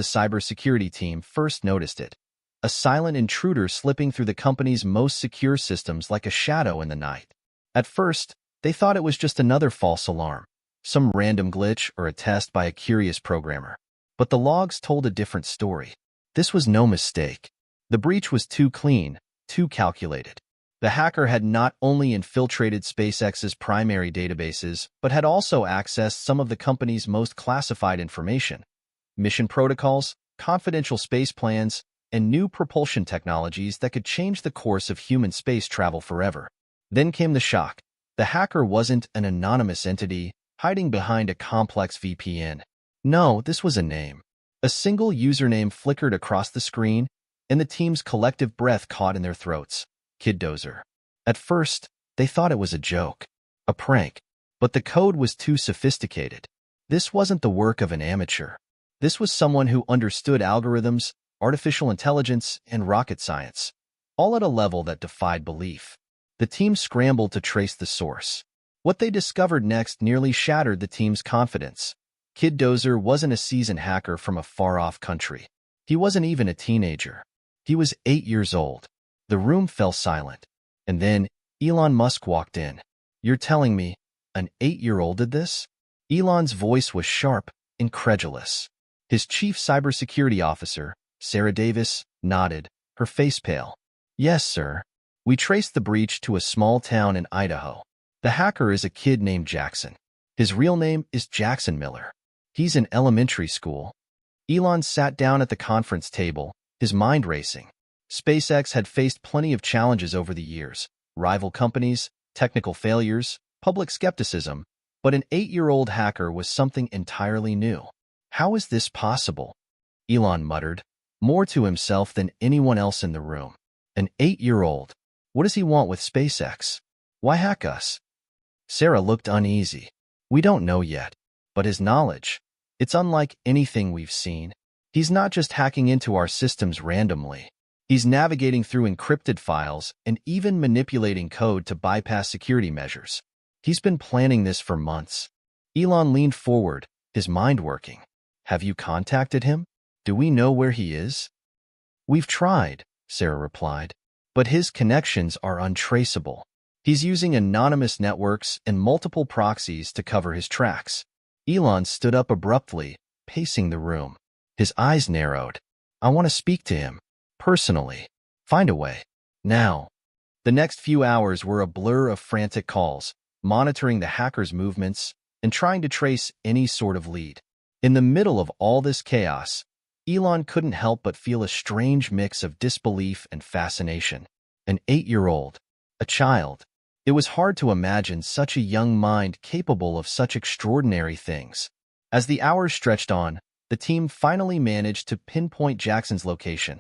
cybersecurity team first noticed it, a silent intruder slipping through the company's most secure systems like a shadow in the night. At first, they thought it was just another false alarm, some random glitch or a test by a curious programmer. But the logs told a different story. This was no mistake. The breach was too clean, too calculated. The hacker had not only infiltrated SpaceX's primary databases, but had also accessed some of the company's most classified information: mission protocols, confidential space plans, and new propulsion technologies that could change the course of human space travel forever. Then came the shock. The hacker wasn't an anonymous entity hiding behind a complex VPN. No, this was a name. A single username flickered across the screen, and the team's collective breath caught in their throats: Kid Dozer. At first, they thought it was a joke, a prank, but the code was too sophisticated. This wasn't the work of an amateur. This was someone who understood algorithms, artificial intelligence, and rocket science, all at a level that defied belief. The team scrambled to trace the source. What they discovered next nearly shattered the team's confidence. Kid Dozer wasn't a seasoned hacker from a far-off country. He wasn't even a teenager. He was 8 years old. The room fell silent. And then Elon Musk walked in. "You're telling me an 8-year-old did this?" Elon's voice was sharp, incredulous. His chief cybersecurity officer, Sarah Davis, nodded, her face pale. "Yes, sir. We traced the breach to a small town in Idaho. The hacker is a kid named Jackson. His real name is Jackson Miller. He's in elementary school." Elon sat down at the conference table, his mind racing. SpaceX had faced plenty of challenges over the years: rival companies, technical failures, public skepticism, but an 8-year-old hacker was something entirely new. "How is this possible?" Elon muttered, more to himself than anyone else in the room. "An 8-year-old. What does he want with SpaceX? Why hack us?" Sarah looked uneasy. "We don't know yet, but his knowledge, it's unlike anything we've seen. He's not just hacking into our systems randomly. He's navigating through encrypted files and even manipulating code to bypass security measures. He's been planning this for months." Elon leaned forward, his mind working. "Have you contacted him? Do we know where he is?" "We've tried," Sarah replied, "but his connections are untraceable. He's using anonymous networks and multiple proxies to cover his tracks." Elon stood up abruptly, pacing the room. His eyes narrowed. "I want to speak to him. Personally. Find a way. Now." The next few hours were a blur of frantic calls, monitoring the hacker's movements and trying to trace any sort of lead. In the middle of all this chaos, Elon couldn't help but feel a strange mix of disbelief and fascination. An 8-year-old, a child. It was hard to imagine such a young mind capable of such extraordinary things. As the hours stretched on, the team finally managed to pinpoint Jackson's location: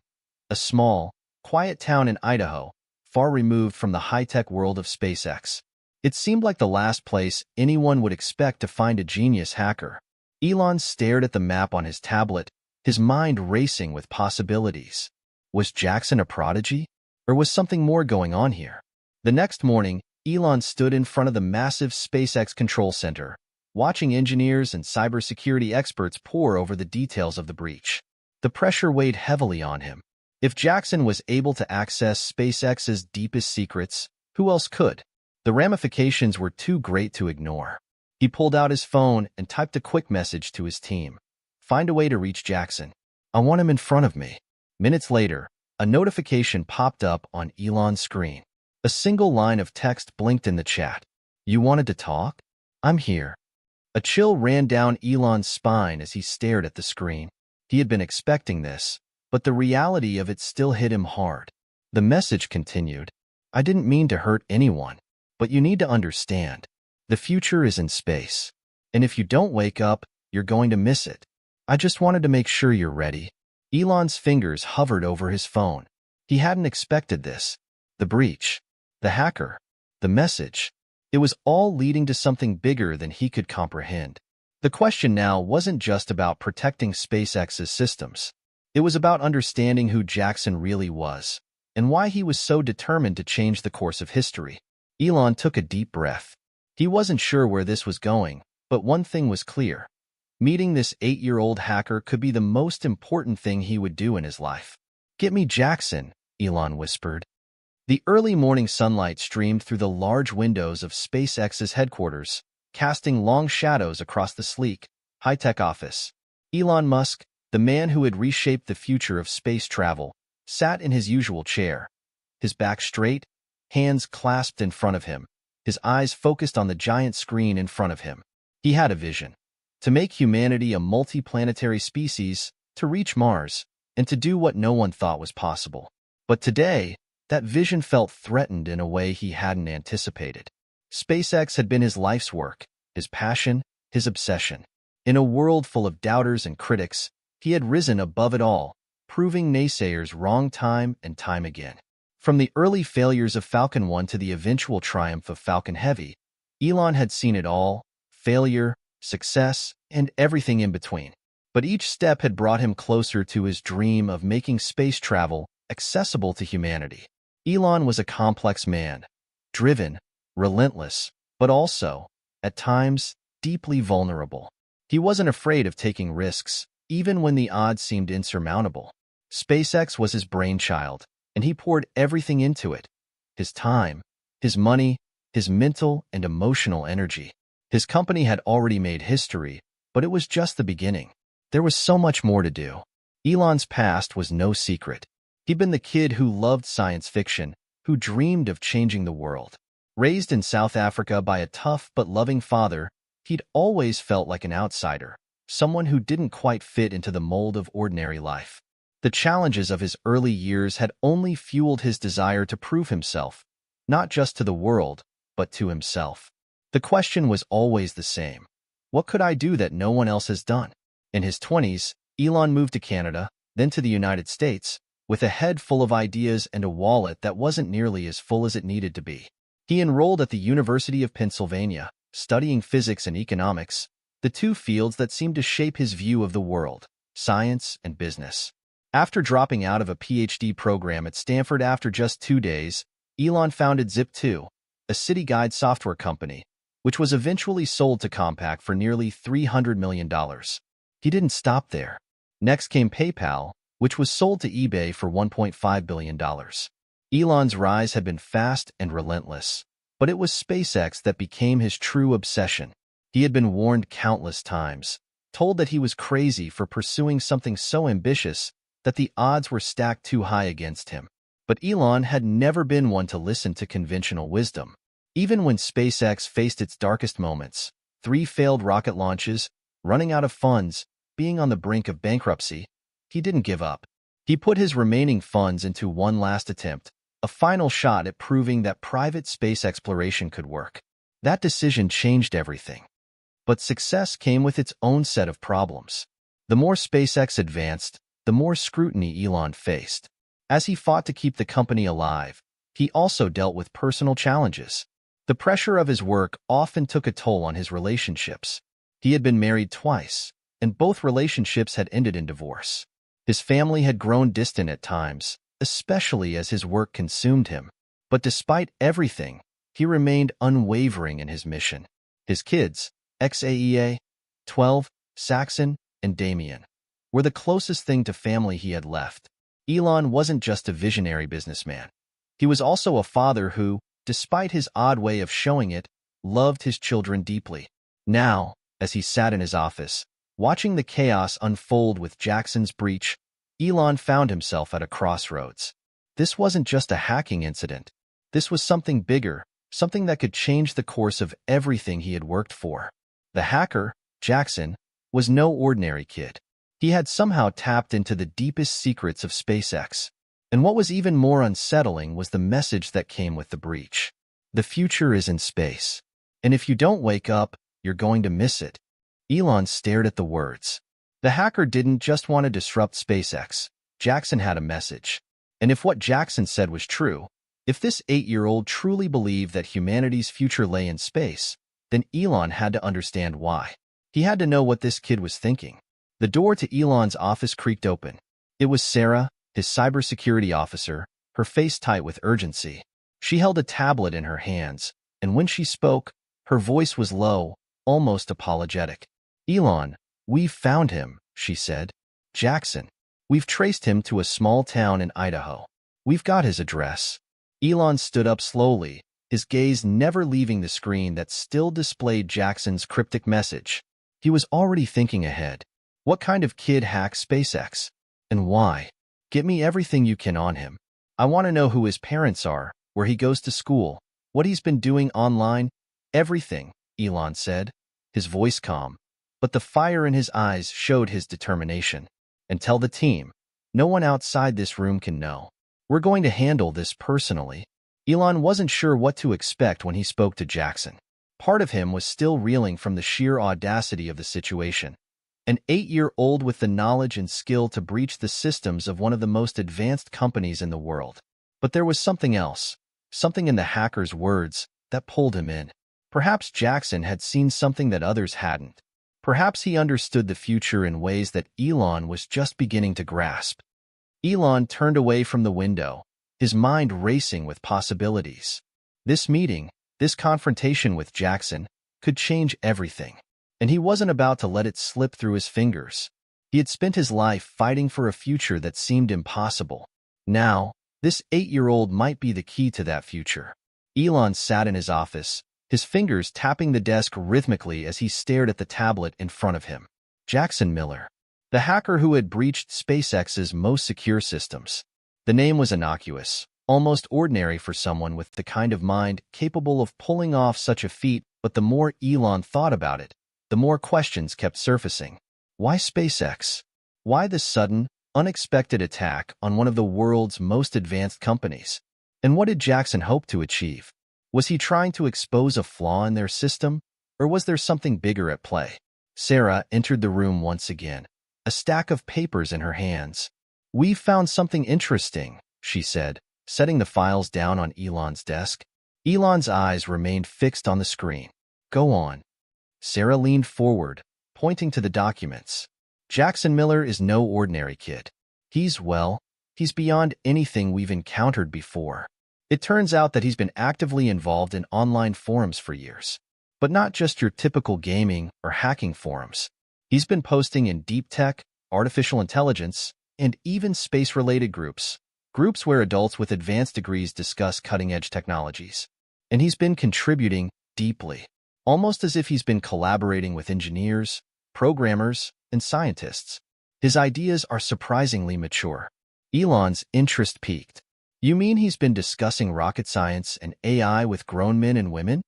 a small, quiet town in Idaho, far removed from the high-tech world of SpaceX. It seemed like the last place anyone would expect to find a genius hacker. Elon stared at the map on his tablet, his mind racing with possibilities. Was Jackson a prodigy? Or was something more going on here? The next morning, Elon stood in front of the massive SpaceX control center, watching engineers and cybersecurity experts pore over the details of the breach. The pressure weighed heavily on him. If Jackson was able to access SpaceX's deepest secrets, who else could? The ramifications were too great to ignore. He pulled out his phone and typed a quick message to his team. "Find a way to reach Jackson. I want him in front of me." Minutes later, a notification popped up on Elon's screen. A single line of text blinked in the chat. "You wanted to talk? I'm here." A chill ran down Elon's spine as he stared at the screen. He had been expecting this, but the reality of it still hit him hard. The message continued: "I didn't mean to hurt anyone, but you need to understand. The future is in space, and if you don't wake up, you're going to miss it. I just wanted to make sure you're ready." Elon's fingers hovered over his phone. He hadn't expected this. The breach, the hacker, the message. It was all leading to something bigger than he could comprehend. The question now wasn't just about protecting SpaceX's systems. It was about understanding who Jackson really was, and why he was so determined to change the course of history. Elon took a deep breath. He wasn't sure where this was going, but one thing was clear. Meeting this 8-year-old hacker could be the most important thing he would do in his life. "Get me Jackson," Elon whispered. The early morning sunlight streamed through the large windows of SpaceX's headquarters, casting long shadows across the sleek, high-tech office. Elon Musk, the man who had reshaped the future of space travel, sat in his usual chair, his back straight, hands clasped in front of him, his eyes focused on the giant screen in front of him. He had a vision: to make humanity a multi-planetary species, to reach Mars, and to do what no one thought was possible. But today, that vision felt threatened in a way he hadn't anticipated. SpaceX had been his life's work, his passion, his obsession. In a world full of doubters and critics, he had risen above it all, proving naysayers wrong time and time again. From the early failures of Falcon 1 to the eventual triumph of Falcon Heavy, Elon had seen it all: failure, success, and everything in between. But each step had brought him closer to his dream of making space travel accessible to humanity. Elon was a complex man, driven, relentless, but also, at times, deeply vulnerable. He wasn't afraid of taking risks, even when the odds seemed insurmountable. SpaceX was his brainchild, and he poured everything into it: his time, his money, his mental and emotional energy. His company had already made history, but it was just the beginning. There was so much more to do. Elon's past was no secret. He'd been the kid who loved science fiction, who dreamed of changing the world. Raised in South Africa by a tough but loving father, he'd always felt like an outsider, someone who didn't quite fit into the mold of ordinary life. The challenges of his early years had only fueled his desire to prove himself, not just to the world, but to himself. The question was always the same: what could I do that no one else has done? In his 20s, Elon moved to Canada, then to the United States, with a head full of ideas and a wallet that wasn't nearly as full as it needed to be. He enrolled at the University of Pennsylvania, studying physics and economics, the two fields that seemed to shape his view of the world: science and business. After dropping out of a PhD program at Stanford after just 2 days, Elon founded Zip2, a city guide software company, which was eventually sold to Compaq for nearly $300 million. He didn't stop there. Next came PayPal, which was sold to eBay for $1.5 billion. Elon's rise had been fast and relentless, but it was SpaceX that became his true obsession. He had been warned countless times, told that he was crazy for pursuing something so ambitious that the odds were stacked too high against him. But Elon had never been one to listen to conventional wisdom. Even when SpaceX faced its darkest moments, 3 failed rocket launches, running out of funds, being on the brink of bankruptcy, he didn't give up. He put his remaining funds into one last attempt, a final shot at proving that private space exploration could work. That decision changed everything. But success came with its own set of problems. The more SpaceX advanced, the more scrutiny Elon faced. As he fought to keep the company alive, he also dealt with personal challenges. The pressure of his work often took a toll on his relationships. He had been married twice, and both relationships had ended in divorce. His family had grown distant at times, especially as his work consumed him. But despite everything, he remained unwavering in his mission. His kids, Xaea, 12, Saxon, and Damien, were the closest thing to family he had left. Elon wasn't just a visionary businessman. He was also a father who, despite his odd way of showing it, loved his children deeply. Now, as he sat in his office, watching the chaos unfold with Jackson's breach, Elon found himself at a crossroads. This wasn't just a hacking incident. This was something bigger, something that could change the course of everything he had worked for. The hacker, Jackson, was no ordinary kid. He had somehow tapped into the deepest secrets of SpaceX. And what was even more unsettling was the message that came with the breach. The future is in space. And if you don't wake up, you're going to miss it. Elon stared at the words. The hacker didn't just want to disrupt SpaceX. Jackson had a message. And if what Jackson said was true, if this 8-year-old truly believed that humanity's future lay in space, then Elon had to understand why. He had to know what this kid was thinking. The door to Elon's office creaked open. It was Sarah, his cybersecurity officer, her face tight with urgency. She held a tablet in her hands, and when she spoke, her voice was low, almost apologetic. "Elon, "We've found him," she said. "Jackson. We've traced him to a small town in Idaho. We've got his address." Elon stood up slowly, his gaze never leaving the screen that still displayed Jackson's cryptic message. He was already thinking ahead. What kind of kid hacks SpaceX? And why? Get me everything you can on him. I want to know who his parents are, where he goes to school, what he's been doing online. Everything, Elon said, his voice calm. But the fire in his eyes showed his determination. "And tell the team, no one outside this room can know. We're going to handle this personally." Elon wasn't sure what to expect when he spoke to Jackson. Part of him was still reeling from the sheer audacity of the situation. An 8-year-old with the knowledge and skill to breach the systems of one of the most advanced companies in the world. But there was something else, something in the hacker's words, that pulled him in. Perhaps Jackson had seen something that others hadn't. Perhaps he understood the future in ways that Elon was just beginning to grasp. Elon turned away from the window, his mind racing with possibilities. This meeting, this confrontation with Jackson, could change everything. And he wasn't about to let it slip through his fingers. He had spent his life fighting for a future that seemed impossible. Now, this 8-year-old might be the key to that future. Elon sat in his office, his fingers tapping the desk rhythmically as he stared at the tablet in front of him. Jackson Miller, the hacker who had breached SpaceX's most secure systems. The name was innocuous, almost ordinary for someone with the kind of mind capable of pulling off such a feat, but the more Elon thought about it, the more questions kept surfacing. Why SpaceX? Why this sudden, unexpected attack on one of the world's most advanced companies? And what did Jackson hope to achieve? Was he trying to expose a flaw in their system, or was there something bigger at play? Sarah entered the room once again, a stack of papers in her hands. "We've found something interesting," she said, setting the files down on Elon's desk. Elon's eyes remained fixed on the screen. "Go on." Sarah leaned forward, pointing to the documents. "Jackson Miller is no ordinary kid. He's beyond anything we've encountered before. It turns out that he's been actively involved in online forums for years. But not just your typical gaming or hacking forums. He's been posting in deep tech, artificial intelligence, and even space-related groups where adults with advanced degrees discuss cutting-edge technologies. And he's been contributing deeply. Almost as if he's been collaborating with engineers, programmers, and scientists. His ideas are surprisingly mature." Elon's interest peaked. "You mean he's been discussing rocket science and AI with grown men and women?"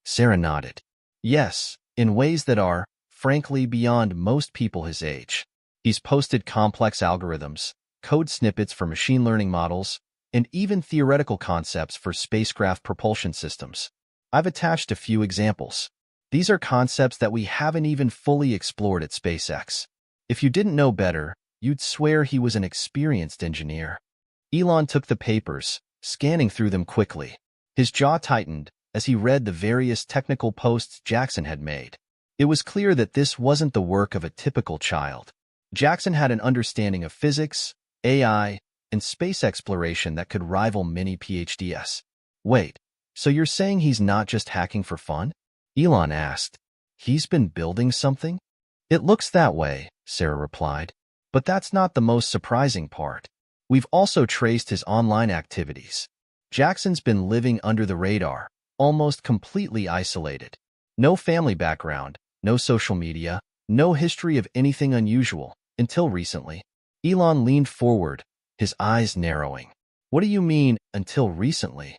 Sarah nodded. "Yes, in ways that are, frankly, beyond most people his age. He's posted complex algorithms, code snippets for machine learning models, and even theoretical concepts for spacecraft propulsion systems. I've attached a few examples. These are concepts that we haven't even fully explored at SpaceX. If you didn't know better, you'd swear he was an experienced engineer." Elon took the papers, scanning through them quickly. His jaw tightened as he read the various technical posts Jackson had made. It was clear that this wasn't the work of a typical child. Jackson had an understanding of physics, AI, and space exploration that could rival many PhDs. "Wait. So you're saying he's not just hacking for fun?" Elon asked. "He's been building something?" "It looks that way," Sarah replied. "But that's not the most surprising part. We've also traced his online activities. Jackson's been living under the radar, almost completely isolated. No family background, no social media, no history of anything unusual, until recently." Elon leaned forward, his eyes narrowing. "What do you mean, until recently?"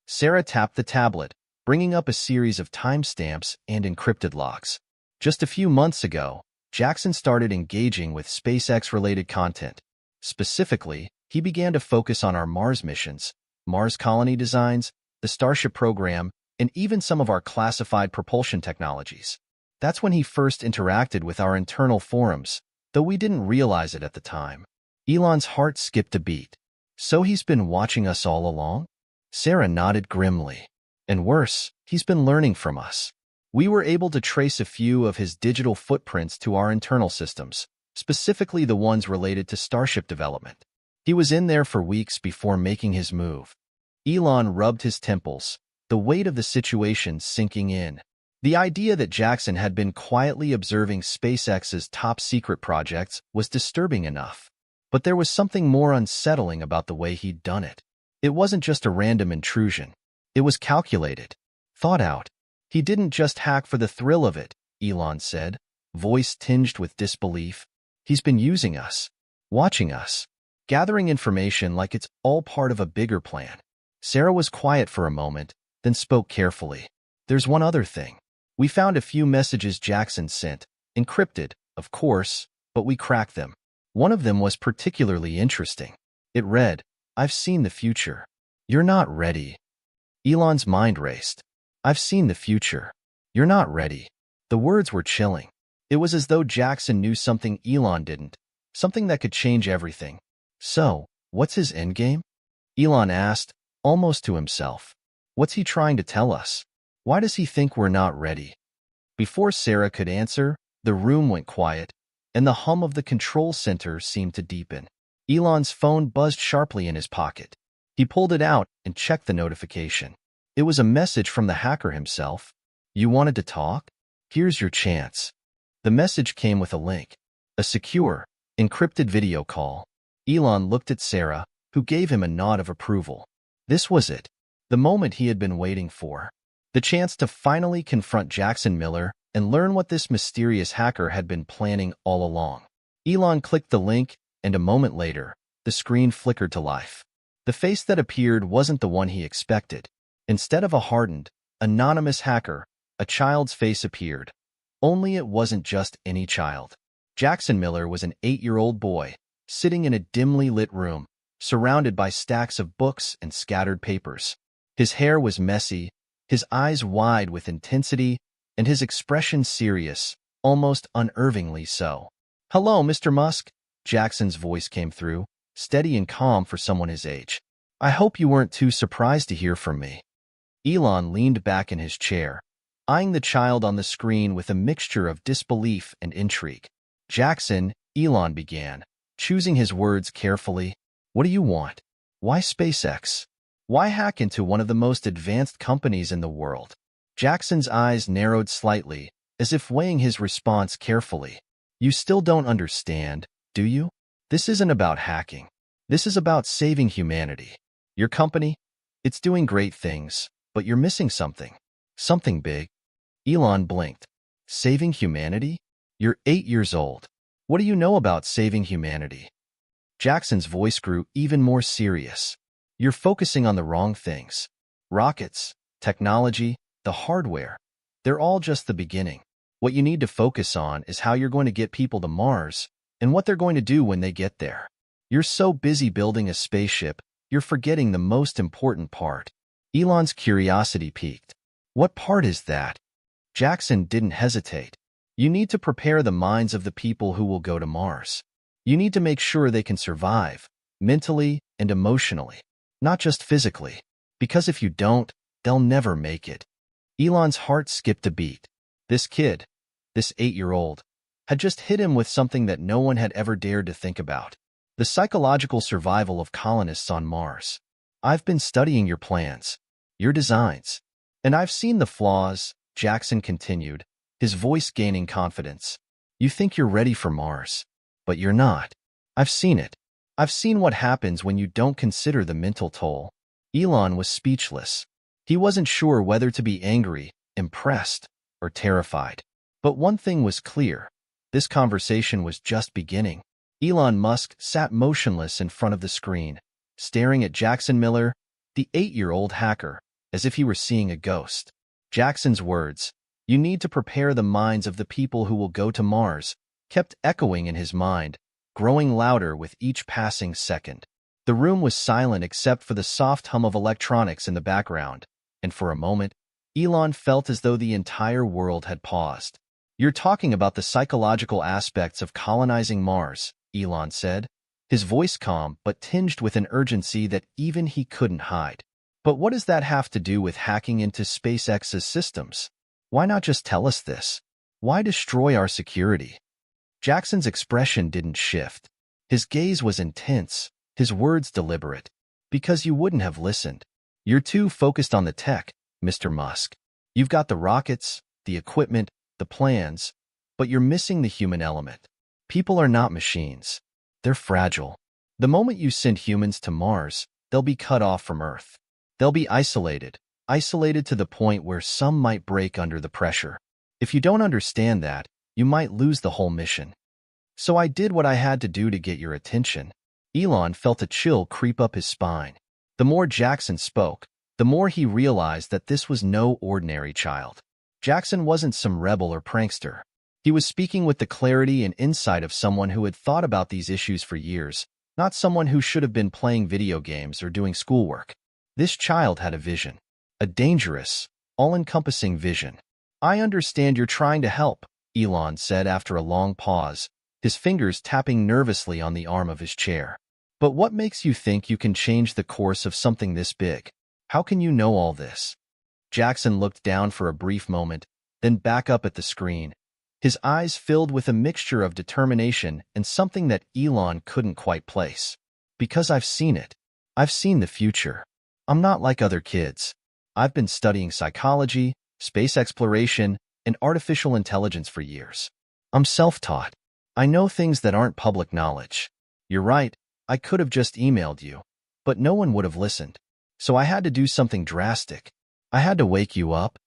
Sarah tapped the tablet, bringing up a series of timestamps and encrypted logs. Just a few months ago, Jackson started engaging with SpaceX-related content. Specifically, he began to focus on our Mars missions, Mars colony designs, the Starship program, and even some of our classified propulsion technologies. That's when he first interacted with our internal forums, though we didn't realize it at the time. Elon's heart skipped a beat. "So he's been watching us all along?" Sarah nodded grimly. "And worse, he's been learning from us. We were able to trace a few of his digital footprints to our internal systems, specifically the ones related to Starship development. He was in there for weeks before making his move." Elon rubbed his temples, the weight of the situation sinking in. The idea that Jackson had been quietly observing SpaceX's top-secret projects was disturbing enough. But there was something more unsettling about the way he'd done it. It wasn't just a random intrusion. It was calculated, thought out. He didn't just hack for the thrill of it, Elon said, voice tinged with disbelief. He's been using us, watching us, gathering information like it's all part of a bigger plan. Sarah was quiet for a moment, then spoke carefully. There's one other thing. We found a few messages Jackson sent, encrypted, of course, but we cracked them. One of them was particularly interesting. It read, "I've seen the future. You're not ready." Elon's mind raced. "I've seen the future. You're not ready." The words were chilling. It was as though Jackson knew something Elon didn't, something that could change everything. So, what's his endgame? Elon asked, almost to himself. What's he trying to tell us? Why does he think we're not ready? Before Sarah could answer, the room went quiet, and the hum of the control center seemed to deepen. Elon's phone buzzed sharply in his pocket. He pulled it out and checked the notification. It was a message from the hacker himself. You wanted to talk? Here's your chance. The message came with a link. A secure, encrypted video call. Elon looked at Sarah, who gave him a nod of approval. This was it. The moment he had been waiting for. The chance to finally confront Jackson Miller and learn what this mysterious hacker had been planning all along. Elon clicked the link, and a moment later, the screen flickered to life. The face that appeared wasn't the one he expected. Instead of a hardened, anonymous hacker, a child's face appeared. Only it wasn't just any child. Jackson Miller was an 8-year-old boy, sitting in a dimly lit room, surrounded by stacks of books and scattered papers. His hair was messy, his eyes wide with intensity, and his expression serious, almost unnervingly so. "Hello, Mr. Musk," Jackson's voice came through, steady and calm for someone his age. "I hope you weren't too surprised to hear from me." Elon leaned back in his chair, eyeing the child on the screen with a mixture of disbelief and intrigue. "Jackson," Elon began, choosing his words carefully. "What do you want? Why SpaceX? Why hack into one of the most advanced companies in the world?" Jackson's eyes narrowed slightly, as if weighing his response carefully. "You still don't understand, do you? This isn't about hacking. This is about saving humanity. Your company, it's doing great things, but you're missing something. Something big." Elon blinked. "Saving humanity? You're 8 years old. What do you know about saving humanity?" Jackson's voice grew even more serious. "You're focusing on the wrong things. Rockets, technology, the hardware, they're all just the beginning. What you need to focus on is how you're going to get people to Mars and what they're going to do when they get there. You're so busy building a spaceship, you're forgetting the most important part." Elon's curiosity piqued. "What part is that?" Jackson didn't hesitate. "You need to prepare the minds of the people who will go to Mars. You need to make sure they can survive, mentally and emotionally, not just physically, because if you don't, they'll never make it." Elon's heart skipped a beat. This kid, this 8-year-old, had just hit him with something that no one had ever dared to think about. The psychological survival of colonists on Mars. "I've been studying your plans, your designs, and I've seen the flaws," Jackson continued, his voice gaining confidence. "You think you're ready for Mars, but you're not. I've seen it. I've seen what happens when you don't consider the mental toll." Elon was speechless. He wasn't sure whether to be angry, impressed, or terrified. But one thing was clear. This conversation was just beginning. Elon Musk sat motionless in front of the screen, staring at Jackson Miller, the 8-year-old hacker, as if he were seeing a ghost. Jackson's words, "You need to prepare the minds of the people who will go to Mars," kept echoing in his mind, growing louder with each passing second. The room was silent except for the soft hum of electronics in the background, and for a moment, Elon felt as though the entire world had paused. "You're talking about the psychological aspects of colonizing Mars," Elon said, his voice calm but tinged with an urgency that even he couldn't hide. "But what does that have to do with hacking into SpaceX's systems? Why not just tell us this? Why destroy our security?" Jackson's expression didn't shift. His gaze was intense, his words deliberate. "Because you wouldn't have listened. You're too focused on the tech, Mr. Musk. You've got the rockets, the equipment, the plans, but you're missing the human element. People are not machines. They're fragile. The moment you send humans to Mars, they'll be cut off from Earth. They'll be isolated to the point where some might break under the pressure. If you don't understand that, you might lose the whole mission. So I did what I had to do to get your attention. Elon felt a chill creep up his spine. The more Jackson spoke, the more he realized that this was no ordinary child. Jackson wasn't some rebel or prankster. He was speaking with the clarity and insight of someone who had thought about these issues for years, not someone who should have been playing video games or doing schoolwork. This child had a vision. A dangerous, all-encompassing vision. I understand you're trying to help, Elon said after a long pause, his fingers tapping nervously on the arm of his chair. But what makes you think you can change the course of something this big? How can you know all this? Jackson looked down for a brief moment, then back up at the screen, his eyes filled with a mixture of determination and something that Elon couldn't quite place. Because I've seen it. I've seen the future. I'm not like other kids. I've been studying psychology, space exploration, and artificial intelligence for years. I'm self-taught. I know things that aren't public knowledge. You're right, I could have just emailed you, but no one would have listened. So I had to do something drastic. I had to wake you up.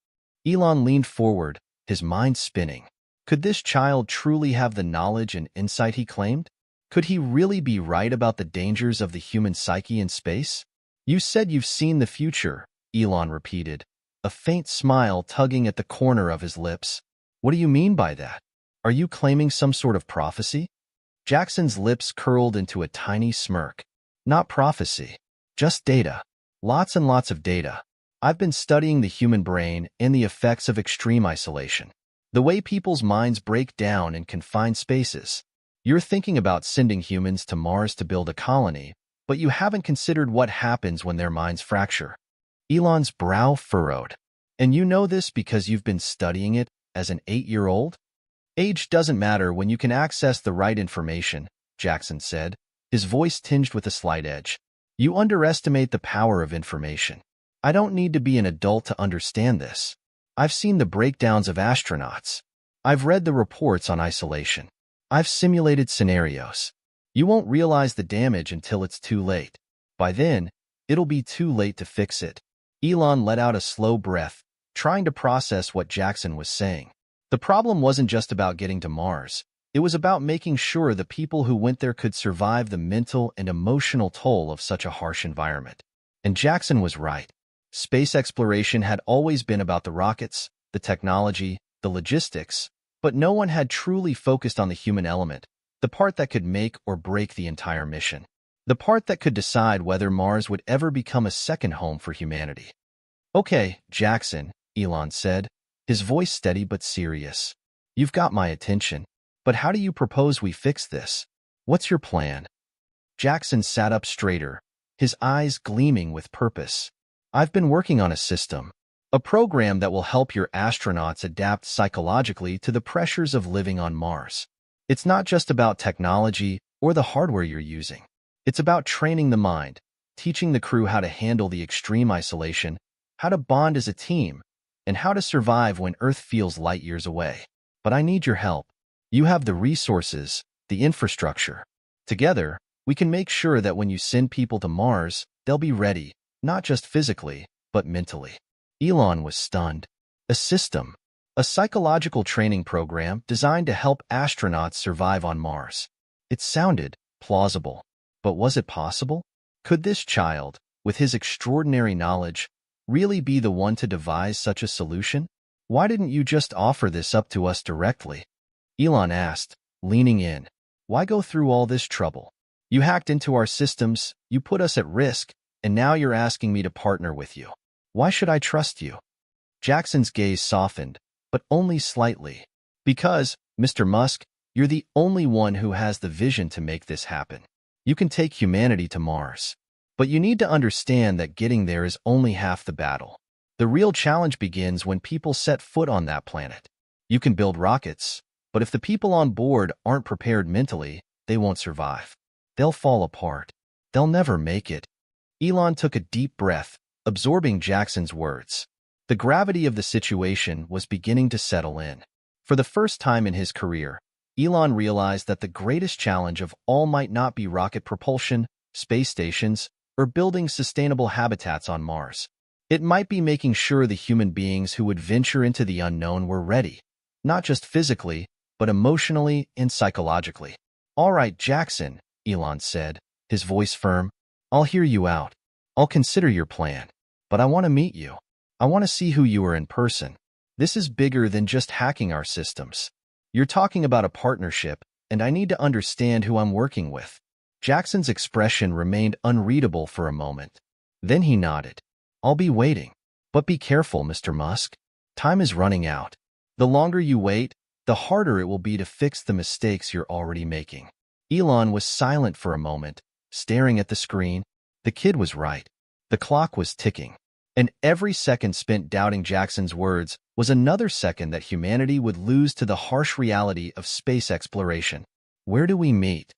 Elon leaned forward, his mind spinning. Could this child truly have the knowledge and insight he claimed? Could he really be right about the dangers of the human psyche in space? You said you've seen the future, Elon repeated, a faint smile tugging at the corner of his lips. What do you mean by that? Are you claiming some sort of prophecy? Jackson's lips curled into a tiny smirk. Not prophecy, just data. Lots and lots of data. I've been studying the human brain and the effects of extreme isolation. The way people's minds break down in confined spaces. You're thinking about sending humans to Mars to build a colony, but you haven't considered what happens when their minds fracture. Elon's brow furrowed. And you know this because you've been studying it as an 8-year-old? Age doesn't matter when you can access the right information, Jackson said, his voice tinged with a slight edge. You underestimate the power of information. I don't need to be an adult to understand this. I've seen the breakdowns of astronauts. I've read the reports on isolation. I've simulated scenarios. You won't realize the damage until it's too late. By then, it'll be too late to fix it. Elon let out a slow breath, trying to process what Jackson was saying. The problem wasn't just about getting to Mars. It was about making sure the people who went there could survive the mental and emotional toll of such a harsh environment. And Jackson was right. Space exploration had always been about the rockets, the technology, the logistics, but no one had truly focused on the human element, the part that could make or break the entire mission. The part that could decide whether Mars would ever become a second home for humanity. Okay, Jackson, Elon said, his voice steady but serious. You've got my attention, but how do you propose we fix this? What's your plan? Jackson sat up straighter, his eyes gleaming with purpose. I've been working on a system, a program that will help your astronauts adapt psychologically to the pressures of living on Mars. It's not just about technology or the hardware you're using. It's about training the mind, teaching the crew how to handle the extreme isolation, how to bond as a team, and how to survive when Earth feels light years away. But I need your help. You have the resources, the infrastructure. Together, we can make sure that when you send people to Mars, they'll be ready, not just physically, but mentally. Elon was stunned. A system, a psychological training program designed to help astronauts survive on Mars. It sounded plausible. But was it possible? Could this child, with his extraordinary knowledge, really be the one to devise such a solution? Why didn't you just offer this up to us directly? Elon asked, leaning in. Why go through all this trouble? You hacked into our systems, you put us at risk, and now you're asking me to partner with you. Why should I trust you? Jackson's gaze softened, but only slightly. Because, Mr. Musk, you're the only one who has the vision to make this happen. You can take humanity to Mars. But you need to understand that getting there is only half the battle. The real challenge begins when people set foot on that planet. You can build rockets, but if the people on board aren't prepared mentally, they won't survive. They'll fall apart. They'll never make it. Elon took a deep breath, absorbing Jackson's words. The gravity of the situation was beginning to settle in. For the first time in his career, Elon realized that the greatest challenge of all might not be rocket propulsion, space stations, or building sustainable habitats on Mars. It might be making sure the human beings who would venture into the unknown were ready, not just physically, but emotionally and psychologically. "All right, Jackson," Elon said, his voice firm. "I'll hear you out. I'll consider your plan. But I want to meet you. I want to see who you are in person. This is bigger than just hacking our systems. You're talking about a partnership, and I need to understand who I'm working with." Jackson's expression remained unreadable for a moment. Then he nodded. "I'll be waiting. But be careful, Mr. Musk. Time is running out. The longer you wait, the harder it will be to fix the mistakes you're already making." Elon was silent for a moment, staring at the screen. The kid was right. The clock was ticking. And every second spent doubting Jackson's words was another second that humanity would lose to the harsh reality of space exploration. "Where do we meet?"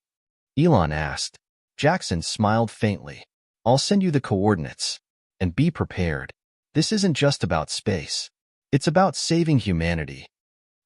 Elon asked. Jackson smiled faintly. "I'll send you the coordinates. And be prepared. This isn't just about space. It's about saving humanity."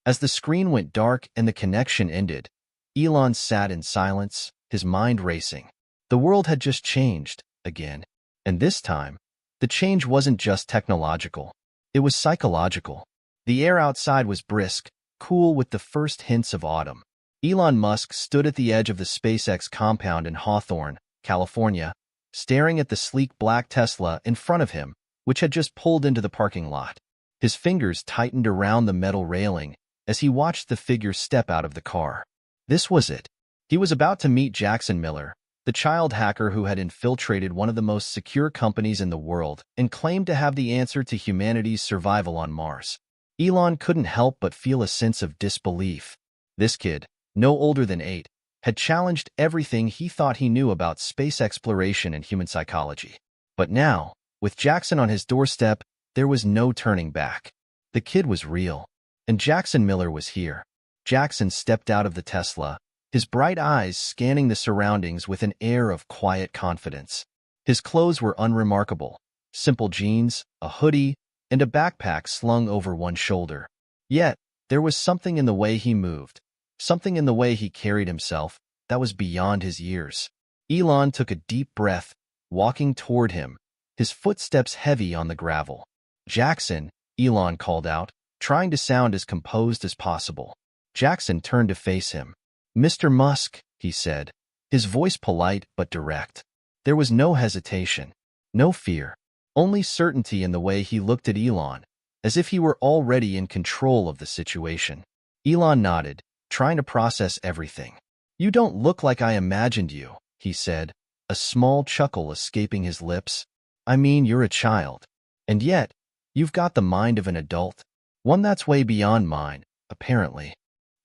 As the screen went dark and the connection ended, Elon sat in silence, his mind racing. The world had just changed, again. And this time, the change wasn't just technological. It was psychological. The air outside was brisk, cool with the first hints of autumn. Elon Musk stood at the edge of the SpaceX compound in Hawthorne, California, staring at the sleek black Tesla in front of him, which had just pulled into the parking lot. His fingers tightened around the metal railing as he watched the figure step out of the car. This was it. He was about to meet Jackson Miller, the child hacker who had infiltrated one of the most secure companies in the world and claimed to have the answer to humanity's survival on Mars. Elon couldn't help but feel a sense of disbelief. This kid, no older than 8, had challenged everything he thought he knew about space exploration and human psychology. But now, with Jackson on his doorstep, there was no turning back. The kid was real, and Jackson Miller was here. Jackson stepped out of the Tesla, his bright eyes scanning the surroundings with an air of quiet confidence. His clothes were unremarkable: simple jeans, a hoodie, and a backpack slung over one shoulder. Yet, there was something in the way he moved, something in the way he carried himself, that was beyond his years. Elon took a deep breath, walking toward him, his footsteps heavy on the gravel. "Jackson," Elon called out, trying to sound as composed as possible. Jackson turned to face him. "Mr. Musk," he said, his voice polite but direct. There was no hesitation, no fear, only certainty in the way he looked at Elon, as if he were already in control of the situation. Elon nodded, trying to process everything. "You don't look like I imagined you," he said, a small chuckle escaping his lips. "I mean, you're a child. And yet, you've got the mind of an adult. One that's way beyond mine, apparently."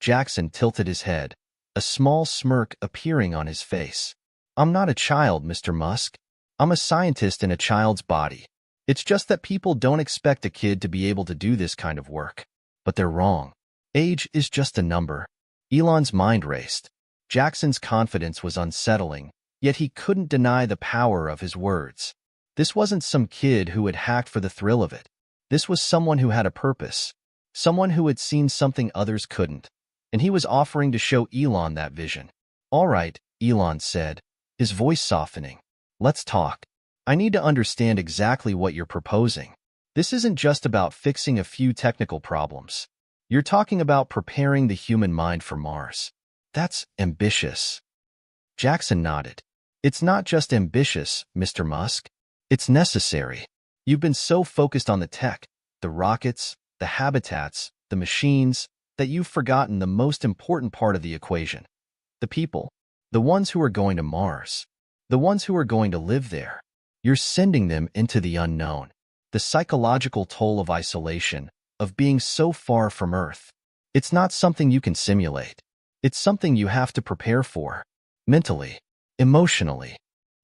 Jackson tilted his head, a small smirk appearing on his face. "I'm not a child, Mr. Musk. I'm a scientist in a child's body. It's just that people don't expect a kid to be able to do this kind of work. But they're wrong. Age is just a number." Elon's mind raced. Jackson's confidence was unsettling, yet he couldn't deny the power of his words. This wasn't some kid who had hacked for the thrill of it. This was someone who had a purpose, someone who had seen something others couldn't, and he was offering to show Elon that vision. "All right," Elon said, his voice softening. "Let's talk. I need to understand exactly what you're proposing. This isn't just about fixing a few technical problems. You're talking about preparing the human mind for Mars. That's ambitious." Jackson nodded. "It's not just ambitious, Mr. Musk. It's necessary. You've been so focused on the tech, the rockets, the habitats, the machines, that you've forgotten the most important part of the equation. The people. The ones who are going to Mars. The ones who are going to live there. You're sending them into the unknown. The psychological toll of isolation, of being so far from Earth. It's not something you can simulate. It's something you have to prepare for. Mentally. Emotionally."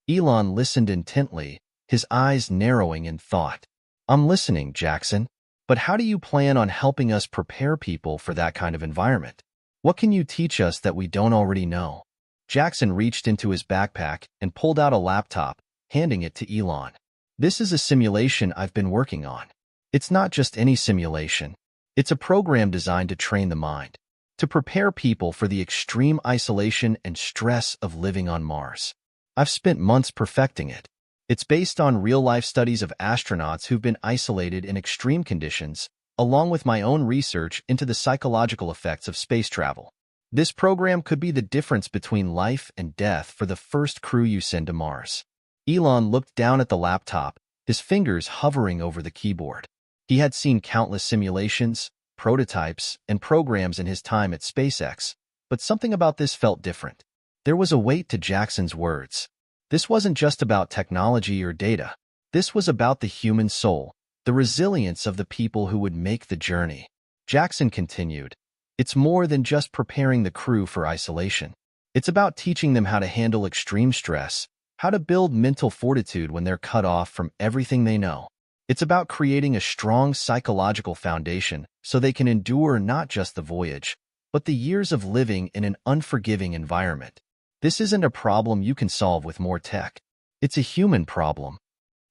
Elon listened intently, his eyes narrowing in thought. "I'm listening, Jackson. But how do you plan on helping us prepare people for that kind of environment? What can you teach us that we don't already know?" Jackson reached into his backpack and pulled out a laptop, handing it to Elon. "This is a simulation I've been working on. It's not just any simulation. It's a program designed to train the mind, to prepare people for the extreme isolation and stress of living on Mars. I've spent months perfecting it. It's based on real-life studies of astronauts who've been isolated in extreme conditions, along with my own research into the psychological effects of space travel. This program could be the difference between life and death for the first crew you send to Mars. Elon looked down at the laptop, his fingers hovering over the keyboard. He had seen countless simulations, prototypes, and programs in his time at SpaceX, but something about this felt different. There was a weight to Jackson's words. This wasn't just about technology or data. This was about the human soul, the resilience of the people who would make the journey. Jackson continued, "It's more than just preparing the crew for isolation. It's about teaching them how to handle extreme stress, how to build mental fortitude when they're cut off from everything they know. It's about creating a strong psychological foundation so they can endure not just the voyage, but the years of living in an unforgiving environment. This isn't a problem you can solve with more tech. It's a human problem."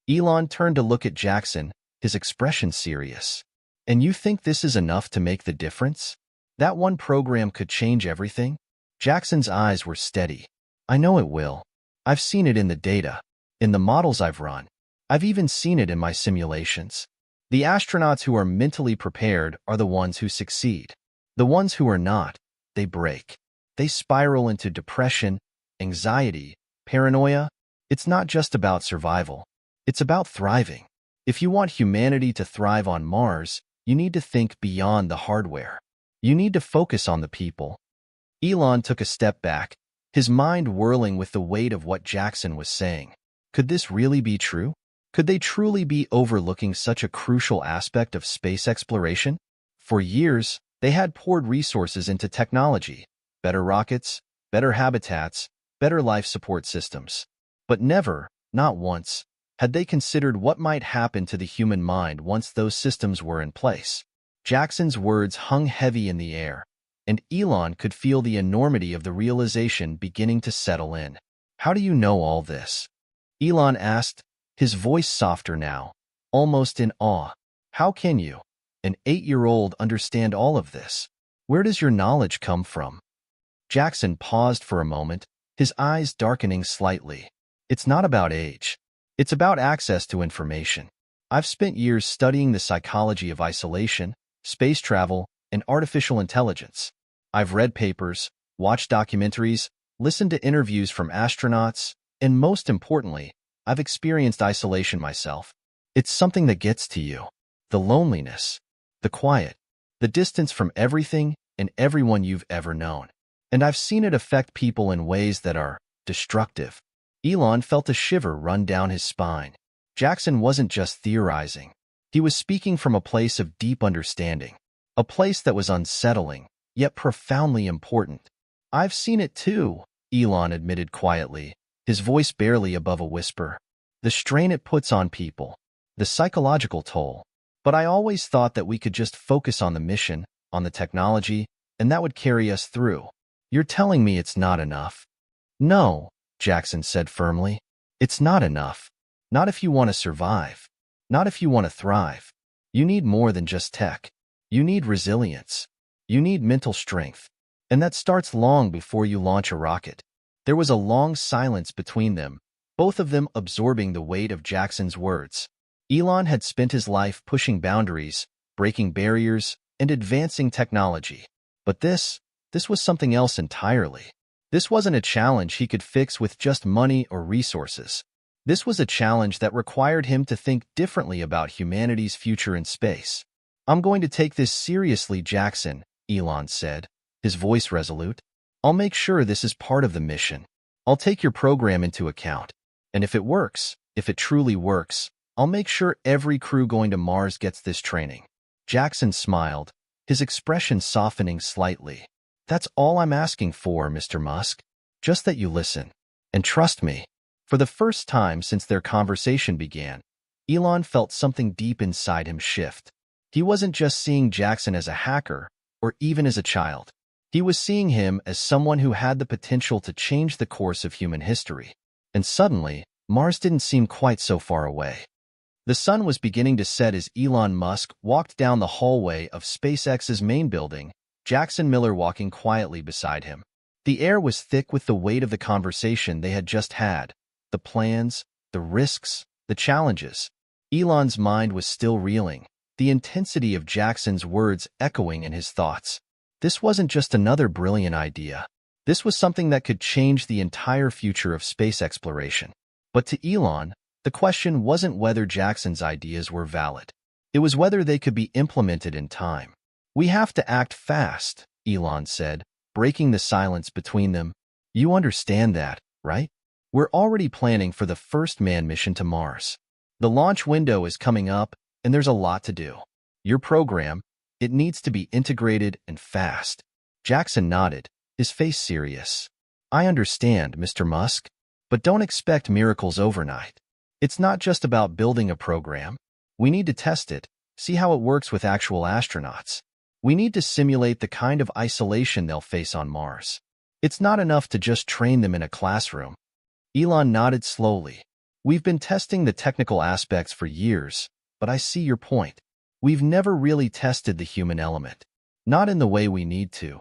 Elon turned to look at Jackson, his expression serious. "And you think this is enough to make the difference? That one program could change everything?" Jackson's eyes were steady. "I know it will. I've seen it in the data, in the models I've run. I've even seen it in my simulations. The astronauts who are mentally prepared are the ones who succeed. The ones who are not, they break. They spiral into depression, anxiety, paranoia. It's not just about survival. It's about thriving. If you want humanity to thrive on Mars, you need to think beyond the hardware. You need to focus on the people." Elon took a step back, his mind whirling with the weight of what Jackson was saying. Could this really be true? Could they truly be overlooking such a crucial aspect of space exploration? For years, they had poured resources into technology, better rockets, better habitats, better life support systems. But never, not once, had they considered what might happen to the human mind once those systems were in place. Jackson's words hung heavy in the air, and Elon could feel the enormity of the realization beginning to settle in. "How do you know all this?" Elon asked, his voice softer now, almost in awe. "How can you, an 8-year-old, understand all of this? Where does your knowledge come from?" Jackson paused for a moment, his eyes darkening slightly. "It's not about age. It's about access to information. I've spent years studying the psychology of isolation, space travel, and artificial intelligence. I've read papers, watched documentaries, listened to interviews from astronauts, and most importantly, I've experienced isolation myself. It's something that gets to you. The loneliness, the quiet, the distance from everything and everyone you've ever known. And I've seen it affect people in ways that are destructive." Elon felt a shiver run down his spine. Jackson wasn't just theorizing. He was speaking from a place of deep understanding, a place that was unsettling, yet profoundly important. "I've seen it too," Elon admitted quietly, his voice barely above a whisper. "The strain it puts on people, the psychological toll. But I always thought that we could just focus on the mission, on the technology, and that would carry us through. You're telling me it's not enough?" "No," Jackson said firmly. "It's not enough. Not if you want to survive. Not if you want to thrive. You need more than just tech. You need resilience. You need mental strength. And that starts long before you launch a rocket." There was a long silence between them, both of them absorbing the weight of Jackson's words. Elon had spent his life pushing boundaries, breaking barriers, and advancing technology. But this was something else entirely. This wasn't a challenge he could fix with just money or resources. This was a challenge that required him to think differently about humanity's future in space. "I'm going to take this seriously, Jackson," Elon said, his voice resolute. "I'll make sure this is part of the mission. I'll take your program into account. And if it works, if it truly works, I'll make sure every crew going to Mars gets this training." Jackson smiled, his expression softening slightly. "That's all I'm asking for, Mr. Musk. Just that you listen. And trust me." For the first time since their conversation began, Elon felt something deep inside him shift. He wasn't just seeing Jackson as a hacker, or even as a child. He was seeing him as someone who had the potential to change the course of human history. And suddenly, Mars didn't seem quite so far away. The sun was beginning to set as Elon Musk walked down the hallway of SpaceX's main building, Jackson Miller walking quietly beside him. The air was thick with the weight of the conversation they had just had, the plans, the risks, the challenges. Elon's mind was still reeling, the intensity of Jackson's words echoing in his thoughts. This wasn't just another brilliant idea. This was something that could change the entire future of space exploration. But to Elon, the question wasn't whether Jackson's ideas were valid. It was whether they could be implemented in time. "We have to act fast," Elon said, breaking the silence between them. "You understand that, right? We're already planning for the first manned mission to Mars. The launch window is coming up, and there's a lot to do. Your program, it needs to be integrated and fast." Jackson nodded, his face serious. "I understand, Mr. Musk, but don't expect miracles overnight. It's not just about building a program. We need to test it, see how it works with actual astronauts. We need to simulate the kind of isolation they'll face on Mars. It's not enough to just train them in a classroom." Elon nodded slowly. "We've been testing the technical aspects for years, but I see your point. We've never really tested the human element. Not in the way we need to."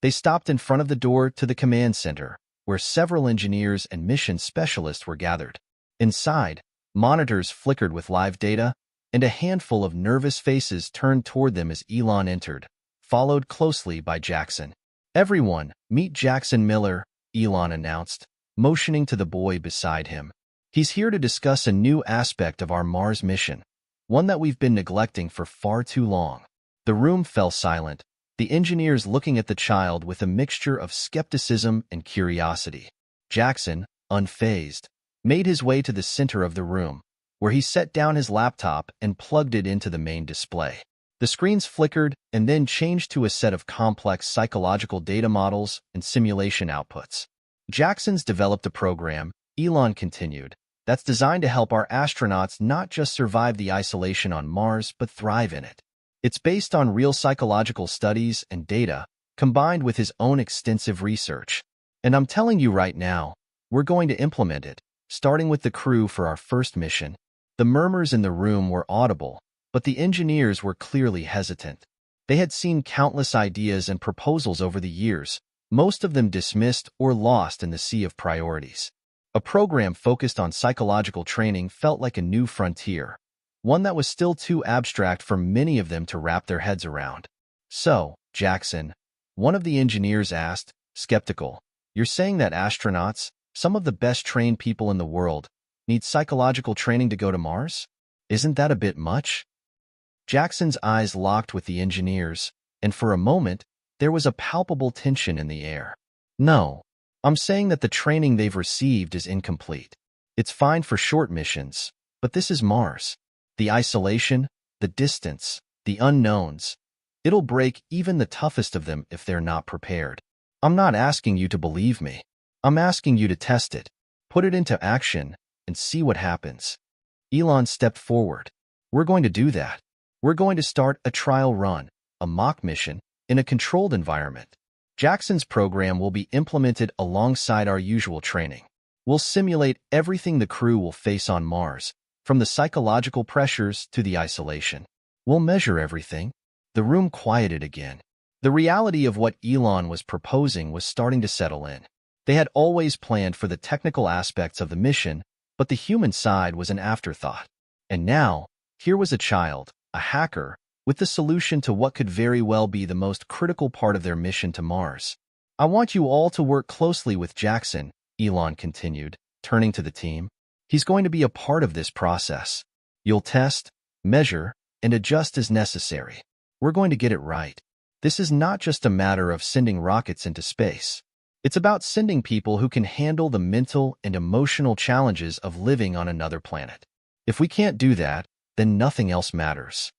They stopped in front of the door to the command center, where several engineers and mission specialists were gathered. Inside, monitors flickered with live data, and a handful of nervous faces turned toward them as Elon entered, followed closely by Jackson. "Everyone, meet Jackson Miller," Elon announced, motioning to the boy beside him. "He's here to discuss a new aspect of our Mars mission, one that we've been neglecting for far too long." The room fell silent, the engineers looking at the child with a mixture of skepticism and curiosity. Jackson, unfazed, made his way to the center of the room, where he set down his laptop and plugged it into the main display. The screens flickered and then changed to a set of complex psychological data models and simulation outputs. "Jackson's developed a program," Elon continued, "that's designed to help our astronauts not just survive the isolation on Mars, but thrive in it. It's based on real psychological studies and data, combined with his own extensive research. And I'm telling you right now, we're going to implement it, starting with the crew for our first mission." The murmurs in the room were audible, but the engineers were clearly hesitant. They had seen countless ideas and proposals over the years, most of them dismissed or lost in the sea of priorities. A program focused on psychological training felt like a new frontier, one that was still too abstract for many of them to wrap their heads around. "So, Jackson," one of the engineers asked, skeptical, "you're saying that astronauts, some of the best trained people in the world, need psychological training to go to Mars? Isn't that a bit much?" Jackson's eyes locked with the engineers, and for a moment, there was a palpable tension in the air. "No, I'm saying that the training they've received is incomplete. It's fine for short missions, but this is Mars. The isolation, the distance, the unknowns. It'll break even the toughest of them if they're not prepared. I'm not asking you to believe me. I'm asking you to test it, put it into action, and see what happens." Elon stepped forward. "We're going to do that. We're going to start a trial run, a mock mission, in a controlled environment. Jackson's program will be implemented alongside our usual training. We'll simulate everything the crew will face on Mars, from the psychological pressures to the isolation. We'll measure everything." The room quieted again. The reality of what Elon was proposing was starting to settle in. They had always planned for the technical aspects of the mission, but the human side was an afterthought. And now, here was a child, a hacker, with the solution to what could very well be the most critical part of their mission to Mars. "I want you all to work closely with Jackson," Elon continued, turning to the team. "He's going to be a part of this process. You'll test, measure, and adjust as necessary. We're going to get it right. This is not just a matter of sending rockets into space. It's about sending people who can handle the mental and emotional challenges of living on another planet. If we can't do that, then nothing else matters."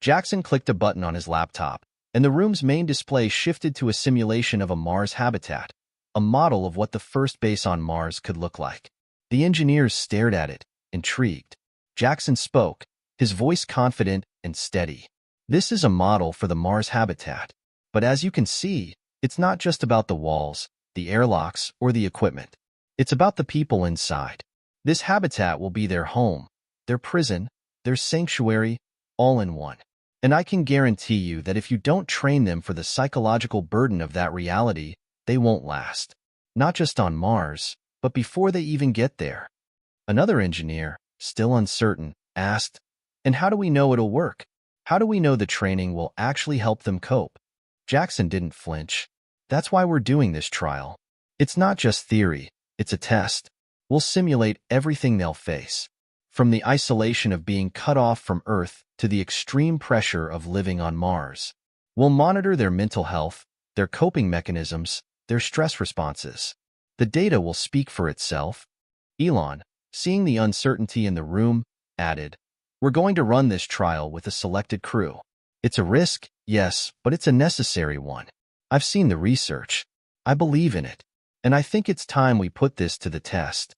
Jackson clicked a button on his laptop, and the room's main display shifted to a simulation of a Mars habitat, a model of what the first base on Mars could look like. The engineers stared at it, intrigued. Jackson spoke, his voice confident and steady. "This is a model for the Mars habitat, but as you can see, it's not just about the walls, the airlocks, or the equipment. It's about the people inside. This habitat will be their home, their prison, their sanctuary, all in one. And I can guarantee you that if you don't train them for the psychological burden of that reality, they won't last. Not just on Mars, but before they even get there. Another engineer, still uncertain, asked, "And how do we know it'll work? How do we know the training will actually help them cope?" Jackson didn't flinch. "That's why we're doing this trial. It's not just theory, it's a test. We'll simulate everything they'll face, from the isolation of being cut off from Earth to the extreme pressure of living on Mars. We'll monitor their mental health, their coping mechanisms, their stress responses. The data will speak for itself." Elon, seeing the uncertainty in the room, added, "We're going to run this trial with a selected crew. It's a risk, yes, but it's a necessary one. I've seen the research. I believe in it. And I think it's time we put this to the test."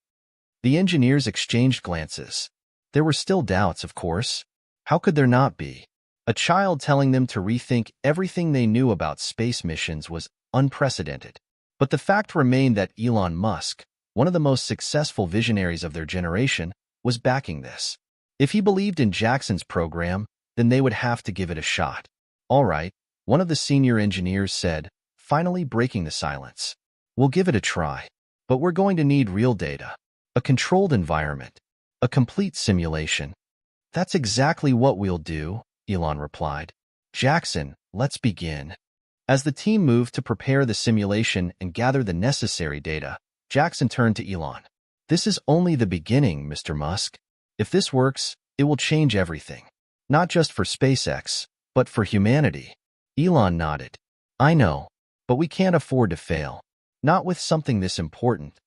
The engineers exchanged glances. There were still doubts, of course. How could there not be? A child telling them to rethink everything they knew about space missions was unprecedented. But the fact remained that Elon Musk, one of the most successful visionaries of their generation, was backing this. If he believed in Jackson's program, then they would have to give it a shot. "All right," one of the senior engineers said, finally breaking the silence. "We'll give it a try. But we're going to need real data. A controlled environment. A complete simulation." "That's exactly what we'll do," Elon replied. "Jackson, let's begin." As the team moved to prepare the simulation and gather the necessary data, Jackson turned to Elon. "This is only the beginning, Mr. Musk. If this works, it will change everything. Not just for SpaceX, but for humanity." Elon nodded. "I know, but we can't afford to fail. Not with something this important."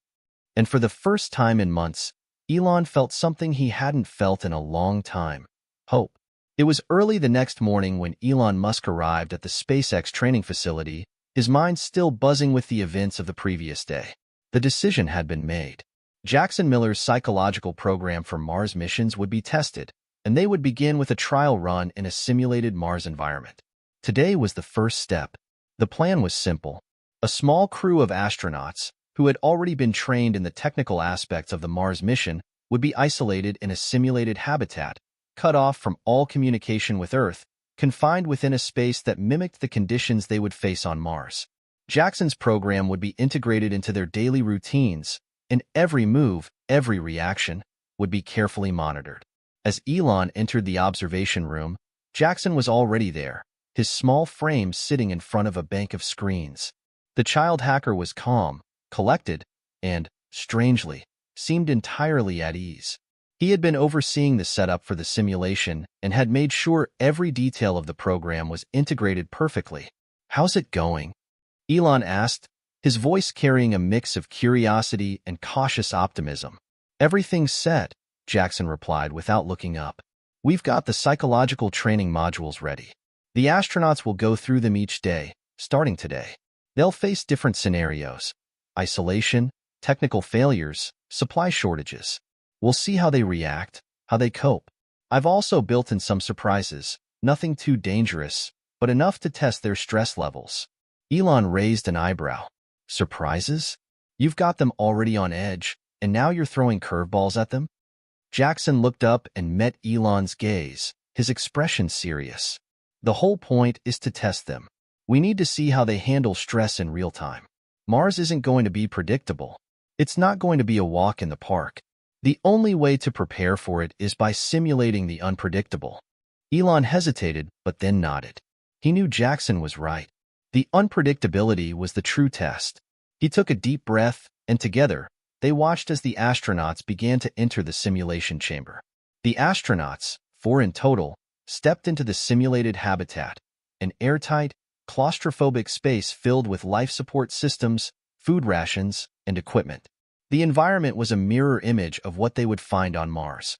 And for the first time in months, Elon felt something he hadn't felt in a long time: hope. It was early the next morning when Elon Musk arrived at the SpaceX training facility, his mind still buzzing with the events of the previous day. The decision had been made. Jackson Miller's psychological program for Mars missions would be tested, and they would begin with a trial run in a simulated Mars environment. Today was the first step. The plan was simple. A small crew of astronauts, who had already been trained in the technical aspects of the Mars mission, would be isolated in a simulated habitat, cut off from all communication with Earth, confined within a space that mimicked the conditions they would face on Mars. Jackson's program would be integrated into their daily routines, and every move, every reaction, would be carefully monitored. As Elon entered the observation room, Jackson was already there, his small frame sitting in front of a bank of screens. The child hacker was calm, collected, and, strangely, seemed entirely at ease. He had been overseeing the setup for the simulation and had made sure every detail of the program was integrated perfectly. "How's it going?" Elon asked, his voice carrying a mix of curiosity and cautious optimism. "Everything's set," Jackson replied without looking up. "We've got the psychological training modules ready. The astronauts will go through them each day, starting today. They'll face different scenarios: isolation, technical failures, supply shortages. We'll see how they react, how they cope. I've also built in some surprises, nothing too dangerous, but enough to test their stress levels." Elon raised an eyebrow. "Surprises? You've got them already on edge, and now you're throwing curveballs at them?" Jackson looked up and met Elon's gaze, his expression serious. "The whole point is to test them. We need to see how they handle stress in real time. Mars isn't going to be predictable. It's not going to be a walk in the park. The only way to prepare for it is by simulating the unpredictable." Elon hesitated, but then nodded. He knew Jackson was right. The unpredictability was the true test. He took a deep breath, and together, they watched as the astronauts began to enter the simulation chamber. The astronauts, 4 in total, stepped into the simulated habitat, an airtight, claustrophobic space filled with life support systems, food rations, and equipment. The environment was a mirror image of what they would find on Mars.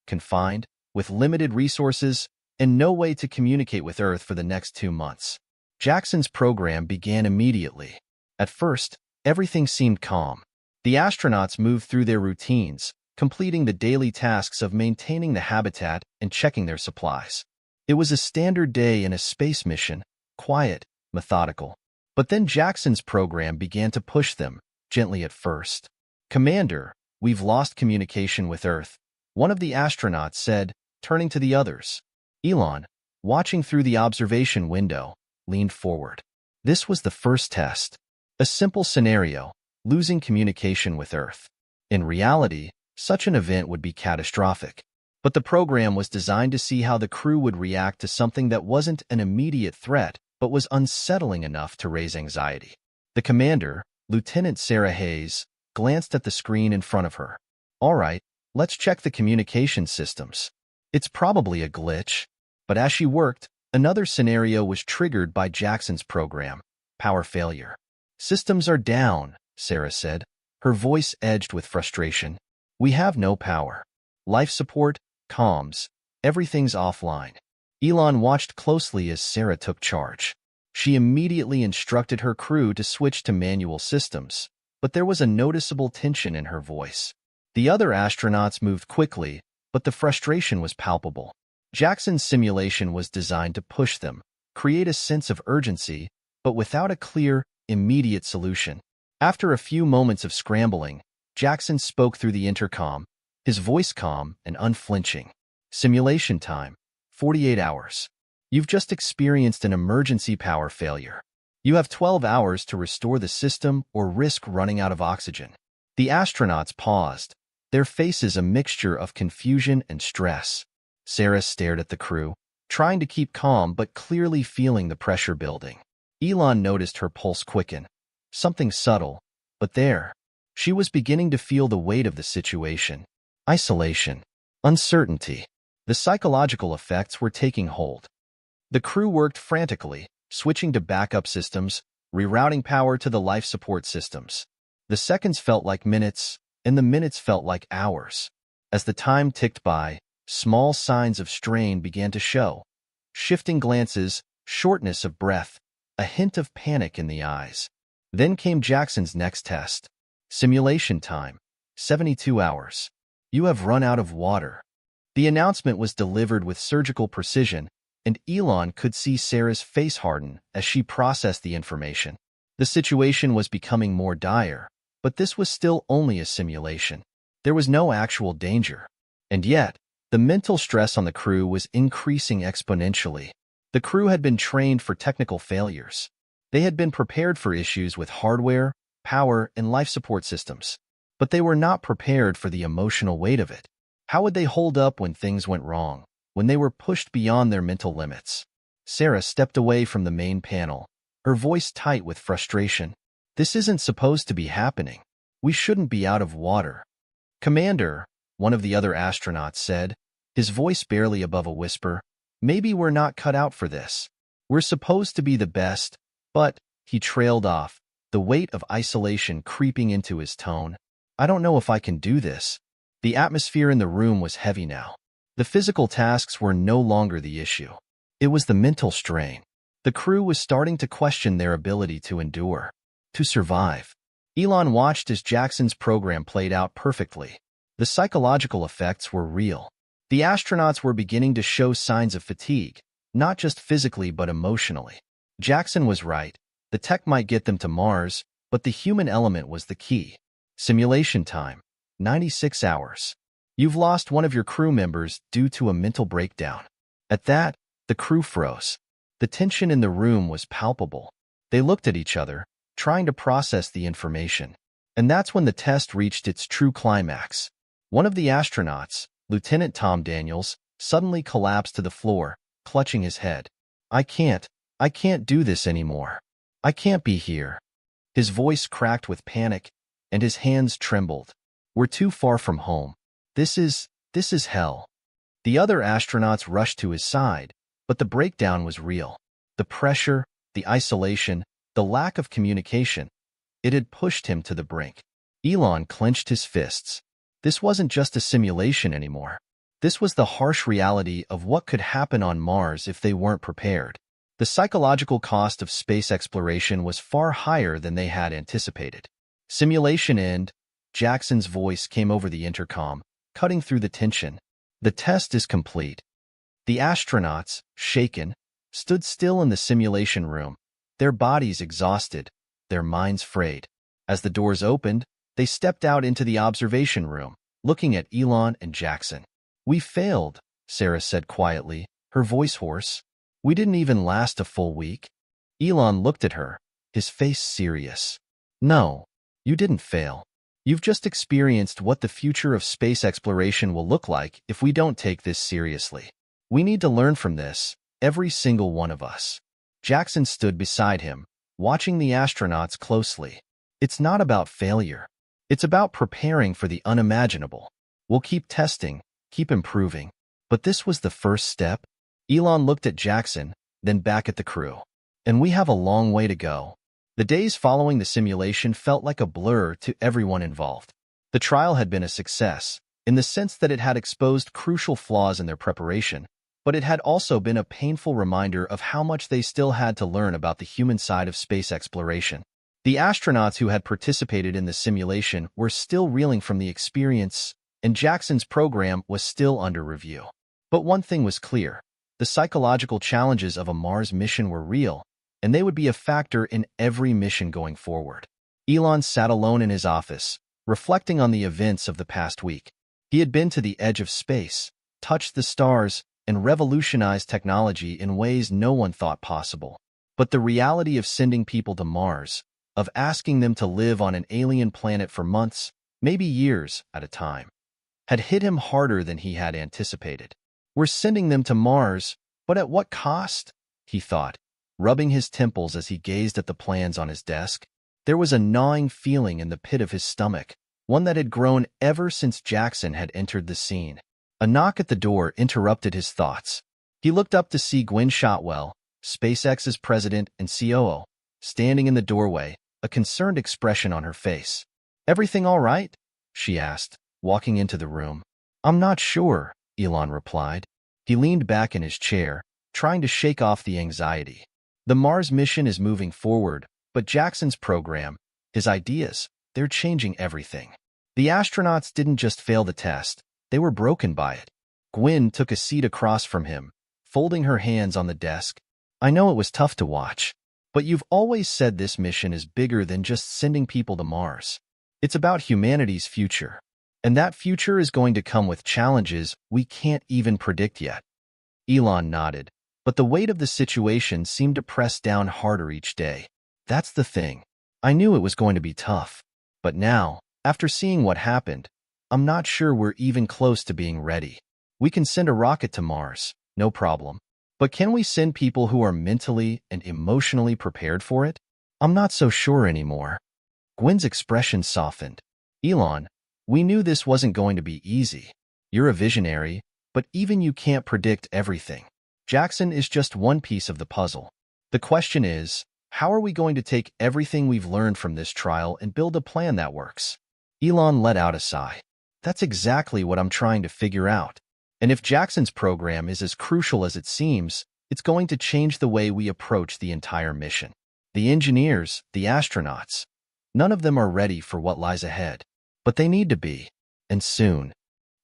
Confined, with limited resources, and no way to communicate with Earth for the next 2 months. Jackson's program began immediately. At first, everything seemed calm. The astronauts moved through their routines, completing the daily tasks of maintaining the habitat and checking their supplies. It was a standard day in a space mission, quiet, methodical. But then Jackson's program began to push them, gently at first. "Commander, we've lost communication with Earth," one of the astronauts said, turning to the others. Elon, watching through the observation window, leaned forward. This was the first test. A simple scenario, losing communication with Earth. In reality, such an event would be catastrophic. But the program was designed to see how the crew would react to something that wasn't an immediate threat, but was unsettling enough to raise anxiety. The commander, Lieutenant Sarah Hayes, glanced at the screen in front of her. All right, let's check the communication systems. It's probably a glitch. But as she worked, another scenario was triggered by Jackson's program, power failure. Systems are down, Sarah said, her voice edged with frustration. We have no power. Life support, comms, everything's offline. Elon watched closely as Sarah took charge. She immediately instructed her crew to switch to manual systems, but there was a noticeable tension in her voice. The other astronauts moved quickly, but the frustration was palpable. Jackson's simulation was designed to push them, create a sense of urgency, but without a clear, immediate solution. After a few moments of scrambling, Jackson spoke through the intercom, his voice calm and unflinching. Simulation time, 48 hours. You've just experienced an emergency power failure. You have 12 hours to restore the system or risk running out of oxygen. The astronauts paused, their faces a mixture of confusion and stress. Sarah stared at the crew, trying to keep calm but clearly feeling the pressure building. Elon noticed her pulse quicken. Something subtle, but there. She was beginning to feel the weight of the situation. Isolation. Uncertainty. The psychological effects were taking hold. The crew worked frantically, switching to backup systems, rerouting power to the life support systems. The seconds felt like minutes, and the minutes felt like hours. As the time ticked by, small signs of strain began to show. Shifting glances, shortness of breath, a hint of panic in the eyes. Then came Jackson's next test. Simulation time, 72 hours. You have run out of water. The announcement was delivered with surgical precision, and Elon could see Sarah's face harden as she processed the information. The situation was becoming more dire, but this was still only a simulation. There was no actual danger. And yet, the mental stress on the crew was increasing exponentially. The crew had been trained for technical failures. They had been prepared for issues with hardware, power, and life support systems. But they were not prepared for the emotional weight of it. How would they hold up when things went wrong, when they were pushed beyond their mental limits? Sarah stepped away from the main panel, her voice tight with frustration. This isn't supposed to be happening. We shouldn't be out of water. Commander, one of the other astronauts said, his voice barely above a whisper, maybe we're not cut out for this. We're supposed to be the best, but, he trailed off, the weight of isolation creeping into his tone. I don't know if I can do this. The atmosphere in the room was heavy now. The physical tasks were no longer the issue. It was the mental strain. The crew was starting to question their ability to endure, to survive. Elon watched as Jackson's program played out perfectly. The psychological effects were real. The astronauts were beginning to show signs of fatigue, not just physically but emotionally. Jackson was right. The tech might get them to Mars, but the human element was the key. Simulation time, 96 hours. You've lost one of your crew members due to a mental breakdown. At that, the crew froze. The tension in the room was palpable. They looked at each other, trying to process the information. And that's when the test reached its true climax. One of the astronauts, Lieutenant Tom Daniels, suddenly collapsed to the floor, clutching his head. I can't do this anymore. I can't be here. His voice cracked with panic, and his hands trembled. We're too far from home. This is hell. The other astronauts rushed to his side, but the breakdown was real. The pressure, the isolation, the lack of communication, it had pushed him to the brink. Elon clenched his fists. This wasn't just a simulation anymore. This was the harsh reality of what could happen on Mars if they weren't prepared. The psychological cost of space exploration was far higher than they had anticipated. Simulation end, Jackson's voice came over the intercom, cutting through the tension. The test is complete. The astronauts, shaken, stood still in the simulation room, their bodies exhausted, their minds frayed. As the doors opened, they stepped out into the observation room, looking at Elon and Jackson. We failed, Sarah said quietly, her voice hoarse. We didn't even last a full week. Elon looked at her, his face serious. No, you didn't fail. You've just experienced what the future of space exploration will look like if we don't take this seriously. We need to learn from this, every single one of us. Jackson stood beside him, watching the astronauts closely. It's not about failure. It's about preparing for the unimaginable. We'll keep testing, keep improving. But this was the first step. Elon looked at Jackson, then back at the crew. And we have a long way to go. The days following the simulation felt like a blur to everyone involved. The trial had been a success, in the sense that it had exposed crucial flaws in their preparation, but it had also been a painful reminder of how much they still had to learn about the human side of space exploration. The astronauts who had participated in the simulation were still reeling from the experience, and Jackson's program was still under review. But one thing was clear. The psychological challenges of a Mars mission were real, and they would be a factor in every mission going forward. Elon sat alone in his office, reflecting on the events of the past week. He had been to the edge of space, touched the stars, and revolutionized technology in ways no one thought possible. But the reality of sending people to Mars, of asking them to live on an alien planet for months, maybe years at a time, had hit him harder than he had anticipated. We're sending them to Mars, but at what cost? He thought, rubbing his temples as he gazed at the plans on his desk. There was a gnawing feeling in the pit of his stomach, one that had grown ever since Jackson had entered the scene. A knock at the door interrupted his thoughts. He looked up to see Gwynne Shotwell, SpaceX's president and COO, standing in the doorway, a concerned expression on her face. "Everything all right?" she asked, walking into the room. "I'm not sure," Elon replied. He leaned back in his chair, trying to shake off the anxiety. The Mars mission is moving forward, but Jackson's program, his ideas, they're changing everything. The astronauts didn't just fail the test, they were broken by it. Gwynne took a seat across from him, folding her hands on the desk. "I know it was tough to watch, but you've always said this mission is bigger than just sending people to Mars. It's about humanity's future. And that future is going to come with challenges we can't even predict yet." Elon nodded, but the weight of the situation seemed to press down harder each day. "That's the thing. I knew it was going to be tough. But now, after seeing what happened, I'm not sure we're even close to being ready. We can send a rocket to Mars, no problem. But can we send people who are mentally and emotionally prepared for it? I'm not so sure anymore." Gwynne's expression softened. "Elon, we knew this wasn't going to be easy. You're a visionary, but even you can't predict everything. Jackson is just one piece of the puzzle. The question is, how are we going to take everything we've learned from this trial and build a plan that works?" Elon let out a sigh. "That's exactly what I'm trying to figure out. And if Jackson's program is as crucial as it seems, it's going to change the way we approach the entire mission. The engineers, the astronauts, none of them are ready for what lies ahead. But they need to be, and soon."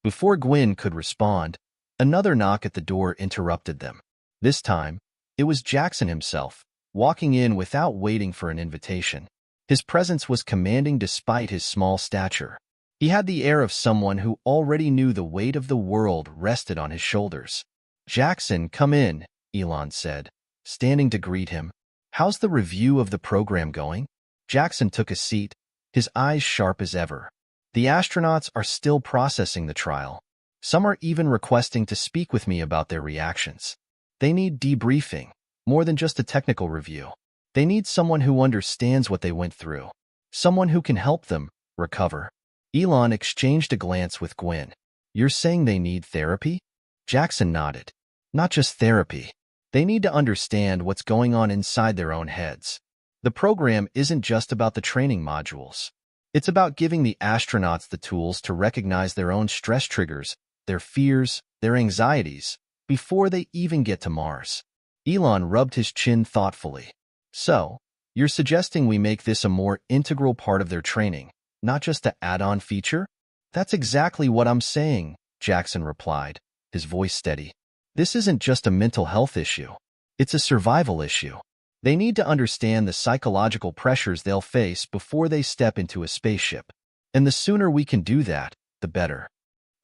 Before Gwynne could respond, another knock at the door interrupted them. This time, it was Jackson himself, walking in without waiting for an invitation. His presence was commanding despite his small stature. He had the air of someone who already knew the weight of the world rested on his shoulders. "Jackson, come in," Elon said, standing to greet him. "How's the review of the program going?" Jackson took a seat, his eyes sharp as ever. "The astronauts are still processing the trial. Some are even requesting to speak with me about their reactions. They need debriefing, more than just a technical review. They need someone who understands what they went through, someone who can help them recover." Elon exchanged a glance with Gwynne. "You're saying they need therapy?" Jackson nodded. "Not just therapy. They need to understand what's going on inside their own heads. The program isn't just about the training modules. It's about giving the astronauts the tools to recognize their own stress triggers, their fears, their anxieties, before they even get to Mars." Elon rubbed his chin thoughtfully. "So, you're suggesting we make this a more integral part of their training, not just an add-on feature?" "That's exactly what I'm saying," Jackson replied, his voice steady. "This isn't just a mental health issue. It's a survival issue. They need to understand the psychological pressures they'll face before they step into a spaceship. And the sooner we can do that, the better."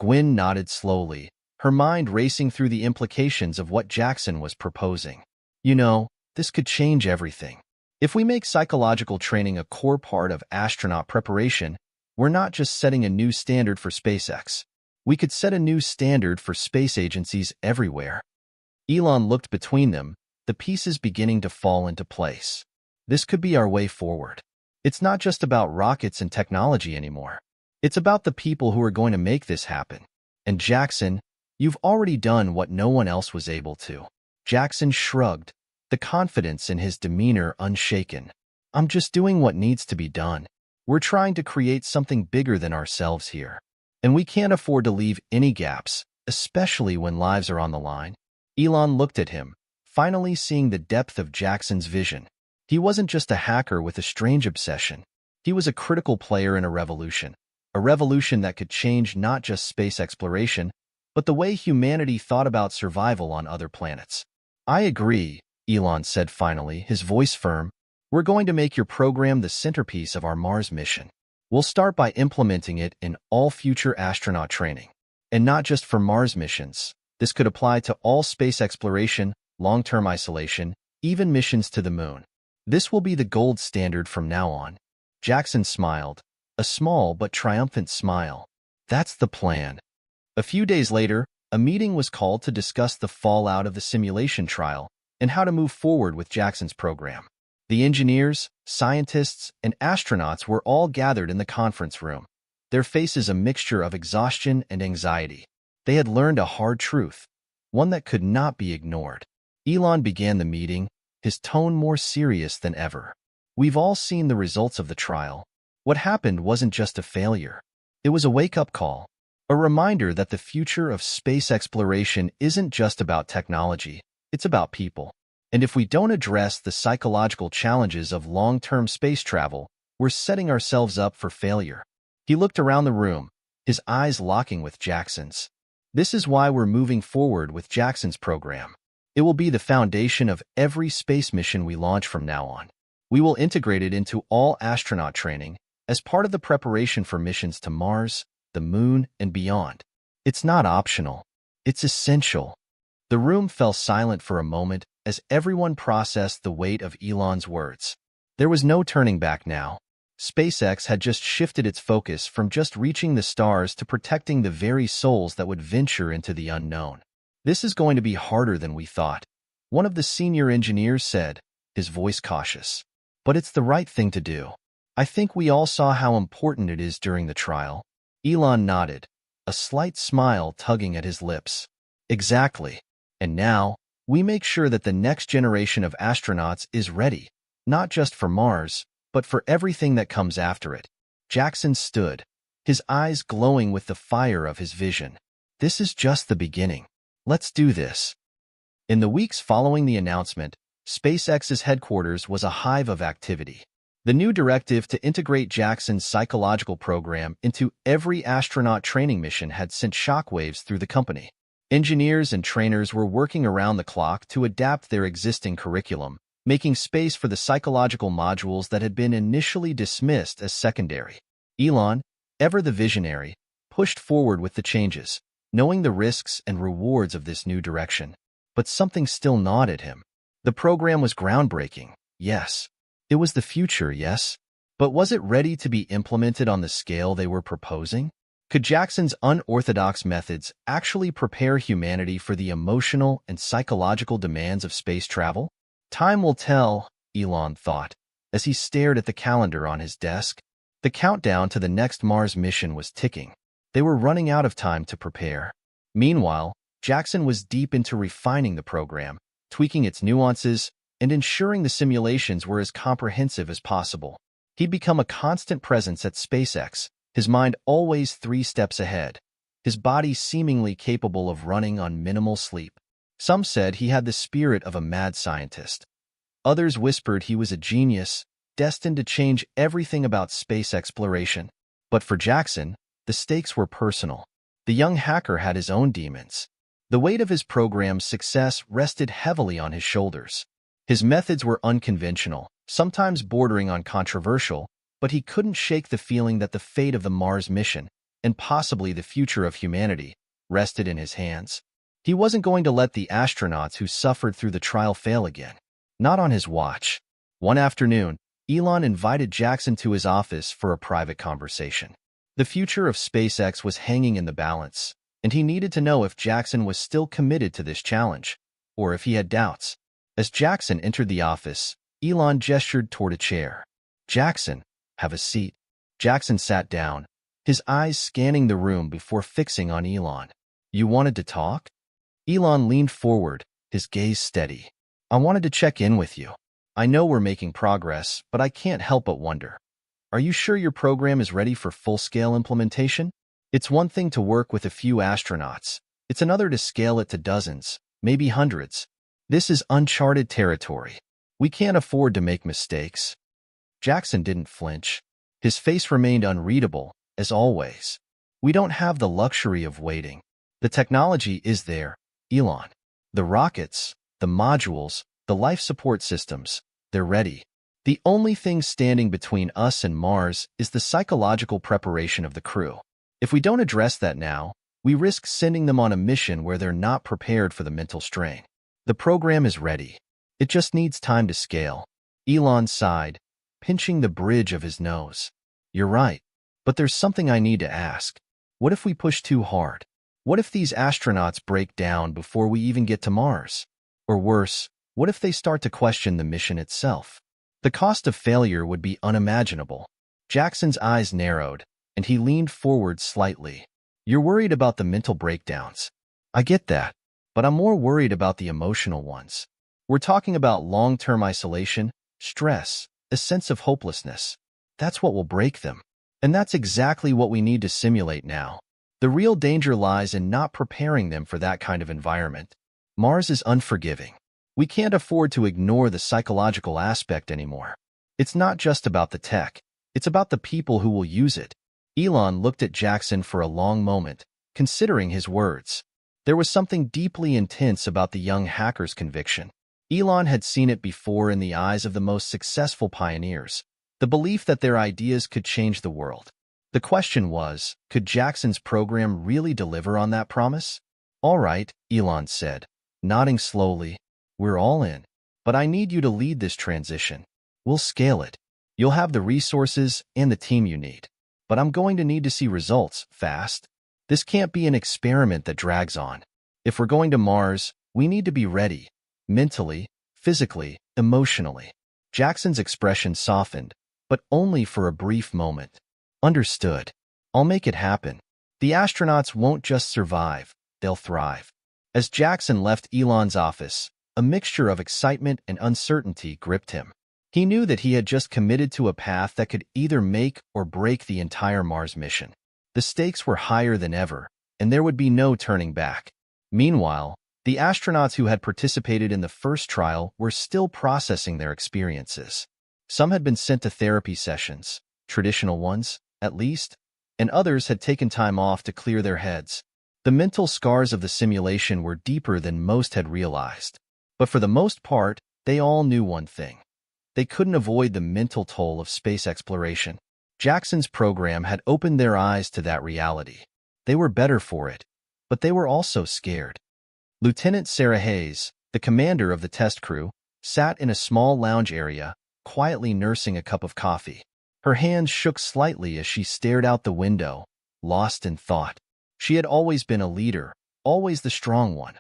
Gwynne nodded slowly, her mind racing through the implications of what Jackson was proposing. You know, this could change everything. If we make psychological training a core part of astronaut preparation, we're not just setting a new standard for SpaceX. We could set a new standard for space agencies everywhere. Elon looked between them, the pieces beginning to fall into place. This could be our way forward. It's not just about rockets and technology anymore. It's about the people who are going to make this happen. And Jackson, you've already done what no one else was able to. Jackson shrugged, the confidence in his demeanor unshaken. I'm just doing what needs to be done. We're trying to create something bigger than ourselves here. And we can't afford to leave any gaps, especially when lives are on the line. Elon looked at him, finally seeing the depth of Jackson's vision. He wasn't just a hacker with a strange obsession. He was a critical player in a revolution that could change not just space exploration, but the way humanity thought about survival on other planets. I agree, Elon said finally, his voice firm. We're going to make your program the centerpiece of our Mars mission. We'll start by implementing it in all future astronaut training. And not just for Mars missions. This could apply to all space exploration, long-term isolation, even missions to the moon. This will be the gold standard from now on. Jackson smiled, a small but triumphant smile. That's the plan. A few days later, a meeting was called to discuss the fallout of the simulation trial and how to move forward with Jackson's program. The engineers, scientists, and astronauts were all gathered in the conference room, their faces a mixture of exhaustion and anxiety. They had learned a hard truth, one that could not be ignored. Elon began the meeting, his tone more serious than ever. We've all seen the results of the trial. What happened wasn't just a failure. It was a wake-up call, a reminder that the future of space exploration isn't just about technology, it's about people. And if we don't address the psychological challenges of long-term space travel, we're setting ourselves up for failure. He looked around the room, his eyes locking with Jackson's. This is why we're moving forward with Jackson's program. It will be the foundation of every space mission we launch from now on. We will integrate it into all astronaut training as part of the preparation for missions to Mars, the Moon, and beyond. It's not optional. It's essential. The room fell silent for a moment as everyone processed the weight of Elon's words. There was no turning back now. SpaceX had just shifted its focus from just reaching the stars to protecting the very souls that would venture into the unknown. This is going to be harder than we thought, one of the senior engineers said, his voice cautious. But it's the right thing to do. I think we all saw how important it is during the trial. Elon nodded, a slight smile tugging at his lips. Exactly. And now, we make sure that the next generation of astronauts is ready, not just for Mars, but for everything that comes after it. Jackson stood, his eyes glowing with the fire of his vision. This is just the beginning. Let's do this. In the weeks following the announcement, SpaceX's headquarters was a hive of activity. The new directive to integrate Jackson's psychological program into every astronaut training mission had sent shockwaves through the company. Engineers and trainers were working around the clock to adapt their existing curriculum, making space for the psychological modules that had been initially dismissed as secondary. Elon, ever the visionary, pushed forward with the changes, knowing the risks and rewards of this new direction. But something still gnawed at him. The program was groundbreaking, yes. It was the future, yes. But was it ready to be implemented on the scale they were proposing? Could Jackson's unorthodox methods actually prepare humanity for the emotional and psychological demands of space travel? Time will tell, Elon thought, as he stared at the calendar on his desk. The countdown to the next Mars mission was ticking. They were running out of time to prepare. Meanwhile, Jackson was deep into refining the program, tweaking its nuances, and ensuring the simulations were as comprehensive as possible. He'd become a constant presence at SpaceX, his mind always 3 steps ahead, his body seemingly capable of running on minimal sleep. Some said he had the spirit of a mad scientist. Others whispered he was a genius, destined to change everything about space exploration. But for Jackson, the stakes were personal. The young hacker had his own demons. The weight of his program's success rested heavily on his shoulders. His methods were unconventional, sometimes bordering on controversial, but he couldn't shake the feeling that the fate of the Mars mission, and possibly the future of humanity, rested in his hands. He wasn't going to let the astronauts who suffered through the trial fail again. Not on his watch. One afternoon, Elon invited Jackson to his office for a private conversation. The future of SpaceX was hanging in the balance, and he needed to know if Jackson was still committed to this challenge, or if he had doubts. As Jackson entered the office, Elon gestured toward a chair. "Jackson, have a seat." Jackson sat down, his eyes scanning the room before fixing on Elon. "You wanted to talk?" Elon leaned forward, his gaze steady. "I wanted to check in with you. I know we're making progress, but I can't help but wonder. Are you sure your program is ready for full-scale implementation? It's one thing to work with a few astronauts. It's another to scale it to dozens, maybe hundreds. This is uncharted territory. We can't afford to make mistakes." Jackson didn't flinch. His face remained unreadable, as always. "We don't have the luxury of waiting. The technology is there, Elon. The rockets, the modules, the life support systems, they're ready. The only thing standing between us and Mars is the psychological preparation of the crew. If we don't address that now, we risk sending them on a mission where they're not prepared for the mental strain. The program is ready. It just needs time to scale." Elon sighed, pinching the bridge of his nose. "You're right, but there's something I need to ask. What if we push too hard? What if these astronauts break down before we even get to Mars? Or worse, what if they start to question the mission itself? The cost of failure would be unimaginable." Jackson's eyes narrowed, and he leaned forward slightly. "You're worried about the mental breakdowns. I get that, but I'm more worried about the emotional ones. We're talking about long-term isolation, stress, a sense of hopelessness. That's what will break them. And that's exactly what we need to simulate now. The real danger lies in not preparing them for that kind of environment. Mars is unforgiving. We can't afford to ignore the psychological aspect anymore. It's not just about the tech. It's about the people who will use it." Elon looked at Jackson for a long moment, considering his words. There was something deeply intense about the young hacker's conviction. Elon had seen it before in the eyes of the most successful pioneers, the belief that their ideas could change the world. The question was, could Jackson's program really deliver on that promise? "All right," Elon said, nodding slowly. "We're all in. But I need you to lead this transition. We'll scale it. You'll have the resources and the team you need. But I'm going to need to see results, fast. This can't be an experiment that drags on. If we're going to Mars, we need to be ready. Mentally, physically, emotionally." Jackson's expression softened, but only for a brief moment. "Understood. I'll make it happen. The astronauts won't just survive, they'll thrive." As Jackson left Elon's office, a mixture of excitement and uncertainty gripped him. He knew that he had just committed to a path that could either make or break the entire Mars mission. The stakes were higher than ever, and there would be no turning back. Meanwhile, the astronauts who had participated in the first trial were still processing their experiences. Some had been sent to therapy sessions, traditional ones, at least, and others had taken time off to clear their heads. The mental scars of the simulation were deeper than most had realized. But for the most part, they all knew one thing. They couldn't avoid the mental toll of space exploration. Jackson's program had opened their eyes to that reality. They were better for it, but they were also scared. Lieutenant Sarah Hayes, the commander of the test crew, sat in a small lounge area, quietly nursing a cup of coffee. Her hands shook slightly as she stared out the window, lost in thought. She had always been a leader, always the strong one,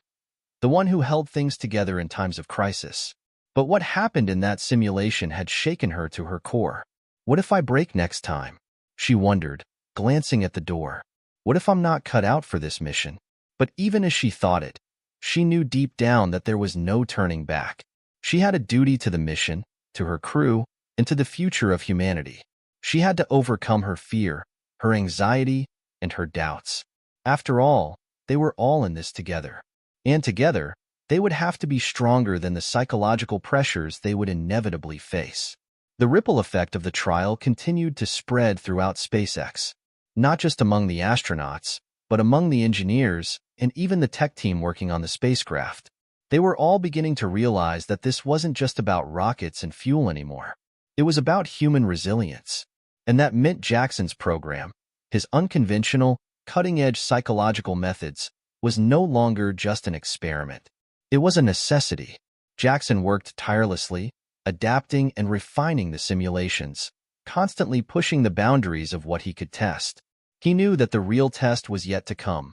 the one who held things together in times of crisis. But what happened in that simulation had shaken her to her core. "What if I break next time?" she wondered, glancing at the door. "What if I'm not cut out for this mission?" But even as she thought it, she knew deep down that there was no turning back. She had a duty to the mission, to her crew, and to the future of humanity. She had to overcome her fear, her anxiety, and her doubts. After all, they were all in this together. And together, they would have to be stronger than the psychological pressures they would inevitably face. The ripple effect of the trial continued to spread throughout SpaceX, not just among the astronauts, but among the engineers and even the tech team working on the spacecraft. They were all beginning to realize that this wasn't just about rockets and fuel anymore. It was about human resilience. And that meant Jackson's program, his unconventional, cutting-edge psychological methods, was no longer just an experiment. It was a necessity. Jackson worked tirelessly, adapting and refining the simulations, constantly pushing the boundaries of what he could test. He knew that the real test was yet to come,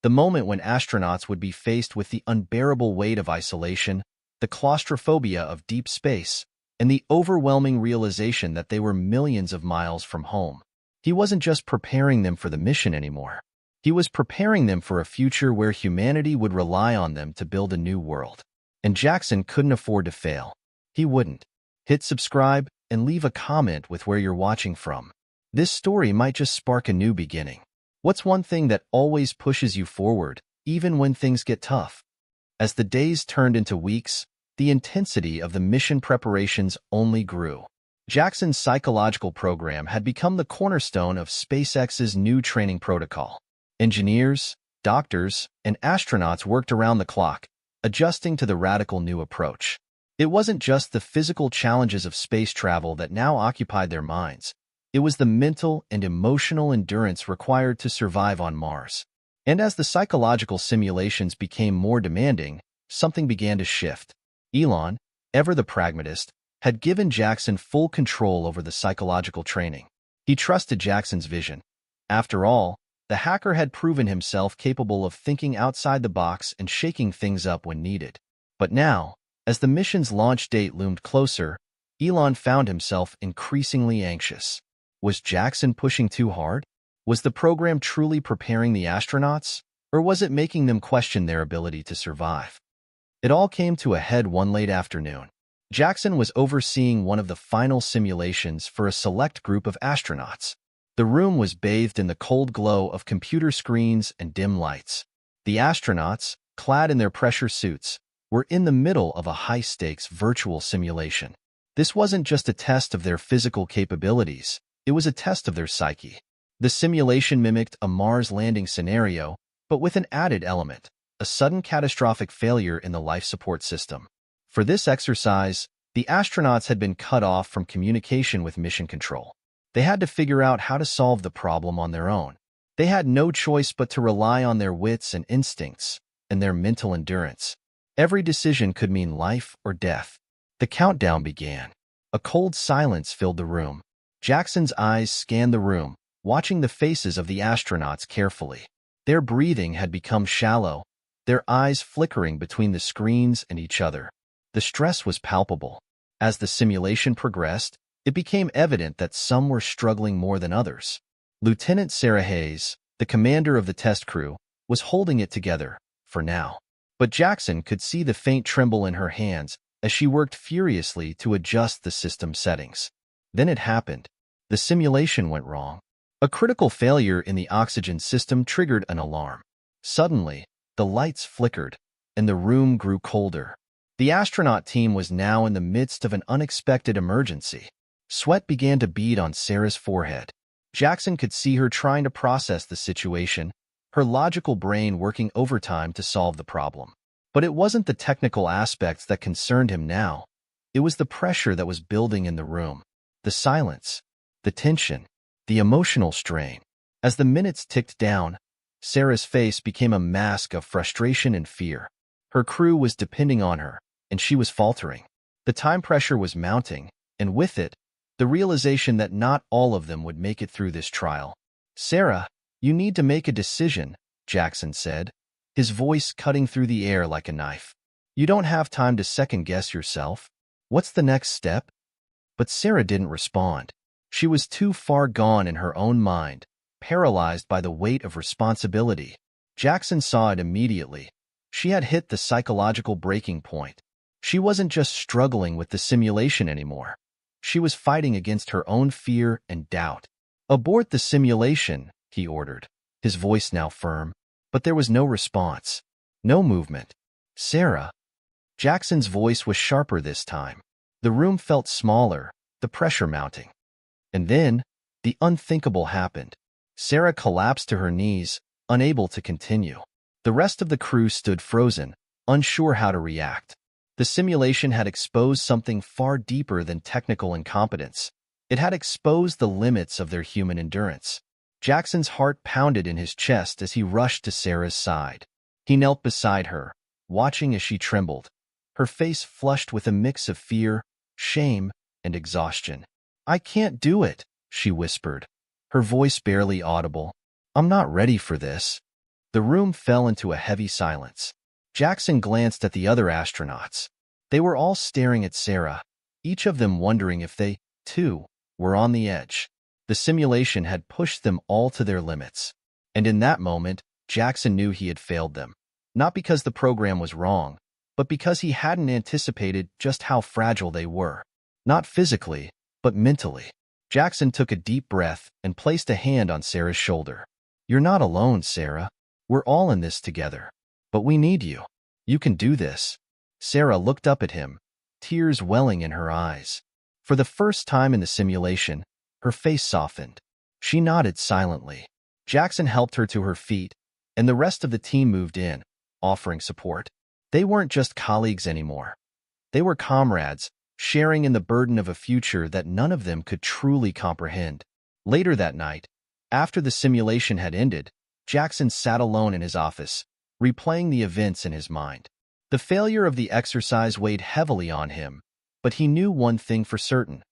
the moment when astronauts would be faced with the unbearable weight of isolation, the claustrophobia of deep space, and the overwhelming realization that they were millions of miles from home. He wasn't just preparing them for the mission anymore. He was preparing them for a future where humanity would rely on them to build a new world. And Jackson couldn't afford to fail. He wouldn't. Hit subscribe and leave a comment with where you're watching from. This story might just spark a new beginning. What's one thing that always pushes you forward, even when things get tough? As the days turned into weeks, the intensity of the mission preparations only grew. Jackson's psychological program had become the cornerstone of SpaceX's new training protocol. Engineers, doctors, and astronauts worked around the clock, adjusting to the radical new approach. It wasn't just the physical challenges of space travel that now occupied their minds. It was the mental and emotional endurance required to survive on Mars. And as the psychological simulations became more demanding, something began to shift. Elon, ever the pragmatist, had given Jackson full control over the psychological training. He trusted Jackson's vision. After all, the hacker had proven himself capable of thinking outside the box and shaking things up when needed. But now, as the mission's launch date loomed closer, Elon found himself increasingly anxious. Was Jackson pushing too hard? Was the program truly preparing the astronauts, or was it making them question their ability to survive? It all came to a head one late afternoon. Jackson was overseeing one of the final simulations for a select group of astronauts. The room was bathed in the cold glow of computer screens and dim lights. The astronauts, clad in their pressure suits, were in the middle of a high-stakes virtual simulation. This wasn't just a test of their physical capabilities, it was a test of their psyche. The simulation mimicked a Mars landing scenario, but with an added element, a sudden catastrophic failure in the life support system. For this exercise, the astronauts had been cut off from communication with mission control. They had to figure out how to solve the problem on their own. They had no choice but to rely on their wits and instincts, and their mental endurance. Every decision could mean life or death. The countdown began. A cold silence filled the room. Jackson's eyes scanned the room, watching the faces of the astronauts carefully. Their breathing had become shallow, their eyes flickering between the screens and each other. The stress was palpable. As the simulation progressed, it became evident that some were struggling more than others. Lieutenant Sarah Hayes, the commander of the test crew, was holding it together, for now. But Jackson could see the faint tremble in her hands as she worked furiously to adjust the system settings. Then it happened. The simulation went wrong. A critical failure in the oxygen system triggered an alarm. Suddenly, the lights flickered, and the room grew colder. The astronaut team was now in the midst of an unexpected emergency. Sweat began to bead on Sarah's forehead. Jackson could see her trying to process the situation, her logical brain working overtime to solve the problem. But it wasn't the technical aspects that concerned him now. It was the pressure that was building in the room, the silence, the tension, the emotional strain. As the minutes ticked down, Sarah's face became a mask of frustration and fear. Her crew was depending on her, and she was faltering. The time pressure was mounting, and with it, the realization that not all of them would make it through this trial. "Sarah, you need to make a decision," Jackson said, his voice cutting through the air like a knife. "You don't have time to second-guess yourself. What's the next step?" But Sarah didn't respond. She was too far gone in her own mind, paralyzed by the weight of responsibility. Jackson saw it immediately. She had hit the psychological breaking point. She wasn't just struggling with the simulation anymore. She was fighting against her own fear and doubt. "Abort the simulation," he ordered, his voice now firm. But there was no response. No movement. "Sarah." Jackson's voice was sharper this time. The room felt smaller, the pressure mounting. And then, the unthinkable happened. Sarah collapsed to her knees, unable to continue. The rest of the crew stood frozen, unsure how to react. The simulation had exposed something far deeper than technical incompetence. It had exposed the limits of their human endurance. Jackson's heart pounded in his chest as he rushed to Sarah's side. He knelt beside her, watching as she trembled, her face flushed with a mix of fear, shame, and exhaustion. "I can't do it," she whispered, her voice barely audible. "I'm not ready for this." The room fell into a heavy silence. Jackson glanced at the other astronauts. They were all staring at Sarah, each of them wondering if they, too, were on the edge. The simulation had pushed them all to their limits. And in that moment, Jackson knew he had failed them. Not because the program was wrong, but because he hadn't anticipated just how fragile they were. Not physically, but mentally. Jackson took a deep breath and placed a hand on Sarah's shoulder. "You're not alone, Sarah. We're all in this together. But we need you. You can do this." Sarah looked up at him, tears welling in her eyes. For the first time in the simulation, her face softened. She nodded silently. Jackson helped her to her feet, and the rest of the team moved in, offering support. They weren't just colleagues anymore. They were comrades, sharing in the burden of a future that none of them could truly comprehend. Later that night, after the simulation had ended, Jackson sat alone in his office, replaying the events in his mind. The failure of the exercise weighed heavily on him, but he knew one thing for certain.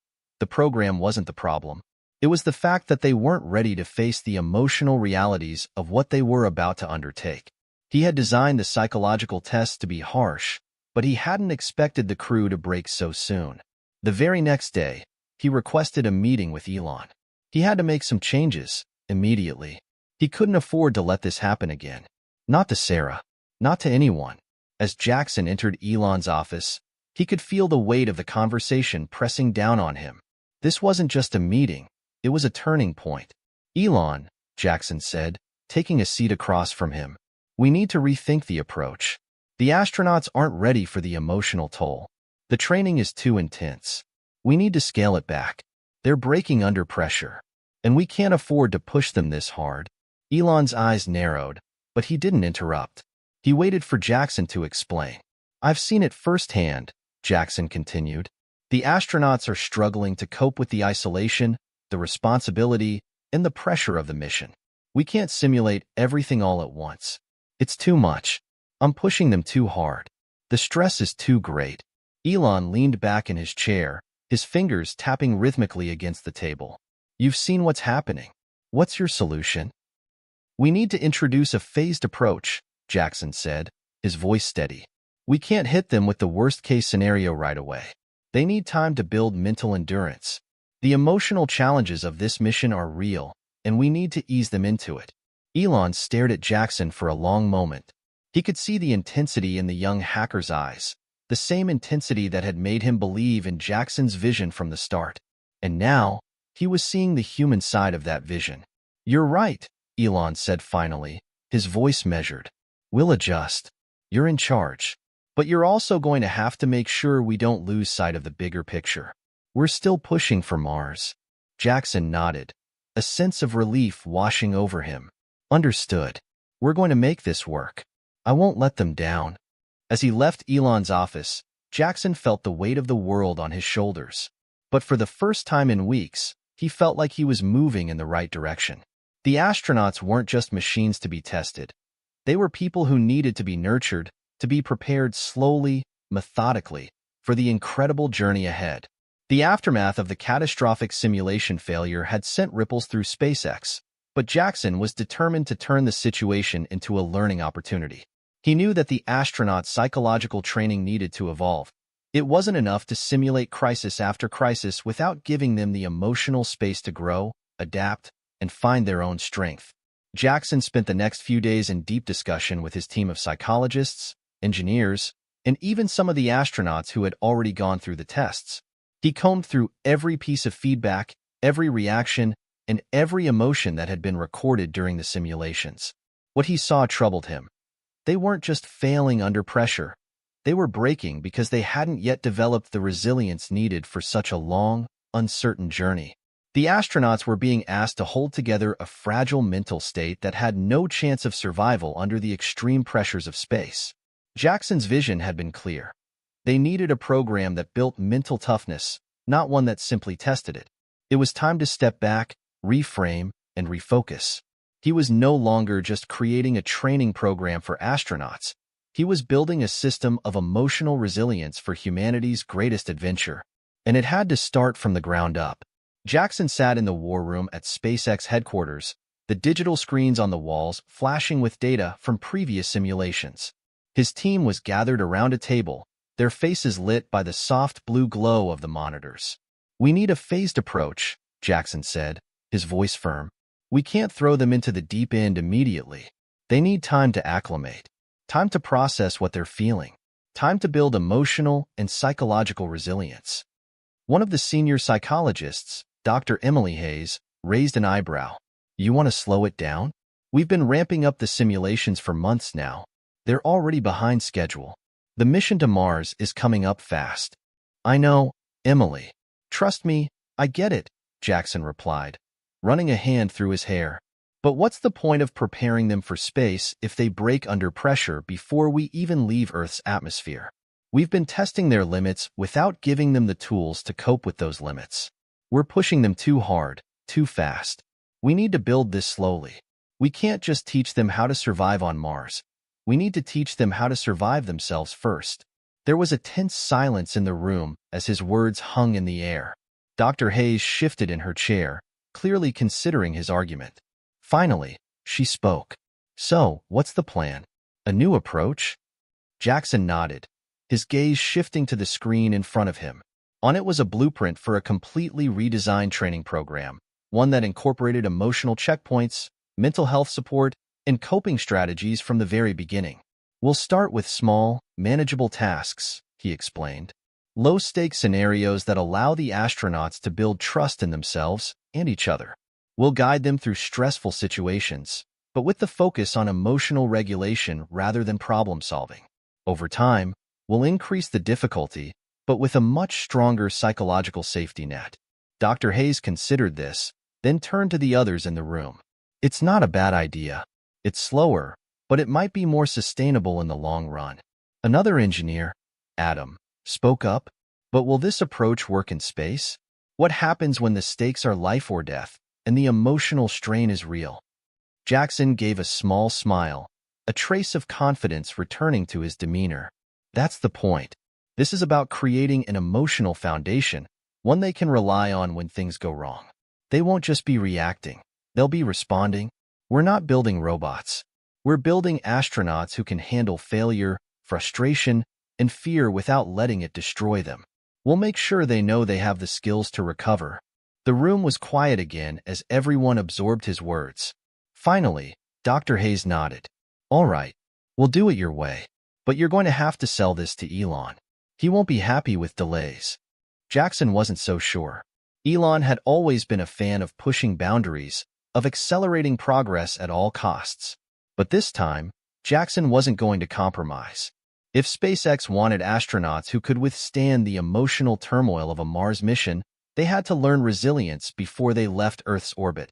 The program wasn't the problem. It was the fact that they weren't ready to face the emotional realities of what they were about to undertake. He had designed the psychological tests to be harsh, but he hadn't expected the crew to break so soon. The very next day, he requested a meeting with Elon. He had to make some changes, immediately. He couldn't afford to let this happen again. Not to Sarah. Not to anyone. As Jackson entered Elon's office, he could feel the weight of the conversation pressing down on him. This wasn't just a meeting. It was a turning point. "Elon," Jackson said, taking a seat across from him, "we need to rethink the approach. The astronauts aren't ready for the emotional toll. The training is too intense. We need to scale it back. They're breaking under pressure, and we can't afford to push them this hard." Elon's eyes narrowed, but he didn't interrupt. He waited for Jackson to explain. "I've seen it firsthand," Jackson continued. "The astronauts are struggling to cope with the isolation, the responsibility, and the pressure of the mission. We can't simulate everything all at once. It's too much. I'm pushing them too hard. The stress is too great." Elon leaned back in his chair, his fingers tapping rhythmically against the table. "You've seen what's happening. What's your solution?" "We need to introduce a phased approach," Jackson said, his voice steady. "We can't hit them with the worst-case scenario right away. They need time to build mental endurance. The emotional challenges of this mission are real, and we need to ease them into it." Elon stared at Jackson for a long moment. He could see the intensity in the young hacker's eyes, the same intensity that had made him believe in Jackson's vision from the start. And now, he was seeing the human side of that vision. "You're right," Elon said finally, his voice measured. "We'll adjust. You're in charge. But you're also going to have to make sure we don't lose sight of the bigger picture. We're still pushing for Mars." Jackson nodded, a sense of relief washing over him. "Understood. We're going to make this work. I won't let them down." As he left Elon's office, Jackson felt the weight of the world on his shoulders. But for the first time in weeks, he felt like he was moving in the right direction. The astronauts weren't just machines to be tested. They were people who needed to be nurtured, to be prepared slowly, methodically, for the incredible journey ahead. The aftermath of the catastrophic simulation failure had sent ripples through SpaceX, but Jackson was determined to turn the situation into a learning opportunity. He knew that the astronauts' psychological training needed to evolve. It wasn't enough to simulate crisis after crisis without giving them the emotional space to grow, adapt, and find their own strength. Jackson spent the next few days in deep discussion with his team of psychologists, engineers, and even some of the astronauts who had already gone through the tests. He combed through every piece of feedback, every reaction, and every emotion that had been recorded during the simulations. What he saw troubled him. They weren't just failing under pressure. They were breaking because they hadn't yet developed the resilience needed for such a long, uncertain journey. The astronauts were being asked to hold together a fragile mental state that had no chance of survival under the extreme pressures of space. Jackson's vision had been clear. They needed a program that built mental toughness, not one that simply tested it. It was time to step back, reframe, and refocus. He was no longer just creating a training program for astronauts. He was building a system of emotional resilience for humanity's greatest adventure. And it had to start from the ground up. Jackson sat in the war room at SpaceX headquarters, the digital screens on the walls flashing with data from previous simulations. His team was gathered around a table, their faces lit by the soft blue glow of the monitors. "We need a phased approach," Jackson said, his voice firm. "We can't throw them into the deep end immediately. They need time to acclimate, time to process what they're feeling, time to build emotional and psychological resilience." One of the senior psychologists, Dr. Emily Hayes, raised an eyebrow. "You want to slow it down? We've been ramping up the simulations for months now. They're already behind schedule. The mission to Mars is coming up fast." "I know, Emily. Trust me, I get it," Jackson replied, running a hand through his hair. "But what's the point of preparing them for space if they break under pressure before we even leave Earth's atmosphere? We've been testing their limits without giving them the tools to cope with those limits. We're pushing them too hard, too fast. We need to build this slowly. We can't just teach them how to survive on Mars. We need to teach them how to survive themselves first." There was a tense silence in the room as his words hung in the air. Dr. Hayes shifted in her chair, clearly considering his argument. Finally, she spoke. "So, what's the plan? A new approach?" Jackson nodded, his gaze shifting to the screen in front of him. On it was a blueprint for a completely redesigned training program, one that incorporated emotional checkpoints, mental health support, and coping strategies from the very beginning. "We'll start with small, manageable tasks," he explained. "Low-stakes scenarios that allow the astronauts to build trust in themselves and each other. We'll guide them through stressful situations, but with the focus on emotional regulation rather than problem-solving. Over time, we'll increase the difficulty, but with a much stronger psychological safety net." Dr. Hayes considered this, then turned to the others in the room. "It's not a bad idea. It's slower, but it might be more sustainable in the long run." Another engineer, Adam, spoke up. "But will this approach work in space? What happens when the stakes are life or death, and the emotional strain is real?" Jackson gave a small smile, a trace of confidence returning to his demeanor. "That's the point. This is about creating an emotional foundation, one they can rely on when things go wrong. They won't just be reacting. They'll be responding. We're not building robots. We're building astronauts who can handle failure, frustration, and fear without letting it destroy them. We'll make sure they know they have the skills to recover." The room was quiet again as everyone absorbed his words. Finally, Dr. Hayes nodded. "All right, we'll do it your way. But you're going to have to sell this to Elon. He won't be happy with delays." Jackson wasn't so sure. Elon had always been a fan of pushing boundaries, of accelerating progress at all costs. But this time, Jackson wasn't going to compromise. If SpaceX wanted astronauts who could withstand the emotional turmoil of a Mars mission, they had to learn resilience before they left Earth's orbit.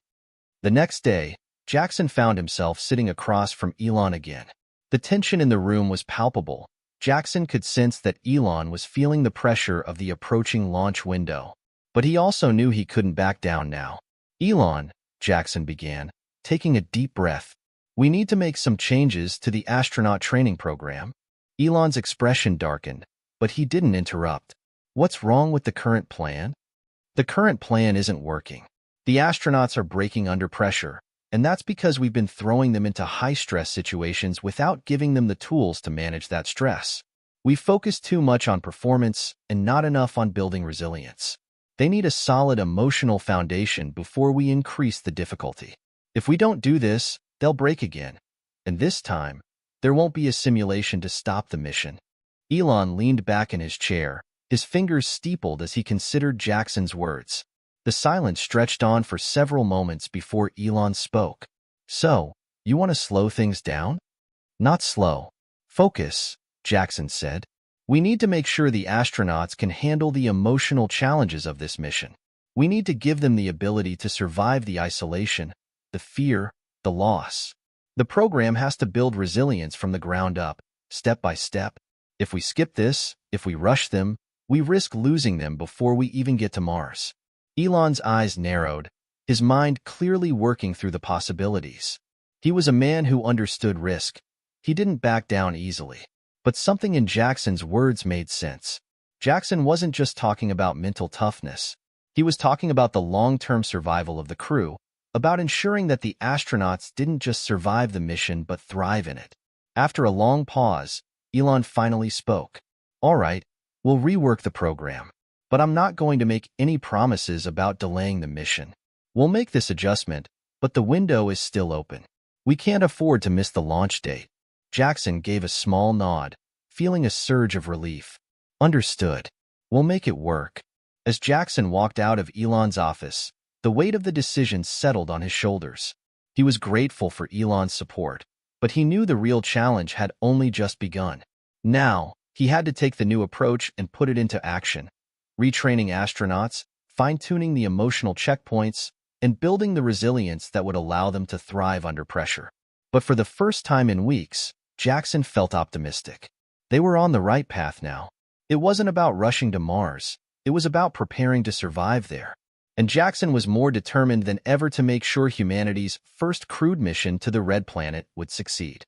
The next day, Jackson found himself sitting across from Elon again. The tension in the room was palpable. Jackson could sense that Elon was feeling the pressure of the approaching launch window. But he also knew he couldn't back down now. "Elon," Jackson began, taking a deep breath, "we need to make some changes to the astronaut training program." Elon's expression darkened, but he didn't interrupt. "What's wrong with the current plan?" "The current plan isn't working. The astronauts are breaking under pressure, and that's because we've been throwing them into high-stress situations without giving them the tools to manage that stress. We've focused too much on performance and not enough on building resilience. They need a solid emotional foundation before we increase the difficulty. If we don't do this, they'll break again. And this time, there won't be a simulation to stop the mission." Elon leaned back in his chair, his fingers steepled as he considered Jackson's words. The silence stretched on for several moments before Elon spoke. "So, you want to slow things down?" "Not slow. Focus," Jackson said. "We need to make sure the astronauts can handle the emotional challenges of this mission. We need to give them the ability to survive the isolation, the fear, the loss. The program has to build resilience from the ground up, step by step. If we skip this, if we rush them, we risk losing them before we even get to Mars." Elon's eyes narrowed, his mind clearly working through the possibilities. He was a man who understood risk. He didn't back down easily. But something in Jackson's words made sense. Jackson wasn't just talking about mental toughness. He was talking about the long-term survival of the crew, about ensuring that the astronauts didn't just survive the mission but thrive in it. After a long pause, Elon finally spoke. "All right, we'll rework the program. But I'm not going to make any promises about delaying the mission. We'll make this adjustment, but the window is still open. We can't afford to miss the launch date." Jackson gave a small nod, feeling a surge of relief. "Understood. We'll make it work." As Jackson walked out of Elon's office, the weight of the decision settled on his shoulders. He was grateful for Elon's support, but he knew the real challenge had only just begun. Now, he had to take the new approach and put it into action. Retraining astronauts, fine-tuning the emotional checkpoints, and building the resilience that would allow them to thrive under pressure. But for the first time in weeks, Jackson felt optimistic. They were on the right path now. It wasn't about rushing to Mars. It was about preparing to survive there. And Jackson was more determined than ever to make sure humanity's first crewed mission to the Red Planet would succeed.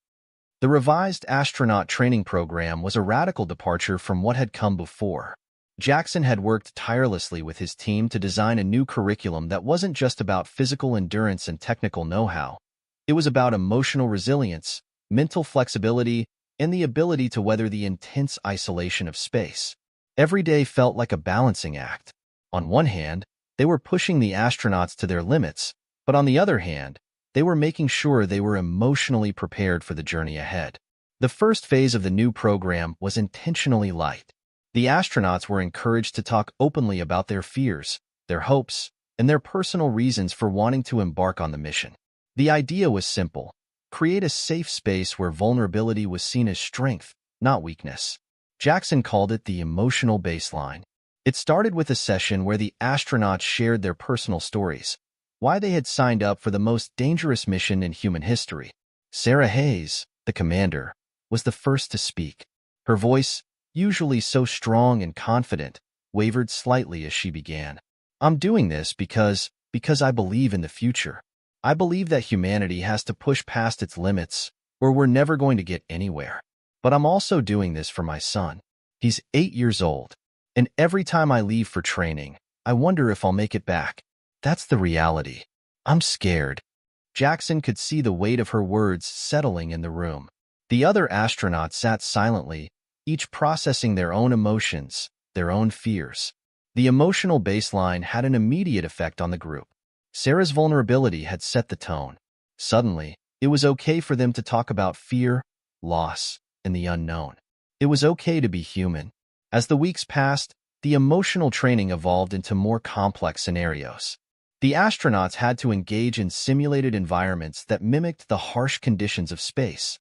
The revised astronaut training program was a radical departure from what had come before. Jackson had worked tirelessly with his team to design a new curriculum that wasn't just about physical endurance and technical know-how. It was about emotional resilience, mental flexibility, and the ability to weather the intense isolation of space. Every day felt like a balancing act. On one hand, they were pushing the astronauts to their limits, but on the other hand, they were making sure they were emotionally prepared for the journey ahead. The first phase of the new program was intentionally light. The astronauts were encouraged to talk openly about their fears, their hopes, and their personal reasons for wanting to embark on the mission. The idea was simple: create a safe space where vulnerability was seen as strength, not weakness. Jackson called it the emotional baseline. It started with a session where the astronauts shared their personal stories, why they had signed up for the most dangerous mission in human history. Sarah Hayes, the commander, was the first to speak. Her voice, usually so strong and confident, wavered slightly as she began. "I'm doing this because I believe in the future. I believe that humanity has to push past its limits, or we're never going to get anywhere. But I'm also doing this for my son. He's 8 years old, and every time I leave for training, I wonder if I'll make it back. That's the reality. I'm scared." Jackson could see the weight of her words settling in the room. The other astronauts sat silently, each processing their own emotions, their own fears. The emotional baseline had an immediate effect on the group. Sarah's vulnerability had set the tone. Suddenly, it was okay for them to talk about fear, loss, and the unknown. It was okay to be human. As the weeks passed, the emotional training evolved into more complex scenarios. The astronauts had to engage in simulated environments that mimicked the harsh conditions of space,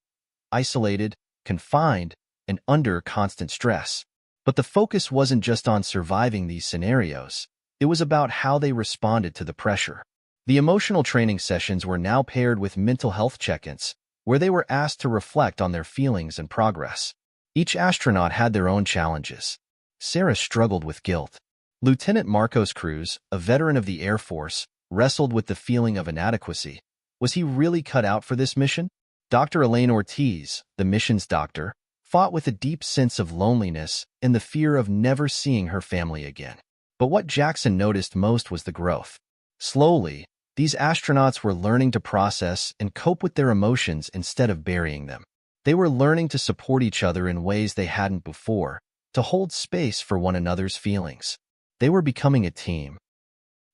isolated, confined, and under constant stress. But the focus wasn't just on surviving these scenarios. It was about how they responded to the pressure. The emotional training sessions were now paired with mental health check-ins, where they were asked to reflect on their feelings and progress. Each astronaut had their own challenges. Sarah struggled with guilt. Lieutenant MacusStories, a veteran of the Air Force, wrestled with the feeling of inadequacy. Was he really cut out for this mission? Dr. Elaine Ortiz, the mission's doctor, fought with a deep sense of loneliness and the fear of never seeing her family again. But what Jackson noticed most was the growth. Slowly, these astronauts were learning to process and cope with their emotions instead of burying them. They were learning to support each other in ways they hadn't before, to hold space for one another's feelings. They were becoming a team.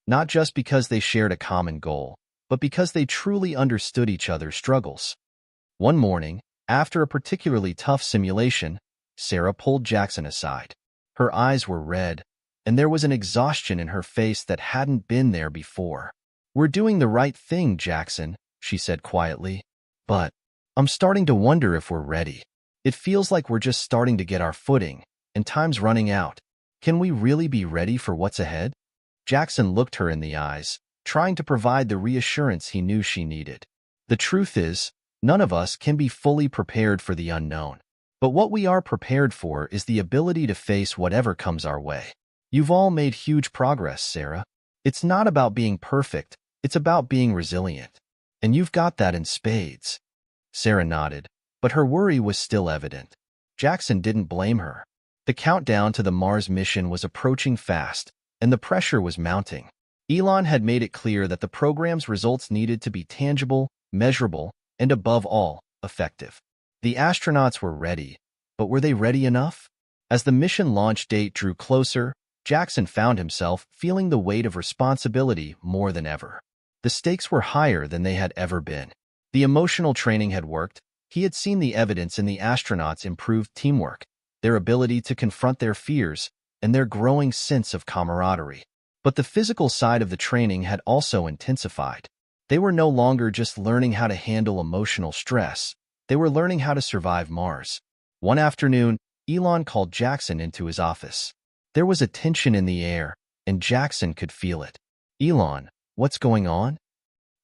Not just because they shared a common goal, but because they truly understood each other's struggles. One morning, after a particularly tough simulation, Sarah pulled Jackson aside. Her eyes were red, and there was an exhaustion in her face that hadn't been there before. "We're doing the right thing, Jackson," she said quietly. "But I'm starting to wonder if we're ready. It feels like we're just starting to get our footing, and time's running out. Can we really be ready for what's ahead?" Jackson looked her in the eyes, trying to provide the reassurance he knew she needed. "The truth is, none of us can be fully prepared for the unknown. But what we are prepared for is the ability to face whatever comes our way. You've all made huge progress, Sarah. It's not about being perfect, It's about being resilient. And you've got that in spades. Sarah nodded, but her worry was still evident. Jackson didn't blame her. The countdown to the Mars mission was approaching fast, and the pressure was mounting. Elon had made it clear that the program's results needed to be tangible, measurable, and above all, effective. The astronauts were ready, but were they ready enough? As the mission launch date drew closer, Jackson found himself feeling the weight of responsibility more than ever. The stakes were higher than they had ever been. The emotional training had worked. He had seen the evidence in the astronauts' improved teamwork, their ability to confront their fears, and their growing sense of camaraderie. But the physical side of the training had also intensified. They were no longer just learning how to handle emotional stress. They were learning how to survive Mars. One afternoon, Elon called Jackson into his office. There was a tension in the air, and Jackson could feel it. "Elon, what's going on?"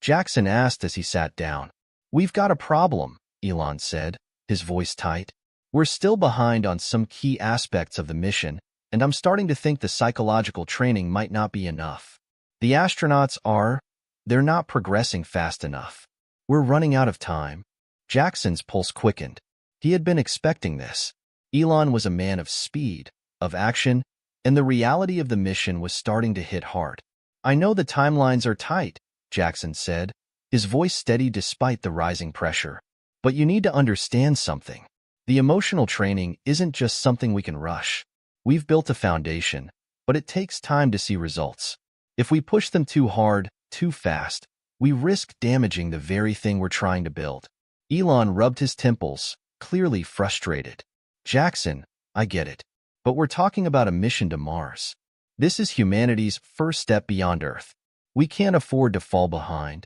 Jackson asked as he sat down. "We've got a problem," Elon said, his voice tight. "We're still behind on some key aspects of the mission, and I'm starting to think the psychological training might not be enough. The astronauts they're not progressing fast enough. We're running out of time." Jackson's pulse quickened. He had been expecting this. Elon was a man of speed, of action, and the reality of the mission was starting to hit hard. "I know the timelines are tight," Jackson said, his voice steady despite the rising pressure. "But you need to understand something. The emotional training isn't just something we can rush. We've built a foundation, but it takes time to see results. If we push them too hard, too fast, we risk damaging the very thing we're trying to build." Elon rubbed his temples, clearly frustrated. "Jackson, I get it. But we're talking about a mission to Mars. This is humanity's first step beyond Earth. We can't afford to fall behind."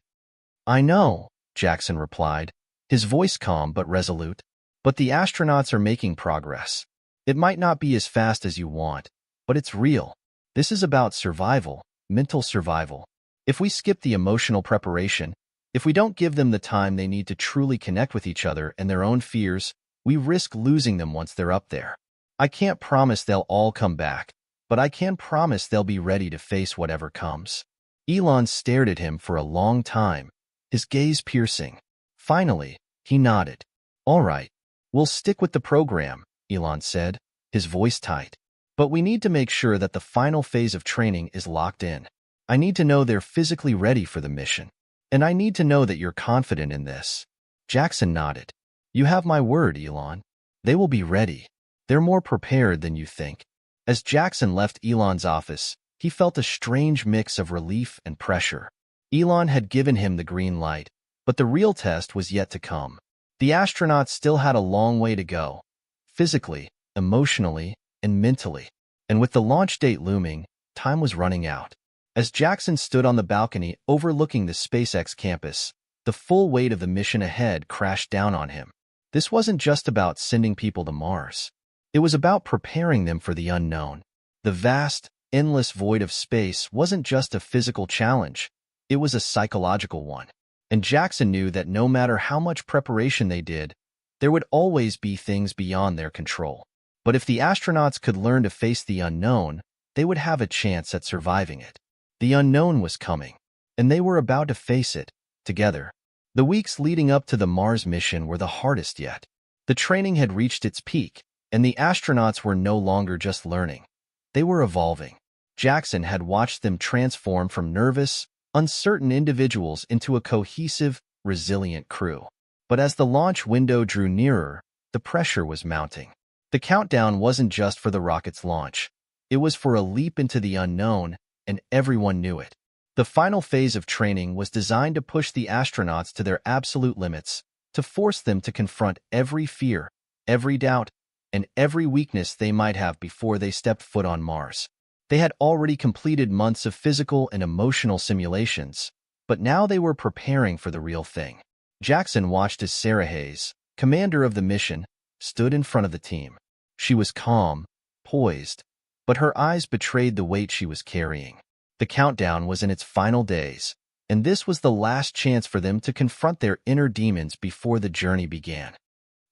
"I know," Jackson replied, his voice calm but resolute. "But the astronauts are making progress. It might not be as fast as you want, but it's real. This is about survival, mental survival. If we skip the emotional preparation, if we don't give them the time they need to truly connect with each other and their own fears, we risk losing them once they're up there. I can't promise they'll all come back, but I can promise they'll be ready to face whatever comes." Elon stared at him for a long time, his gaze piercing. Finally, he nodded. "All right, we'll stick with the program," Elon said, his voice tight. "But we need to make sure that the final phase of training is locked in. I need to know they're physically ready for the mission. And I need to know that you're confident in this." Jackson nodded. "You have my word, Elon. They will be ready. They're more prepared than you think." As Jackson left Elon's office, he felt a strange mix of relief and pressure. Elon had given him the green light, but the real test was yet to come. The astronauts still had a long way to go, physically, emotionally, and mentally. And with the launch date looming, time was running out. As Jackson stood on the balcony overlooking the SpaceX campus, the full weight of the mission ahead crashed down on him. This wasn't just about sending people to Mars. It was about preparing them for the unknown. The vast, endless void of space wasn't just a physical challenge. It was a psychological one. And Jackson knew that no matter how much preparation they did, there would always be things beyond their control. But if the astronauts could learn to face the unknown, they would have a chance at surviving it. The unknown was coming, and they were about to face it, together. The weeks leading up to the Mars mission were the hardest yet. The training had reached its peak, and the astronauts were no longer just learning. They were evolving. Jackson had watched them transform from nervous, uncertain individuals into a cohesive, resilient crew. But as the launch window drew nearer, the pressure was mounting. The countdown wasn't just for the rocket's launch. It was for a leap into the unknown, and everyone knew it. The final phase of training was designed to push the astronauts to their absolute limits, to force them to confront every fear, every doubt, and every weakness they might have before they stepped foot on Mars. They had already completed months of physical and emotional simulations, but now they were preparing for the real thing. Jackson watched as Sarah Hayes, commander of the mission, stood in front of the team. She was calm, poised, but her eyes betrayed the weight she was carrying. The countdown was in its final days, and this was the last chance for them to confront their inner demons before the journey began.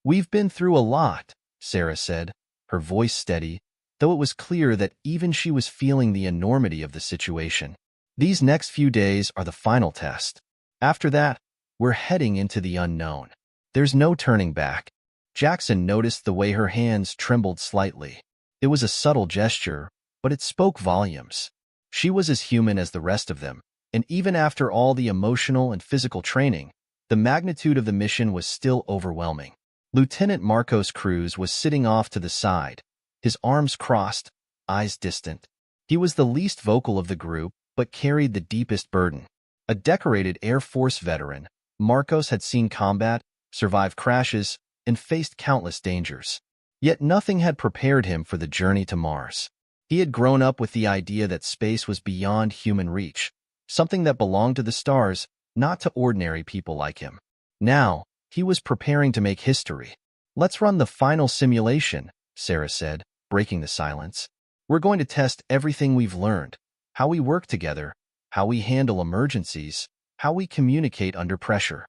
"We've been through a lot," Sarah said, her voice steady, though it was clear that even she was feeling the enormity of the situation. These next few days are the final test. After that, we're heading into the unknown. There's no turning back. Jackson noticed the way her hands trembled slightly. It was a subtle gesture, but it spoke volumes. She was as human as the rest of them, and even after all the emotional and physical training, the magnitude of the mission was still overwhelming. Lieutenant Marcos Cruz was sitting off to the side, his arms crossed, eyes distant. He was the least vocal of the group, but carried the deepest burden. A decorated Air Force veteran, Marcos had seen combat, survived crashes, and faced countless dangers. Yet nothing had prepared him for the journey to Mars. He had grown up with the idea that space was beyond human reach, something that belonged to the stars, not to ordinary people like him. Now, he was preparing to make history. "Let's run the final simulation," Sarah said, breaking the silence. "We're going to test everything we've learned, how we work together, how we handle emergencies, how we communicate under pressure."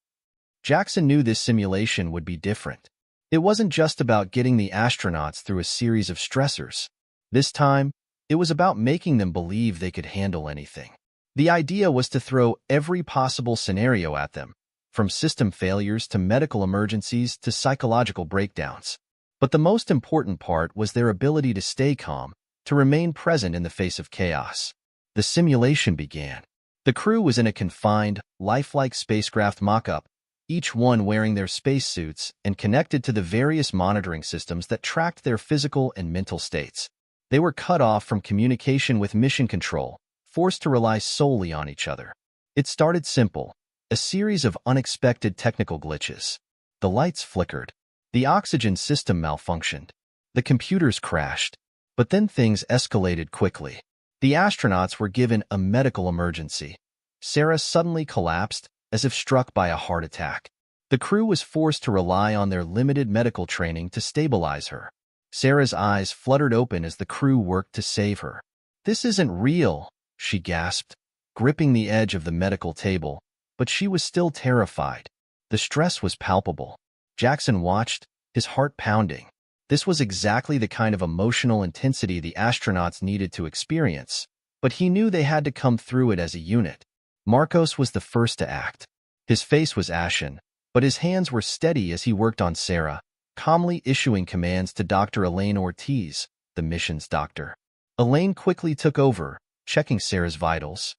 Jackson knew this simulation would be different. It wasn't just about getting the astronauts through a series of stressors. This time, it was about making them believe they could handle anything. The idea was to throw every possible scenario at them, from system failures to medical emergencies to psychological breakdowns. But the most important part was their ability to stay calm, to remain present in the face of chaos. The simulation began. The crew was in a confined, lifelike spacecraft mock-up, each one wearing their spacesuits and connected to the various monitoring systems that tracked their physical and mental states. They were cut off from communication with mission control, forced to rely solely on each other. It started simple, a series of unexpected technical glitches. The lights flickered. The oxygen system malfunctioned. The computers crashed. But then things escalated quickly. The astronauts were given a medical emergency. Sarah suddenly collapsed, as if struck by a heart attack. The crew was forced to rely on their limited medical training to stabilize her. Sarah's eyes fluttered open as the crew worked to save her. "This isn't real," she gasped, gripping the edge of the medical table, but she was still terrified. The stress was palpable. Jackson watched, his heart pounding. This was exactly the kind of emotional intensity the astronauts needed to experience, but he knew they had to come through it as a unit. Marcos was the first to act. His face was ashen, but his hands were steady as he worked on Sarah, calmly issuing commands to Dr. Elaine Ortiz, the mission's doctor. Elaine quickly took over, checking Sarah's vitals.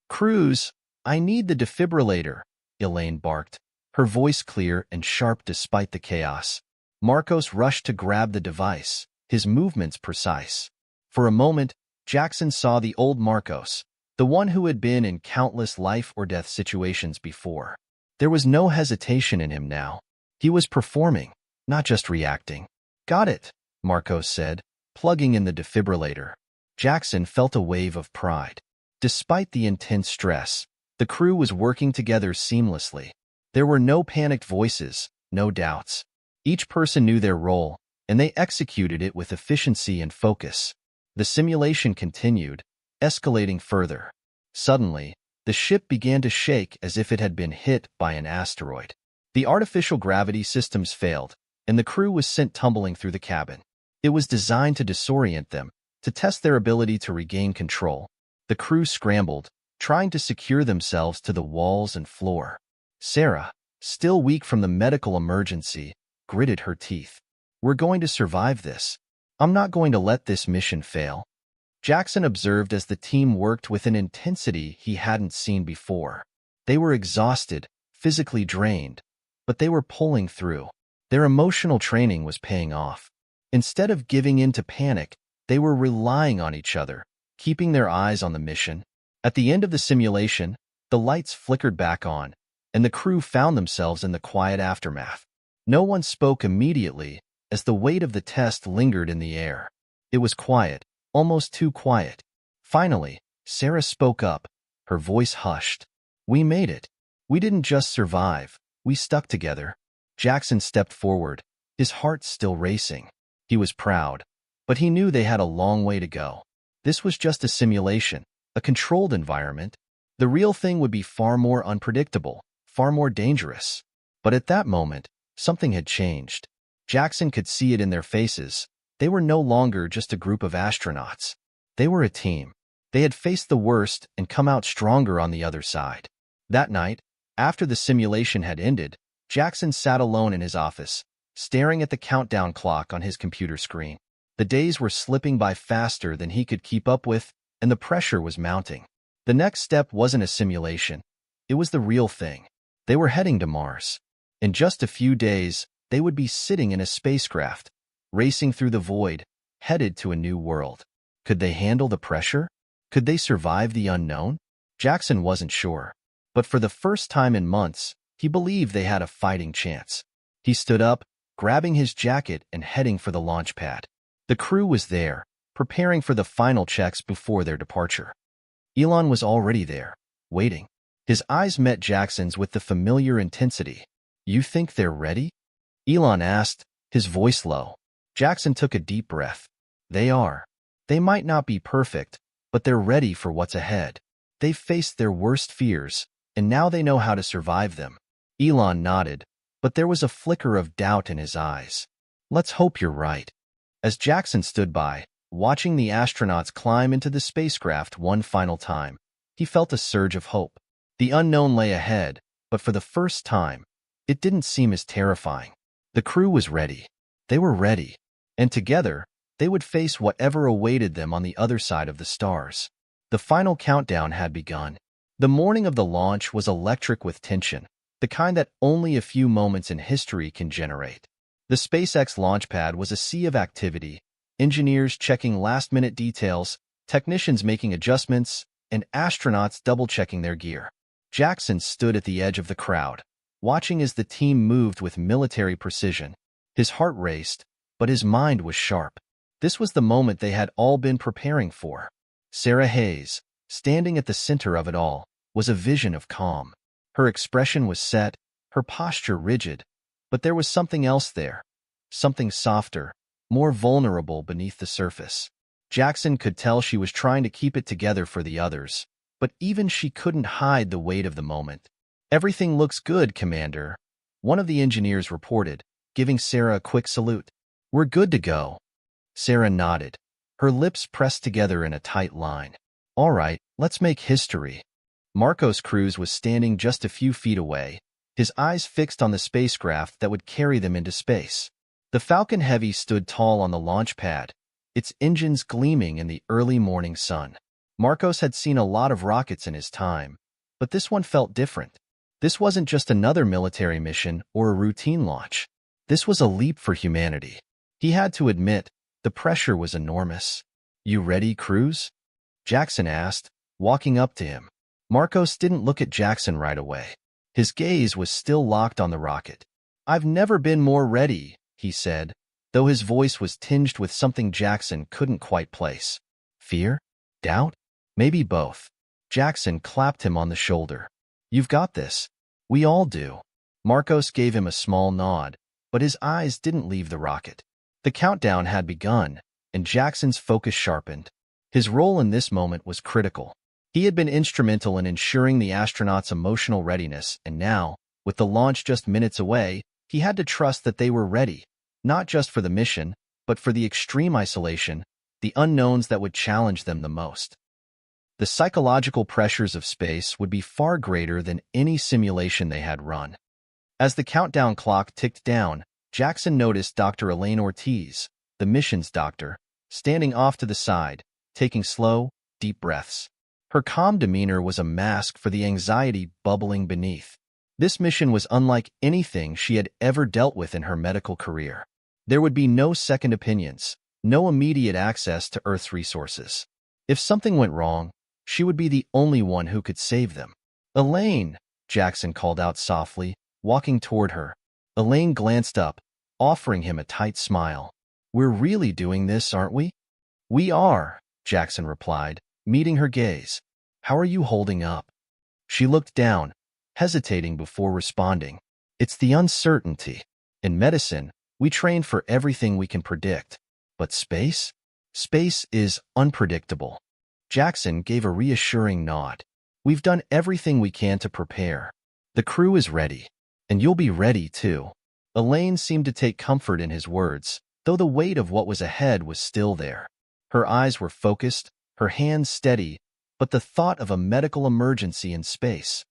"Cruz, I need the defibrillator," Elaine barked, her voice clear and sharp despite the chaos. Marcos rushed to grab the device, his movements precise. For a moment, Jackson saw the old Marcos, the one who had been in countless life-or-death situations before. There was no hesitation in him now. He was performing, not just reacting. "Got it," Marcos said, plugging in the defibrillator. Jackson felt a wave of pride. Despite the intense stress, the crew was working together seamlessly. There were no panicked voices, no doubts. Each person knew their role, and they executed it with efficiency and focus. The simulation continued, escalating further. Suddenly, the ship began to shake as if it had been hit by an asteroid. The artificial gravity systems failed, and the crew was sent tumbling through the cabin. It was designed to disorient them, to test their ability to regain control. The crew scrambled, trying to secure themselves to the walls and floor. Sarah, still weak from the medical emergency, gritted her teeth. "We're going to survive this. I'm not going to let this mission fail." Jackson observed as the team worked with an intensity he hadn't seen before. They were exhausted, physically drained, but they were pulling through. Their emotional training was paying off. Instead of giving in to panic, they were relying on each other, keeping their eyes on the mission. At the end of the simulation, the lights flickered back on, and the crew found themselves in the quiet aftermath. No one spoke immediately, as the weight of the test lingered in the air. It was quiet, almost too quiet. Finally, Sarah spoke up, her voice hushed. "We made it. We didn't just survive, we stuck together." Jackson stepped forward, his heart still racing. He was proud, but he knew they had a long way to go. This was just a simulation, a controlled environment. The real thing would be far more unpredictable, far more dangerous. But at that moment, something had changed. Jackson could see it in their faces. They were no longer just a group of astronauts. They were a team. They had faced the worst and come out stronger on the other side. That night, after the simulation had ended, Jackson sat alone in his office, staring at the countdown clock on his computer screen. The days were slipping by faster than he could keep up with, and the pressure was mounting. The next step wasn't a simulation. It was the real thing. They were heading to Mars. In just a few days, they would be sitting in a spacecraft, racing through the void, headed to a new world. Could they handle the pressure? Could they survive the unknown? Jackson wasn't sure. But for the first time in months, he believed they had a fighting chance. He stood up, grabbing his jacket and heading for the launch pad. The crew was there, preparing for the final checks before their departure. Elon was already there, waiting. His eyes met Jackson's with the familiar intensity. "You think they're ready?" Elon asked, his voice low. Jackson took a deep breath. "They are. They might not be perfect, but they're ready for what's ahead. They've faced their worst fears, and now they know how to survive them." Elon nodded, but there was a flicker of doubt in his eyes. "Let's hope you're right." As Jackson stood by, watching the astronauts climb into the spacecraft one final time, he felt a surge of hope. The unknown lay ahead, but for the first time, it didn't seem as terrifying. The crew was ready. They were ready. And together, they would face whatever awaited them on the other side of the stars. The final countdown had begun. The morning of the launch was electric with tension, the kind that only a few moments in history can generate. The SpaceX launch pad was a sea of activity, engineers checking last-minute details, technicians making adjustments, and astronauts double-checking their gear. Jackson stood at the edge of the crowd, watching as the team moved with military precision. His heart raced, but his mind was sharp. This was the moment they had all been preparing for. Sarah Hayes, standing at the center of it all, was a vision of calm. Her expression was set, her posture rigid, but there was something else there, something softer, more vulnerable beneath the surface. Jackson could tell she was trying to keep it together for the others, but even she couldn't hide the weight of the moment. "Everything looks good, Commander," one of the engineers reported, giving Sarah a quick salute. "We're good to go." Sarah nodded, her lips pressed together in a tight line. "All right, let's make history." Marcos Cruz was standing just a few feet away, his eyes fixed on the spacecraft that would carry them into space. The Falcon Heavy stood tall on the launch pad, its engines gleaming in the early morning sun. Marcos had seen a lot of rockets in his time, but this one felt different. This wasn't just another military mission or a routine launch. This was a leap for humanity. He had to admit, the pressure was enormous. "You ready, Cruz?" Jackson asked, walking up to him. Marcos didn't look at Jackson right away. His gaze was still locked on the rocket. "I've never been more ready," he said, though his voice was tinged with something Jackson couldn't quite place. Fear? Doubt? Maybe both. Jackson clapped him on the shoulder. "You've got this. We all do." Marcos gave him a small nod, but his eyes didn't leave the rocket. The countdown had begun, and Jackson's focus sharpened. His role in this moment was critical. He had been instrumental in ensuring the astronauts' emotional readiness, and now, with the launch just minutes away, he had to trust that they were ready, not just for the mission, but for the extreme isolation, the unknowns that would challenge them the most. The psychological pressures of space would be far greater than any simulation they had run. As the countdown clock ticked down, Jackson noticed Dr. Elaine Ortiz, the mission's doctor, standing off to the side, taking slow, deep breaths. Her calm demeanor was a mask for the anxiety bubbling beneath. This mission was unlike anything she had ever dealt with in her medical career. There would be no second opinions, no immediate access to Earth's resources. If something went wrong, she would be the only one who could save them. "Elaine," Jackson called out softly, walking toward her. Elaine glanced up, offering him a tight smile. "We're really doing this, aren't we?" "We are," Jackson replied, meeting her gaze. "How are you holding up?" She looked down, hesitating before responding. "It's the uncertainty. In medicine, we train for everything we can predict. But space? Space is unpredictable." Jackson gave a reassuring nod. "We've done everything we can to prepare. The crew is ready. And you'll be ready, too." Elaine seemed to take comfort in his words, though the weight of what was ahead was still there. Her eyes were focused, her hands steady, but the thought of a medical emergency in space,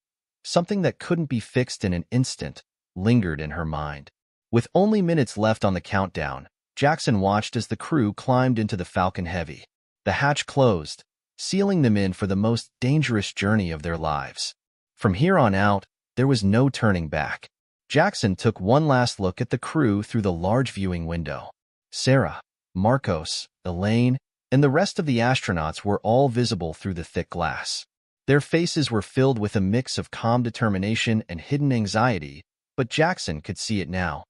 something that couldn't be fixed in an instant, lingered in her mind. With only minutes left on the countdown, Jackson watched as the crew climbed into the Falcon Heavy. The hatch closed, sealing them in for the most dangerous journey of their lives. From here on out, there was no turning back. Jackson took one last look at the crew through the large viewing window. Sarah, Marcos, Elaine, and the rest of the astronauts were all visible through the thick glass. Their faces were filled with a mix of calm determination and hidden anxiety, but Jackson could see it now.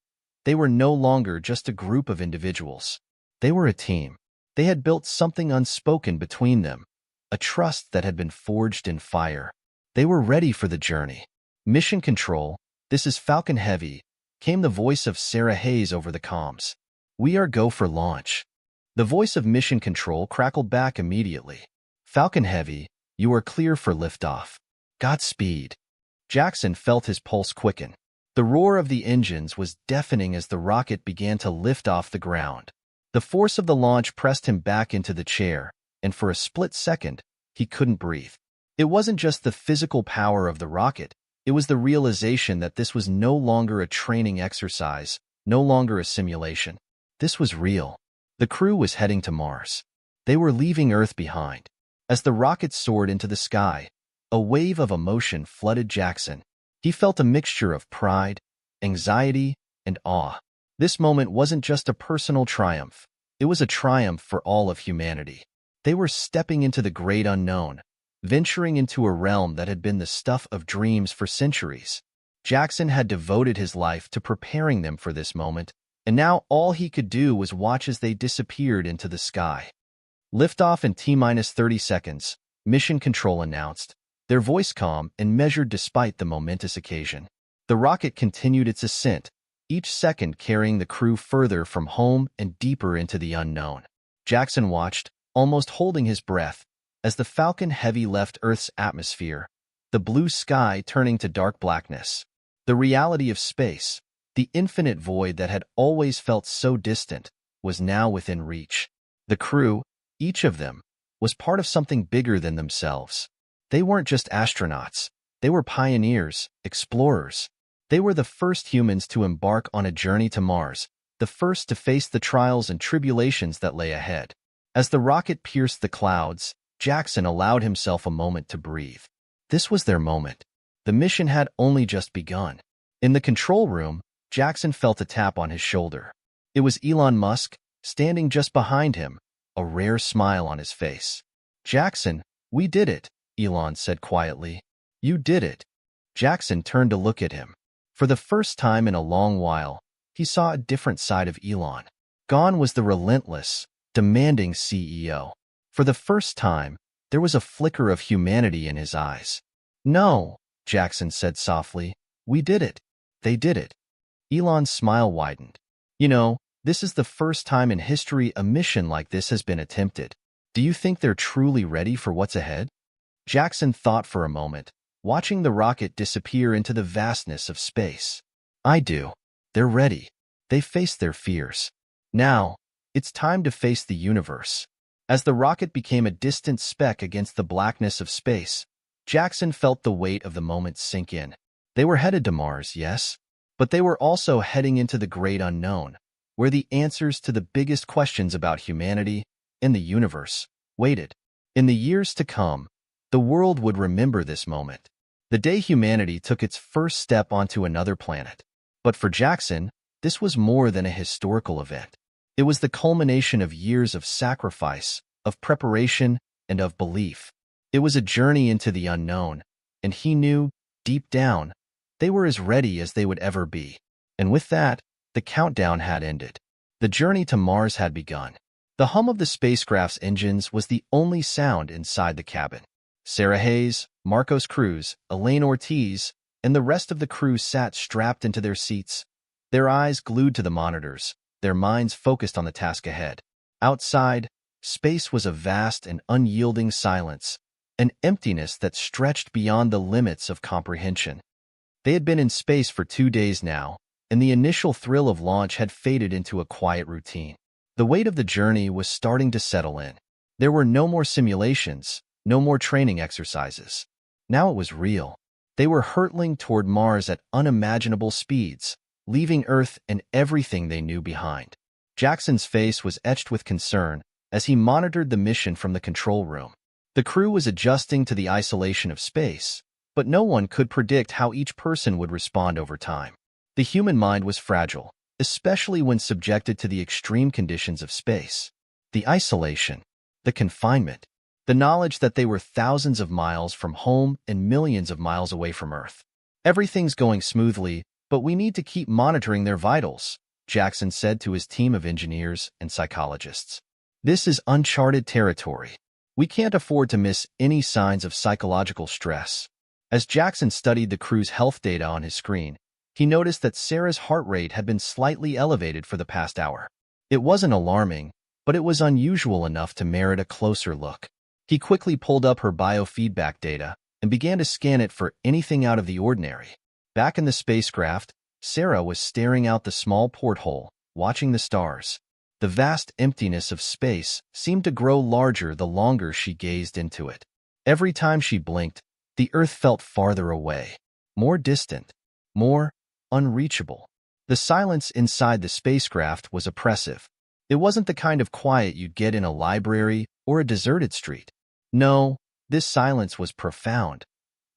They were no longer just a group of individuals. They were a team. They had built something unspoken between them, a trust that had been forged in fire. They were ready for the journey. Mission Control, this is Falcon Heavy, came the voice of Sarah Hayes over the comms. We are go for launch. The voice of Mission Control crackled back immediately. Falcon Heavy, you are clear for liftoff. Godspeed. Jackson felt his pulse quicken. The roar of the engines was deafening as the rocket began to lift off the ground. The force of the launch pressed him back into the chair, and for a split second, he couldn't breathe. It wasn't just the physical power of the rocket, it was the realization that this was no longer a training exercise, no longer a simulation. This was real. The crew was heading to Mars. They were leaving Earth behind. As the rocket soared into the sky, a wave of emotion flooded Jackson. He felt a mixture of pride, anxiety, and awe. This moment wasn't just a personal triumph. It was a triumph for all of humanity. They were stepping into the great unknown, venturing into a realm that had been the stuff of dreams for centuries. Jackson had devoted his life to preparing them for this moment, and now all he could do was watch as they disappeared into the sky. Liftoff in T-minus 30 seconds, Mission Control announced, their voice calm and measured despite the momentous occasion. The rocket continued its ascent, each second carrying the crew further from home and deeper into the unknown. Jackson watched, almost holding his breath, as the Falcon Heavy left Earth's atmosphere, the blue sky turning to dark blackness. The reality of space, the infinite void that had always felt so distant, was now within reach. The crew, each of them, was part of something bigger than themselves. They weren't just astronauts. They were pioneers, explorers. They were the first humans to embark on a journey to Mars, the first to face the trials and tribulations that lay ahead. As the rocket pierced the clouds, Jackson allowed himself a moment to breathe. This was their moment. The mission had only just begun. In the control room, Jackson felt a tap on his shoulder. It was Elon Musk, standing just behind him, a rare smile on his face. Jackson, we did it, Elon said quietly. You did it. Jackson turned to look at him. For the first time in a long while, he saw a different side of Elon. Gone was the relentless, demanding CEO. For the first time, there was a flicker of humanity in his eyes. No, Jackson said softly. We did it. They did it. Elon's smile widened. You know, this is the first time in history a mission like this has been attempted. Do you think they're truly ready for what's ahead? Jackson thought for a moment, watching the rocket disappear into the vastness of space. I do. They're ready. They faced their fears. Now, it's time to face the universe. As the rocket became a distant speck against the blackness of space, Jackson felt the weight of the moment sink in. They were headed to Mars, yes, but they were also heading into the great unknown, where the answers to the biggest questions about humanity and the universe waited. In the years to come, the world would remember this moment, the day humanity took its first step onto another planet. But for Jackson, this was more than a historical event. It was the culmination of years of sacrifice, of preparation, and of belief. It was a journey into the unknown, and he knew, deep down, they were as ready as they would ever be. And with that, the countdown had ended. The journey to Mars had begun. The hum of the spacecraft's engines was the only sound inside the cabin. Sarah Hayes, Marcos Cruz, Elaine Ortiz, and the rest of the crew sat strapped into their seats, their eyes glued to the monitors, their minds focused on the task ahead. Outside, space was a vast and unyielding silence, an emptiness that stretched beyond the limits of comprehension. They had been in space for 2 days now, and the initial thrill of launch had faded into a quiet routine. The weight of the journey was starting to settle in. There were no more simulations, No more training exercises. Now it was real. They were hurtling toward Mars at unimaginable speeds, leaving Earth and everything they knew behind. Jackson's face was etched with concern as he monitored the mission from the control room. The crew was adjusting to the isolation of space, but no one could predict how each person would respond over time. The human mind was fragile, especially when subjected to the extreme conditions of space. The isolation, the confinement, the knowledge that they were thousands of miles from home and millions of miles away from Earth. Everything's going smoothly, but we need to keep monitoring their vitals, Jackson said to his team of engineers and psychologists. This is uncharted territory. We can't afford to miss any signs of psychological stress. As Jackson studied the crew's health data on his screen, he noticed that Sarah's heart rate had been slightly elevated for the past hour. It wasn't alarming, but it was unusual enough to merit a closer look. He quickly pulled up her biofeedback data and began to scan it for anything out of the ordinary. Back in the spacecraft, Sarah was staring out the small porthole, watching the stars. The vast emptiness of space seemed to grow larger the longer she gazed into it. Every time she blinked, the Earth felt farther away, more distant, more unreachable. The silence inside the spacecraft was oppressive. It wasn't the kind of quiet you'd get in a library or a deserted street. No, this silence was profound.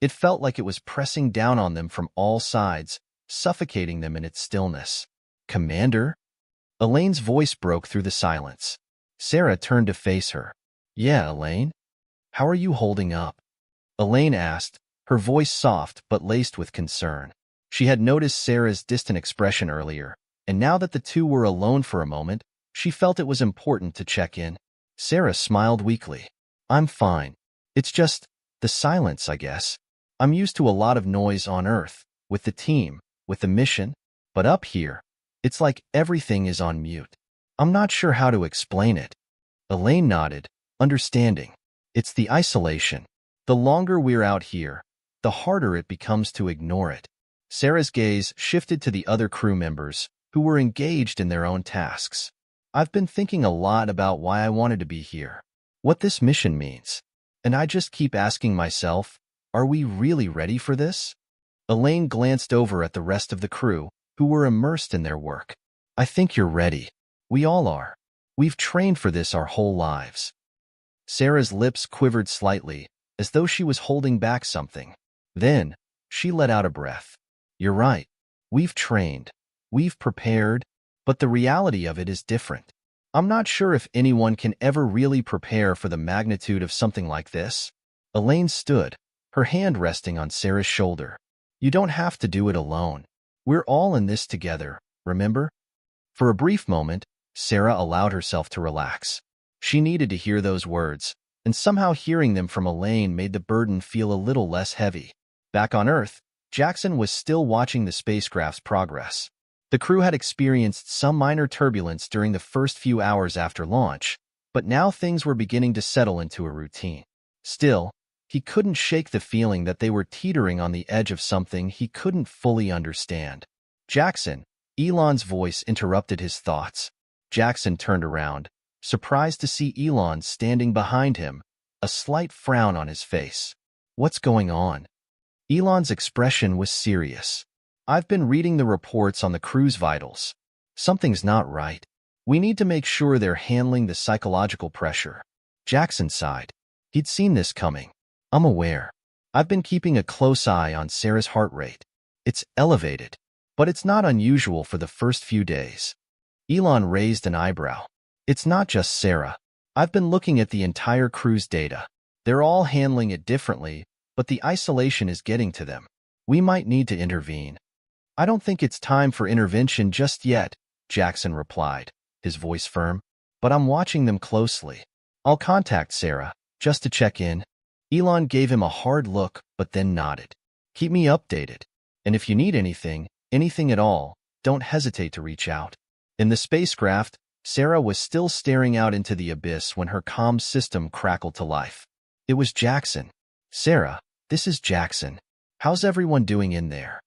It felt like it was pressing down on them from all sides, suffocating them in its stillness. "Commander?" Elaine's voice broke through the silence. Sarah turned to face her. "Yeah, Elaine? How are you holding up?" Elaine asked, her voice soft but laced with concern. She had noticed Sarah's distant expression earlier, and now that the two were alone for a moment, she felt it was important to check in. Sarah smiled weakly. "I'm fine. It's just the silence, I guess. I'm used to a lot of noise on Earth, with the team, with the mission, but up here, it's like everything is on mute. I'm not sure how to explain it." Elaine nodded, understanding. "It's the isolation. The longer we're out here, the harder it becomes to ignore it." Sarah's gaze shifted to the other crew members, who were engaged in their own tasks. "I've been thinking a lot about why I wanted to be here, what this mission means, and I just keep asking myself, are we really ready for this?" Elaine glanced over at the rest of the crew, who were immersed in their work. "I think you're ready. We all are. We've trained for this our whole lives." Sarah's lips quivered slightly, as though she was holding back something. Then, she let out a breath. "You're right. We've trained. We've prepared, but the reality of it is different. I'm not sure if anyone can ever really prepare for the magnitude of something like this." Elaine stood, her hand resting on Sarah's shoulder. "You don't have to do it alone. We're all in this together, remember?" For a brief moment, Sarah allowed herself to relax. She needed to hear those words, and somehow hearing them from Elaine made the burden feel a little less heavy. Back on Earth, Jackson was still watching the spacecraft's progress. The crew had experienced some minor turbulence during the first few hours after launch, but now things were beginning to settle into a routine. Still, he couldn't shake the feeling that they were teetering on the edge of something he couldn't fully understand. "Jackson," Elon's voice interrupted his thoughts. Jackson turned around, surprised to see Elon standing behind him, a slight frown on his face. "What's going on?" Elon's expression was serious. "I've been reading the reports on the crew's vitals. Something's not right. We need to make sure they're handling the psychological pressure." Jackson sighed. He'd seen this coming. "I'm aware. I've been keeping a close eye on Sarah's heart rate. It's elevated, but it's not unusual for the first few days." Elon raised an eyebrow. "It's not just Sarah. I've been looking at the entire crew's data. They're all handling it differently, but the isolation is getting to them. We might need to intervene." "I don't think it's time for intervention just yet," Jackson replied, his voice firm, "but I'm watching them closely. I'll contact Sarah, just to check in." Elon gave him a hard look, but then nodded. "Keep me updated. And if you need anything at all, don't hesitate to reach out." In the spacecraft, Sarah was still staring out into the abyss when her comm system crackled to life. It was Jackson. "Sarah, this is Jackson. How's everyone doing in there?"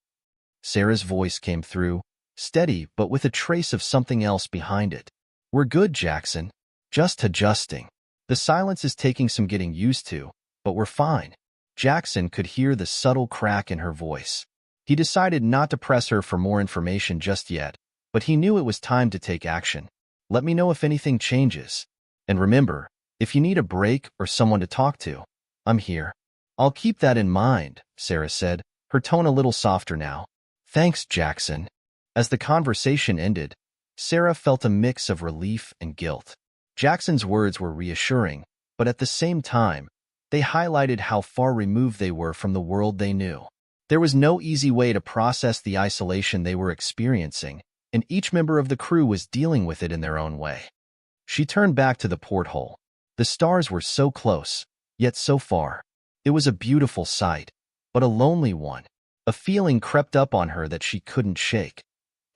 Sarah's voice came through, steady but with a trace of something else behind it. "We're good, Jackson. Just adjusting. The silence is taking some getting used to, but we're fine." Jackson could hear the subtle crack in her voice. He decided not to press her for more information just yet, but he knew it was time to take action. "Let me know if anything changes. And remember, if you need a break or someone to talk to, I'm here." "I'll keep that in mind," Sarah said, her tone a little softer now. "Thanks, Jackson." As the conversation ended, Sarah felt a mix of relief and guilt. Jackson's words were reassuring, but at the same time, they highlighted how far removed they were from the world they knew. There was no easy way to process the isolation they were experiencing, and each member of the crew was dealing with it in their own way. She turned back to the porthole. The stars were so close, yet so far. It was a beautiful sight, but a lonely one. A feeling crept up on her that she couldn't shake.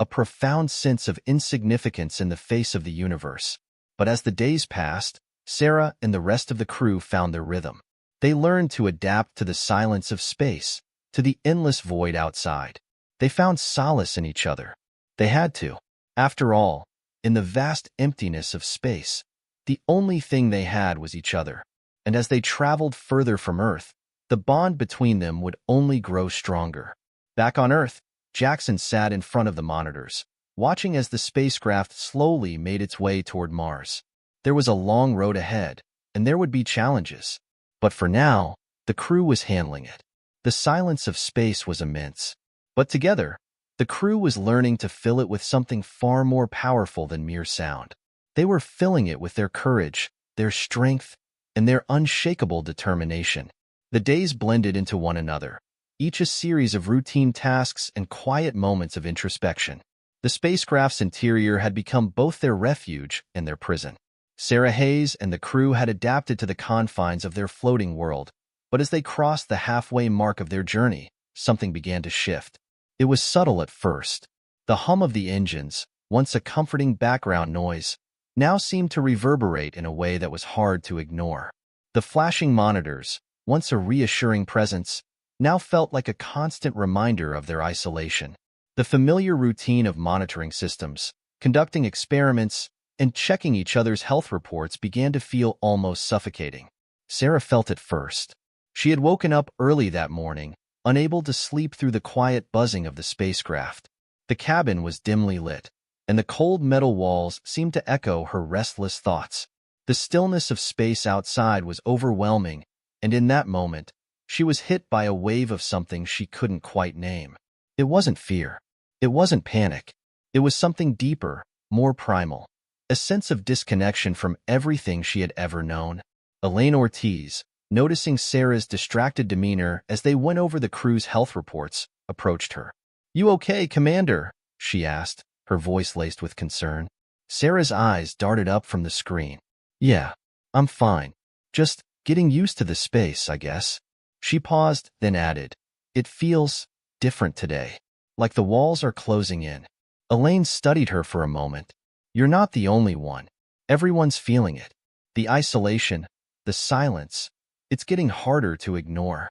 A profound sense of insignificance in the face of the universe. But as the days passed, Sarah and the rest of the crew found their rhythm. They learned to adapt to the silence of space, to the endless void outside. They found solace in each other. They had to. After all, in the vast emptiness of space, the only thing they had was each other. And as they traveled further from Earth, the bond between them would only grow stronger. Back on Earth, Jackson sat in front of the monitors, watching as the spacecraft slowly made its way toward Mars. There was a long road ahead, and there would be challenges. But for now, the crew was handling it. The silence of space was immense. But together, the crew was learning to fill it with something far more powerful than mere sound. They were filling it with their courage, their strength, and their unshakable determination. The days blended into one another, each a series of routine tasks and quiet moments of introspection. The spacecraft's interior had become both their refuge and their prison. Sarah Hayes and the crew had adapted to the confines of their floating world, but as they crossed the halfway mark of their journey, something began to shift. It was subtle at first. The hum of the engines, once a comforting background noise, now seemed to reverberate in a way that was hard to ignore. The flashing monitors, once a reassuring presence, now felt like a constant reminder of their isolation. The familiar routine of monitoring systems, conducting experiments, and checking each other's health reports began to feel almost suffocating. Sarah felt it first. She had woken up early that morning, unable to sleep through the quiet buzzing of the spacecraft. The cabin was dimly lit, and the cold metal walls seemed to echo her restless thoughts. The stillness of space outside was overwhelming, and in that moment, she was hit by a wave of something she couldn't quite name. It wasn't fear. It wasn't panic. It was something deeper, more primal. A sense of disconnection from everything she had ever known. Elaine Ortiz, noticing Sarah's distracted demeanor as they went over the crew's health reports, approached her. "You okay, Commander?" she asked, her voice laced with concern. Sarah's eyes darted up from the screen. "Yeah, I'm fine. Just getting used to the space, I guess." She paused, then added, "It feels different today. Like the walls are closing in." Elaine studied her for a moment. "You're not the only one. Everyone's feeling it. The isolation, the silence. It's getting harder to ignore."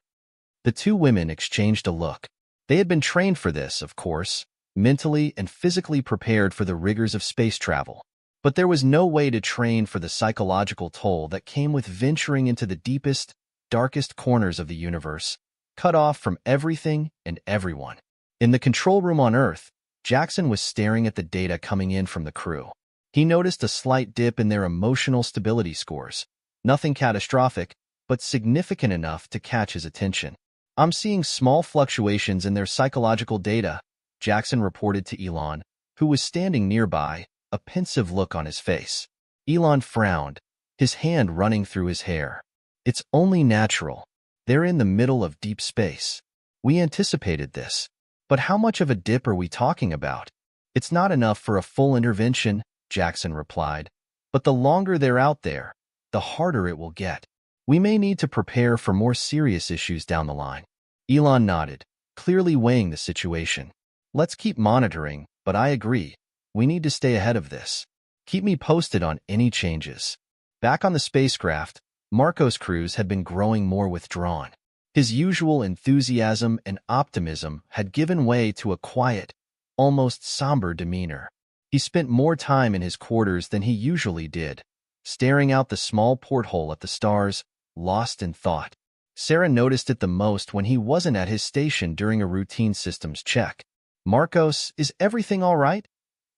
The two women exchanged a look. They had been trained for this, of course, mentally and physically prepared for the rigors of space travel. But there was no way to train for the psychological toll that came with venturing into the deepest, darkest corners of the universe, cut off from everything and everyone. In the control room on Earth, Jackson was staring at the data coming in from the crew. He noticed a slight dip in their emotional stability scores. Nothing catastrophic, but significant enough to catch his attention. "I'm seeing small fluctuations in their psychological data," Jackson reported to Elon, who was standing nearby, a pensive look on his face. Elon frowned, his hand running through his hair. "It's only natural. They're in the middle of deep space. We anticipated this. But how much of a dip are we talking about?" "It's not enough for a full intervention," Jackson replied. "But the longer they're out there, the harder it will get. We may need to prepare for more serious issues down the line." Elon nodded, clearly weighing the situation. "Let's keep monitoring, but I agree. We need to stay ahead of this. Keep me posted on any changes." Back on the spacecraft, Marco's crews had been growing more withdrawn. His usual enthusiasm and optimism had given way to a quiet, almost somber demeanor. He spent more time in his quarters than he usually did, staring out the small porthole at the stars, lost in thought. Sarah noticed it the most when he wasn't at his station during a routine systems check. "Marcos, is everything all right?"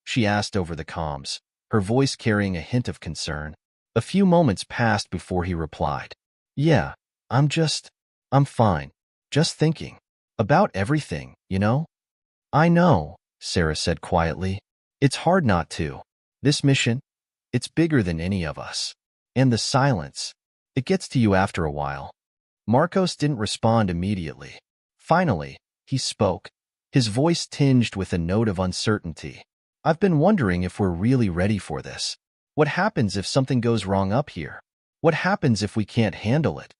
she asked over the comms, her voice carrying a hint of concern. A few moments passed before he replied. "Yeah, I'm fine. Just thinking about everything, you know?" "I know," Sarah said quietly. "It's hard not to. This mission, it's bigger than any of us. And the silence, it gets to you after a while." Marcos didn't respond immediately. Finally, he spoke, his voice tinged with a note of uncertainty. "I've been wondering if we're really ready for this. What happens if something goes wrong up here? What happens if we can't handle it?"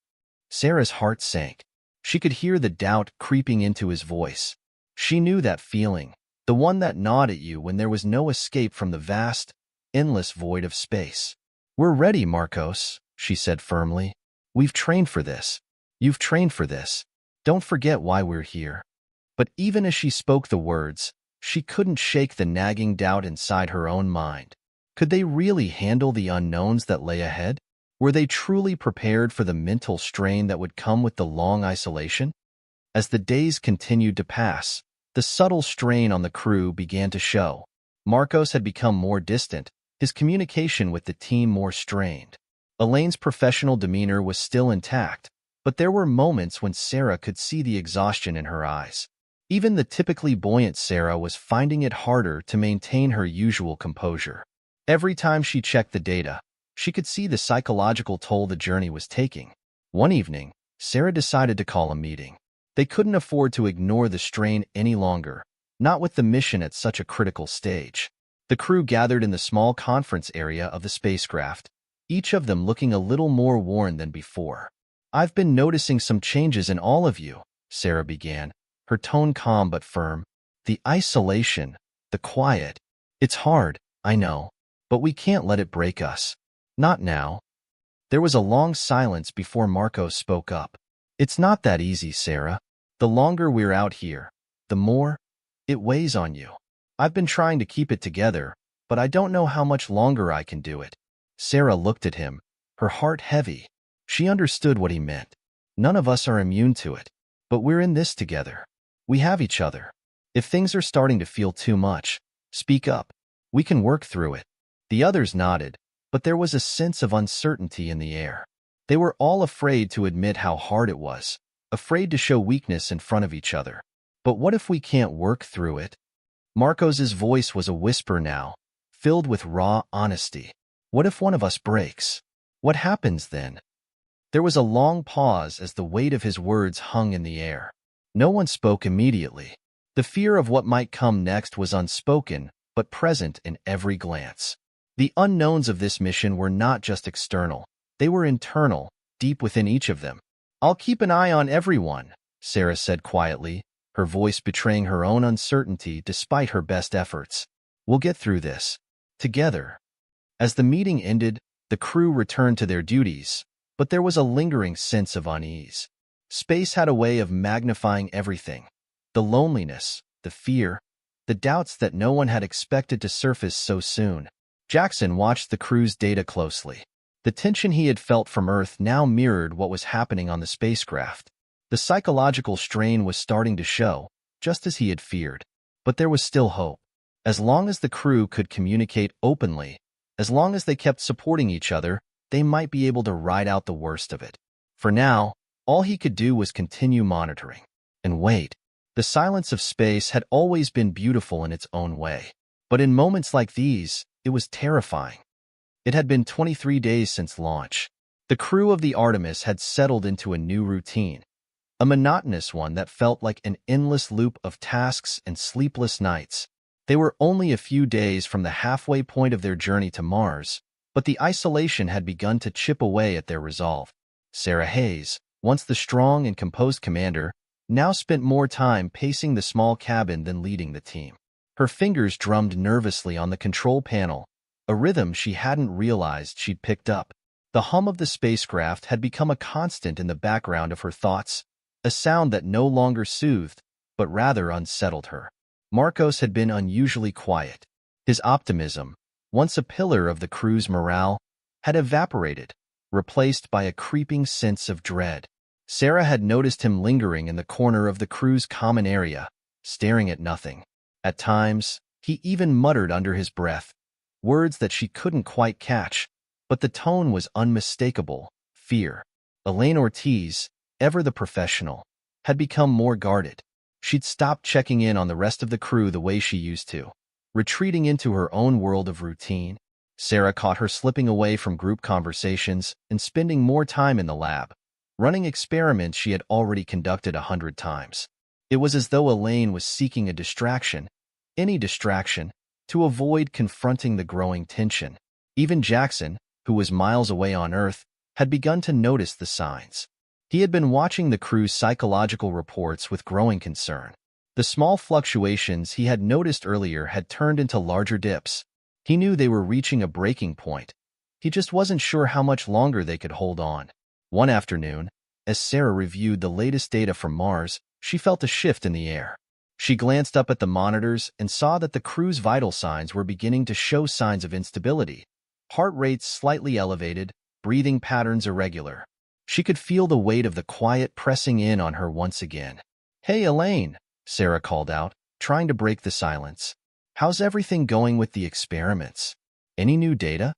Sarah's heart sank. She could hear the doubt creeping into his voice. She knew that feeling, the one that gnawed at you when there was no escape from the vast, endless void of space. "We're ready, Marcos," she said firmly. "We've trained for this. You've trained for this. Don't forget why we're here." But even as she spoke the words, she couldn't shake the nagging doubt inside her own mind. Could they really handle the unknowns that lay ahead? Were they truly prepared for the mental strain that would come with the long isolation? As the days continued to pass, the subtle strain on the crew began to show. Marcos had become more distant, his communication with the team more strained. Elaine's professional demeanor was still intact, but there were moments when Sarah could see the exhaustion in her eyes. Even the typically buoyant Sarah was finding it harder to maintain her usual composure. Every time she checked the data, she could see the psychological toll the journey was taking. One evening, Sarah decided to call a meeting. They couldn't afford to ignore the strain any longer, not with the mission at such a critical stage. The crew gathered in the small conference area of the spacecraft, each of them looking a little more worn than before. "I've been noticing some changes in all of you," Sarah began, her tone calm but firm. "The isolation, the quiet. It's hard, I know, but we can't let it break us. Not now." There was a long silence before Marcos spoke up. "It's not that easy, Sarah. The longer we're out here, the more it weighs on you. I've been trying to keep it together, but I don't know how much longer I can do it." Sarah looked at him, her heart heavy. She understood what he meant. None of us are immune to it, but we're in this together. We have each other. If things are starting to feel too much, speak up. We can work through it. The others nodded, but there was a sense of uncertainty in the air. They were all afraid to admit how hard it was, afraid to show weakness in front of each other. "But what if we can't work through it?" Marcos's voice was a whisper now, filled with raw honesty. "What if one of us breaks? What happens then?" There was a long pause as the weight of his words hung in the air. No one spoke immediately. The fear of what might come next was unspoken, but present in every glance. The unknowns of this mission were not just external. They were internal, deep within each of them. "I'll keep an eye on everyone," Sarah said quietly, her voice betraying her own uncertainty despite her best efforts. "We'll get through this. Together." As the meeting ended, the crew returned to their duties, but there was a lingering sense of unease. Space had a way of magnifying everything. The loneliness, the fear, the doubts that no one had expected to surface so soon. Jackson watched the crew's data closely. The tension he had felt from Earth now mirrored what was happening on the spacecraft. The psychological strain was starting to show, just as he had feared. But there was still hope. As long as the crew could communicate openly, as long as they kept supporting each other, they might be able to ride out the worst of it. For now, all he could do was continue monitoring and wait. The silence of space had always been beautiful in its own way. But in moments like these, it was terrifying. It had been 23 days since launch. The crew of the Artemis had settled into a new routine, a monotonous one that felt like an endless loop of tasks and sleepless nights. They were only a few days from the halfway point of their journey to Mars, but the isolation had begun to chip away at their resolve. Sarah Hayes, once the strong and composed commander, now spent more time pacing the small cabin than leading the team. Her fingers drummed nervously on the control panel, a rhythm she hadn't realized she'd picked up. The hum of the spacecraft had become a constant in the background of her thoughts, a sound that no longer soothed, but rather unsettled her. Marcos had been unusually quiet. His optimism, once a pillar of the crew's morale, had evaporated, replaced by a creeping sense of dread. Sarah had noticed him lingering in the corner of the crew's common area, staring at nothing. At times, he even muttered under his breath, words that she couldn't quite catch, but the tone was unmistakable: fear. Elaine Ortiz, ever the professional, had become more guarded. She'd stopped checking in on the rest of the crew the way she used to, retreating into her own world of routine. Sarah caught her slipping away from group conversations and spending more time in the lab, running experiments she had already conducted 100 times. It was as though Elaine was seeking a distraction, any distraction, to avoid confronting the growing tension. Even Jackson, who was miles away on Earth, had begun to notice the signs. He had been watching the crew's psychological reports with growing concern. The small fluctuations he had noticed earlier had turned into larger dips. He knew they were reaching a breaking point. He just wasn't sure how much longer they could hold on. One afternoon, as Sarah reviewed the latest data from Mars, she felt a shift in the air. She glanced up at the monitors and saw that the crew's vital signs were beginning to show signs of instability. Heart rates slightly elevated, breathing patterns irregular. She could feel the weight of the quiet pressing in on her once again. "Hey, Elaine," Sarah called out, trying to break the silence. "How's everything going with the experiments? Any new data?"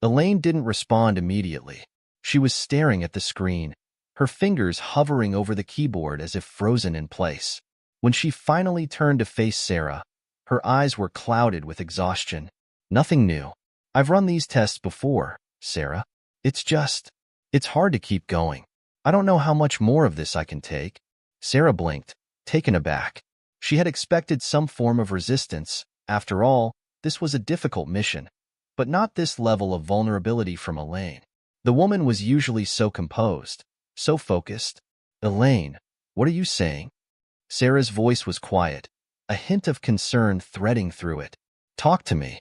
Elaine didn't respond immediately. She was staring at the screen, her fingers hovering over the keyboard as if frozen in place. When she finally turned to face Sarah, her eyes were clouded with exhaustion. "Nothing new. I've run these tests before, Sarah. It's hard to keep going. I don't know how much more of this I can take." Sarah blinked, taken aback. She had expected some form of resistance. After all, this was a difficult mission, but not this level of vulnerability from Elaine. The woman was usually so composed, so focused. "Elaine, what are you saying?" Sarah's voice was quiet, a hint of concern threading through it. "Talk to me."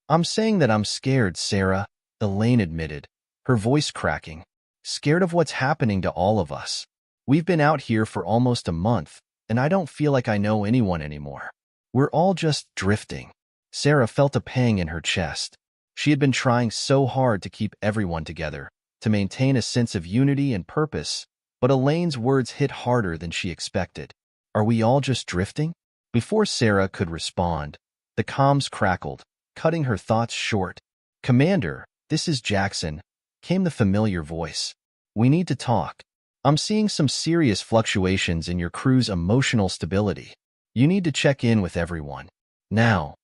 "I'm saying that I'm scared, Sarah," Elaine admitted, her voice cracking. "Scared of what's happening to all of us. We've been out here for almost a month, and I don't feel like I know anyone anymore. We're all just drifting." Sarah felt a pang in her chest. She had been trying so hard to keep everyone together, to maintain a sense of unity and purpose, but Elaine's words hit harder than she expected. "Are we all just drifting?" Before Sarah could respond, the comms crackled, cutting her thoughts short. "Commander, this is Jackson," came the familiar voice. "We need to talk. I'm seeing some serious fluctuations in your crew's emotional stability. You need to check in with everyone. Now."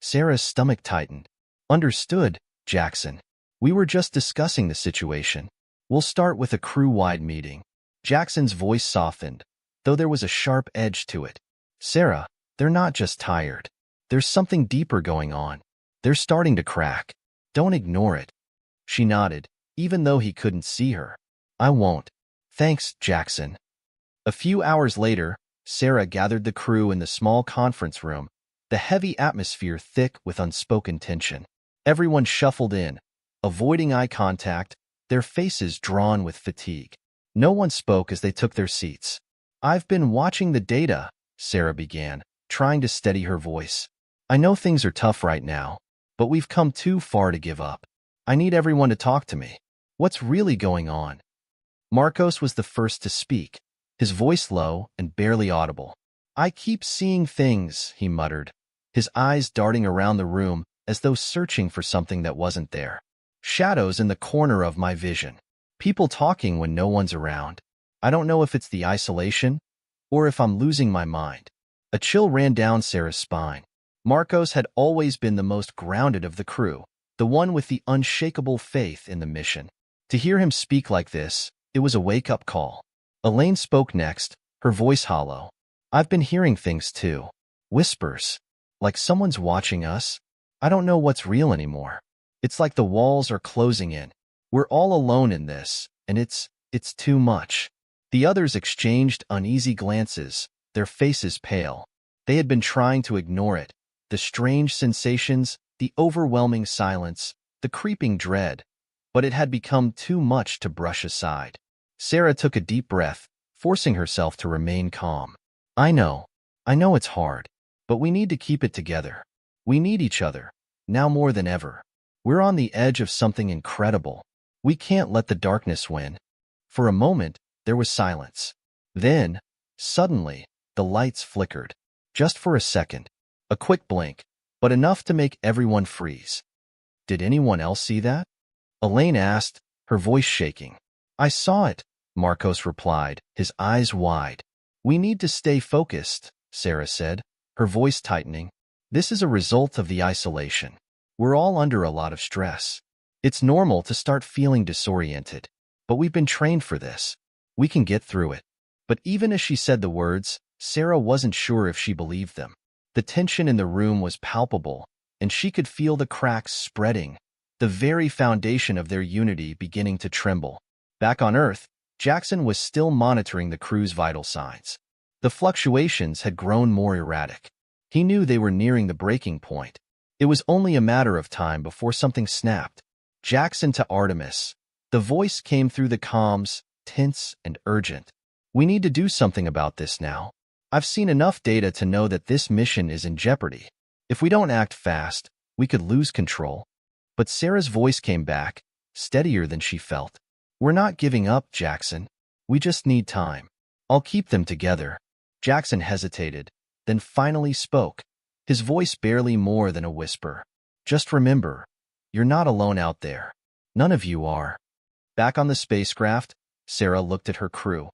Sarah's stomach tightened. "Understood, Jackson. We were just discussing the situation. We'll start with a crew-wide meeting." Jackson's voice softened, though there was a sharp edge to it. "Sarah, they're not just tired. There's something deeper going on. They're starting to crack. Don't ignore it." She nodded, even though he couldn't see her. "I won't. Thanks, Jackson." A few hours later, Sarah gathered the crew in the small conference room, the heavy atmosphere thick with unspoken tension. Everyone shuffled in, avoiding eye contact, their faces drawn with fatigue. No one spoke as they took their seats. "I've been watching the data," Sarah began, trying to steady her voice. "I know things are tough right now, but we've come too far to give up. I need everyone to talk to me. What's really going on?" Marcos was the first to speak, his voice low and barely audible. "I keep seeing things," he muttered, his eyes darting around the room as though searching for something that wasn't there. "Shadows in the corner of my vision. People talking when no one's around. I don't know if it's the isolation or if I'm losing my mind." A chill ran down Sarah's spine. Marcos had always been the most grounded of the crew, the one with the unshakable faith in the mission. To hear him speak like this, it was a wake-up call. Elaine spoke next, her voice hollow. "I've been hearing things too. Whispers. Like someone's watching us. I don't know what's real anymore. It's like the walls are closing in. We're all alone in this, and it's too much." The others exchanged uneasy glances, their faces pale. They had been trying to ignore it, the strange sensations, the overwhelming silence, the creeping dread, but it had become too much to brush aside. Sarah took a deep breath, forcing herself to remain calm. I know it's hard, but we need to keep it together. We need each other, now more than ever. We're on the edge of something incredible. We can't let the darkness win." For a moment, There was silence. Then, suddenly, the lights flickered. Just for a second. A quick blink, but enough to make everyone freeze. Did anyone else see that? Elaine asked, her voice shaking. I saw it, Marcos replied, his eyes wide. We need to stay focused, Sarah said, her voice tightening. This is a result of the isolation. We're all under a lot of stress. It's normal to start feeling disoriented, but we've been trained for this. We can get through it. But even as she said the words, Sarah wasn't sure if she believed them. The tension in the room was palpable, and she could feel the cracks spreading, the very foundation of their unity beginning to tremble. Back on Earth, Jackson was still monitoring the crew's vital signs. The fluctuations had grown more erratic. He knew they were nearing the breaking point. It was only a matter of time before something snapped. Jackson to Artemis. The voice came through the comms, tense and urgent. We need to do something about this now. I've seen enough data to know that this mission is in jeopardy. If we don't act fast, we could lose control. But Sarah's voice came back, steadier than she felt. We're not giving up, Jackson. We just need time. I'll keep them together. Jackson hesitated, then finally spoke, his voice barely more than a whisper. Just remember, you're not alone out there. None of you are. Back on the spacecraft, Sarah looked at her crew,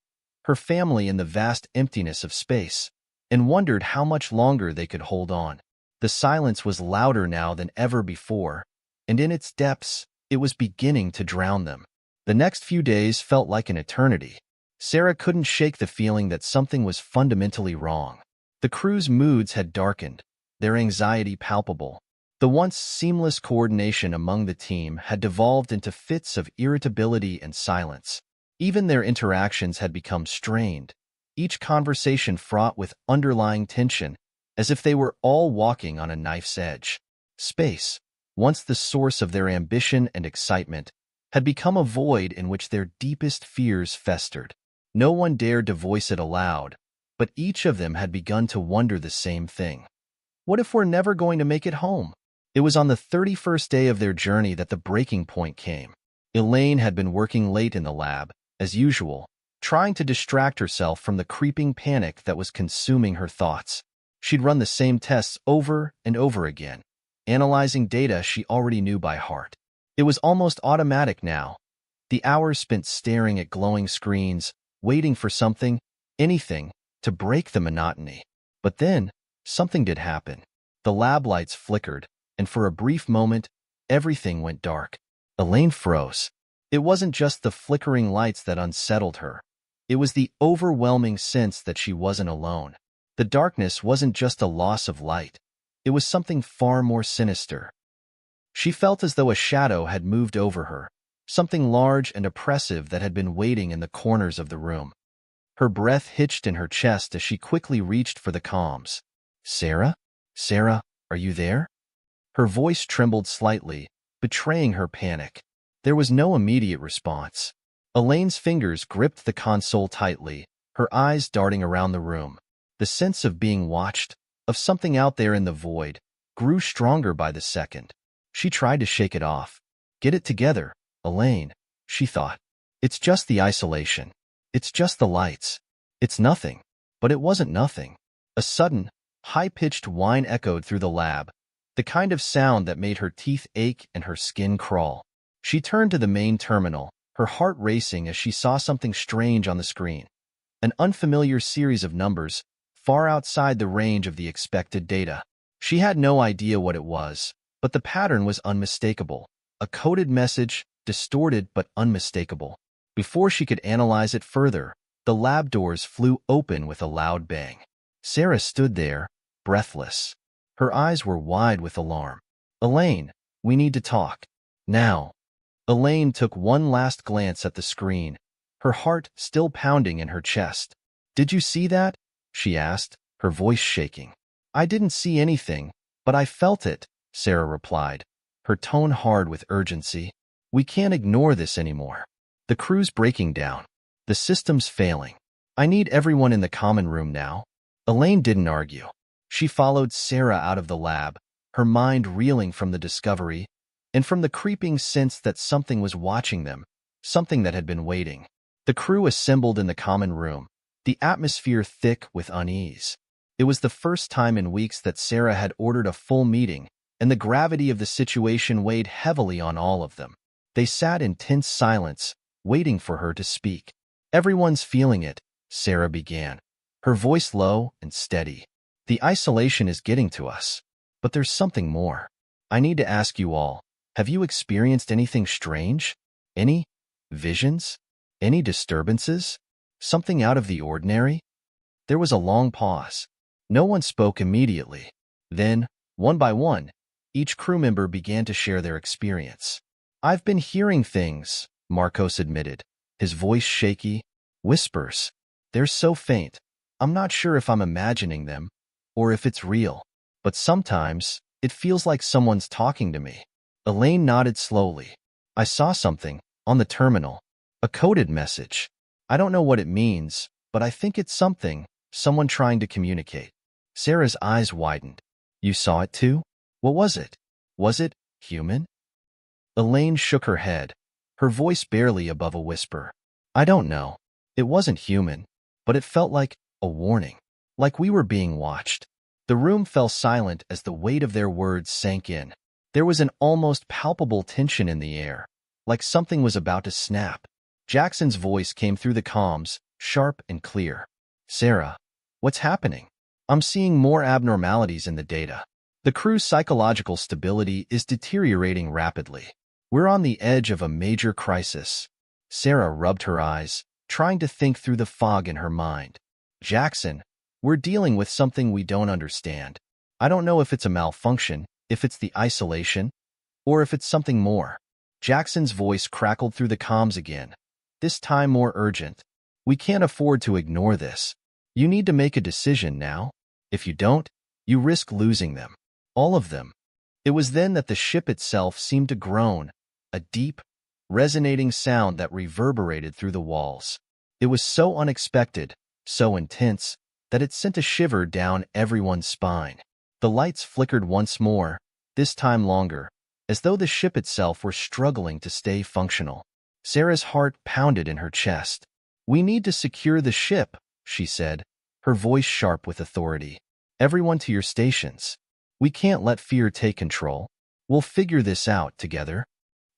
her family in the vast emptiness of space, and wondered how much longer they could hold on. The silence was louder now than ever before, and in its depths, it was beginning to drown them. The next few days felt like an eternity. Sarah couldn't shake the feeling that something was fundamentally wrong. The crew's moods had darkened, their anxiety palpable. The once seamless coordination among the team had devolved into fits of irritability and silence. Even their interactions had become strained, each conversation fraught with underlying tension, as if they were all walking on a knife's edge. Space, once the source of their ambition and excitement, had become a void in which their deepest fears festered. No one dared to voice it aloud, but each of them had begun to wonder the same thing. What if we're never going to make it home? It was on the 31st day of their journey that the breaking point came. Elaine had been working late in the lab, as usual, trying to distract herself from the creeping panic that was consuming her thoughts. She'd run the same tests over and over again, analyzing data she already knew by heart. It was almost automatic now. The hours spent staring at glowing screens, waiting for something, anything, to break the monotony. But then, something did happen. The lab lights flickered, and for a brief moment, everything went dark. Elaine froze. It wasn't just the flickering lights that unsettled her. It was the overwhelming sense that she wasn't alone. The darkness wasn't just a loss of light. It was something far more sinister. She felt as though a shadow had moved over her, something large and oppressive that had been waiting in the corners of the room. Her breath hitched in her chest as she quickly reached for the comms. Sarah? Sarah, are you there? Her voice trembled slightly, betraying her panic. There was no immediate response. Elaine's fingers gripped the console tightly, her eyes darting around the room. The sense of being watched, of something out there in the void, grew stronger by the second. She tried to shake it off. Get it together, Elaine, she thought. It's just the isolation. It's just the lights. It's nothing. But it wasn't nothing. A sudden, high-pitched whine echoed through the lab, the kind of sound that made her teeth ache and her skin crawl. She turned to the main terminal, her heart racing as she saw something strange on the screen. An unfamiliar series of numbers, far outside the range of the expected data. She had no idea what it was, but the pattern was unmistakable. A coded message, distorted but unmistakable. Before she could analyze it further, the lab doors flew open with a loud bang. Sarah stood there, breathless. Her eyes were wide with alarm. Elaine, we need to talk. Now. Elaine took one last glance at the screen, her heart still pounding in her chest. Did you see that? She asked, her voice shaking. I didn't see anything, but I felt it, Sarah replied, her tone hard with urgency. We can't ignore this anymore. The crew's breaking down. The system's failing. I need everyone in the common room now. Elaine didn't argue. She followed Sarah out of the lab, her mind reeling from the discovery and from the creeping sense that something was watching them, something that had been waiting. The crew assembled in the common room, the atmosphere thick with unease. It was the first time in weeks that Sarah had ordered a full meeting, and the gravity of the situation weighed heavily on all of them. They sat in tense silence, waiting for her to speak. "Everyone's feeling it," Sarah began, her voice low and steady. "The isolation is getting to us. But there's something more. I need to ask you all, have you experienced anything strange? Any visions? Any disturbances? Something out of the ordinary?" There was a long pause. No one spoke immediately. Then, one by one, each crew member began to share their experience. "I've been hearing things," Marcos admitted, his voice shaky. "Whispers. They're so faint. I'm not sure if I'm imagining them or if it's real. But sometimes, it feels like someone's talking to me." Elaine nodded slowly. "I saw something on the terminal. A coded message. I don't know what it means, but I think it's someone trying to communicate." Sarah's eyes widened. "You saw it too? What was it? Was it human?" Elaine shook her head, her voice barely above a whisper. "I don't know. It wasn't human, but it felt like a warning, like we were being watched." The room fell silent as the weight of their words sank in. There was an almost palpable tension in the air, like something was about to snap. Jackson's voice came through the comms, sharp and clear. "Sarah, what's happening? I'm seeing more abnormalities in the data. The crew's psychological stability is deteriorating rapidly. We're on the edge of a major crisis." Sarah rubbed her eyes, trying to think through the fog in her mind. "Jackson, we're dealing with something we don't understand. I don't know if it's a malfunction, if it's the isolation, or if it's something more." Jackson's voice crackled through the comms again, this time more urgent. "We can't afford to ignore this. You need to make a decision now. If you don't, you risk losing them. All of them." It was then that the ship itself seemed to groan, a deep, resonating sound that reverberated through the walls. It was so unexpected, so intense, that it sent a shiver down everyone's spine. The lights flickered once more, this time longer, as though the ship itself were struggling to stay functional. Sarah's heart pounded in her chest. "We need to secure the ship," she said, her voice sharp with authority. "Everyone to your stations. We can't let fear take control. We'll figure this out together."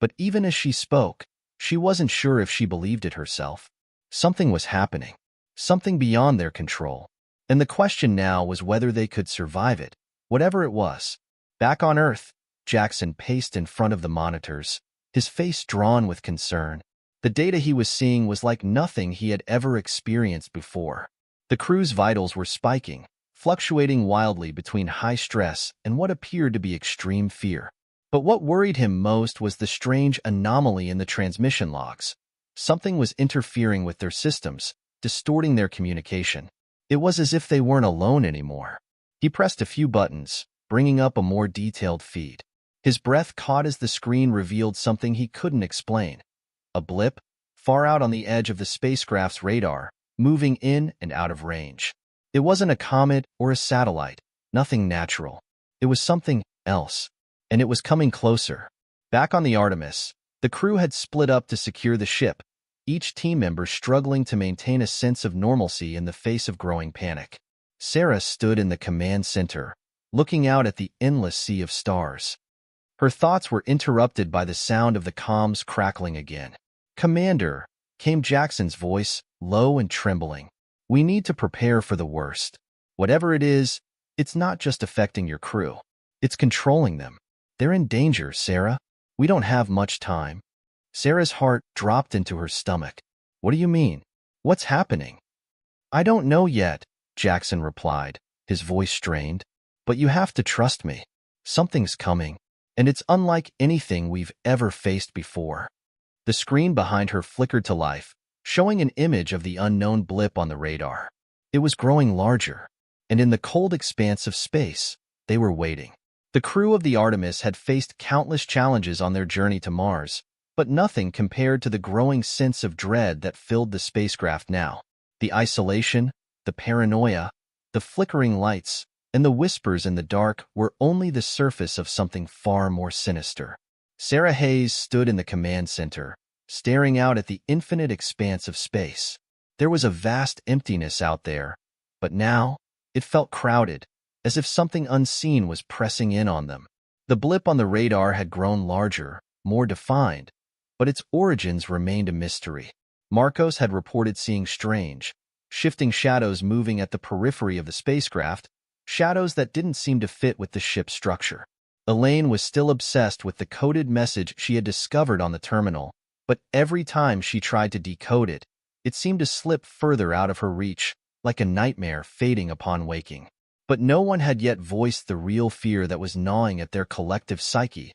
But even as she spoke, she wasn't sure if she believed it herself. Something was happening, something beyond their control. And the question now was whether they could survive it, whatever it was. Back on Earth, Jackson paced in front of the monitors, his face drawn with concern. The data he was seeing was like nothing he had ever experienced before. The crew's vitals were spiking, fluctuating wildly between high stress and what appeared to be extreme fear. But what worried him most was the strange anomaly in the transmission logs. Something was interfering with their systems, distorting their communication. It was as if they weren't alone anymore. He pressed a few buttons, bringing up a more detailed feed. His breath caught as the screen revealed something he couldn't explain. A blip, far out on the edge of the spacecraft's radar, moving in and out of range. It wasn't a comet or a satellite, nothing natural. It was something else, and it was coming closer. Back on the Artemis, the crew had split up to secure the ship, each team member struggling to maintain a sense of normalcy in the face of growing panic. Sarah stood in the command center, looking out at the endless sea of stars. Her thoughts were interrupted by the sound of the comms crackling again. "Commander," came Jackson's voice, low and trembling. "We need to prepare for the worst. Whatever it is, it's not just affecting your crew. It's controlling them. They're in danger, Sarah. We don't have much time." Sarah's heart dropped into her stomach. "What do you mean? What's happening?" "I don't know yet," Jackson replied, his voice strained. "But you have to trust me. Something's coming, and it's unlike anything we've ever faced before." The screen behind her flickered to life, showing an image of the unknown blip on the radar. It was growing larger, and in the cold expanse of space, they were waiting. The crew of the Artemis had faced countless challenges on their journey to Mars, but nothing compared to the growing sense of dread that filled the spacecraft now. The isolation, the paranoia, the flickering lights, and the whispers in the dark were only the surface of something far more sinister. Sarah Hayes stood in the command center, staring out at the infinite expanse of space. There was a vast emptiness out there, but now it felt crowded, as if something unseen was pressing in on them. The blip on the radar had grown larger, more defined, but its origins remained a mystery. Marcos had reported seeing strange, shifting shadows moving at the periphery of the spacecraft, shadows that didn't seem to fit with the ship's structure. Elaine was still obsessed with the coded message she had discovered on the terminal, but every time she tried to decode it, it seemed to slip further out of her reach, like a nightmare fading upon waking. But no one had yet voiced the real fear that was gnawing at their collective psyche.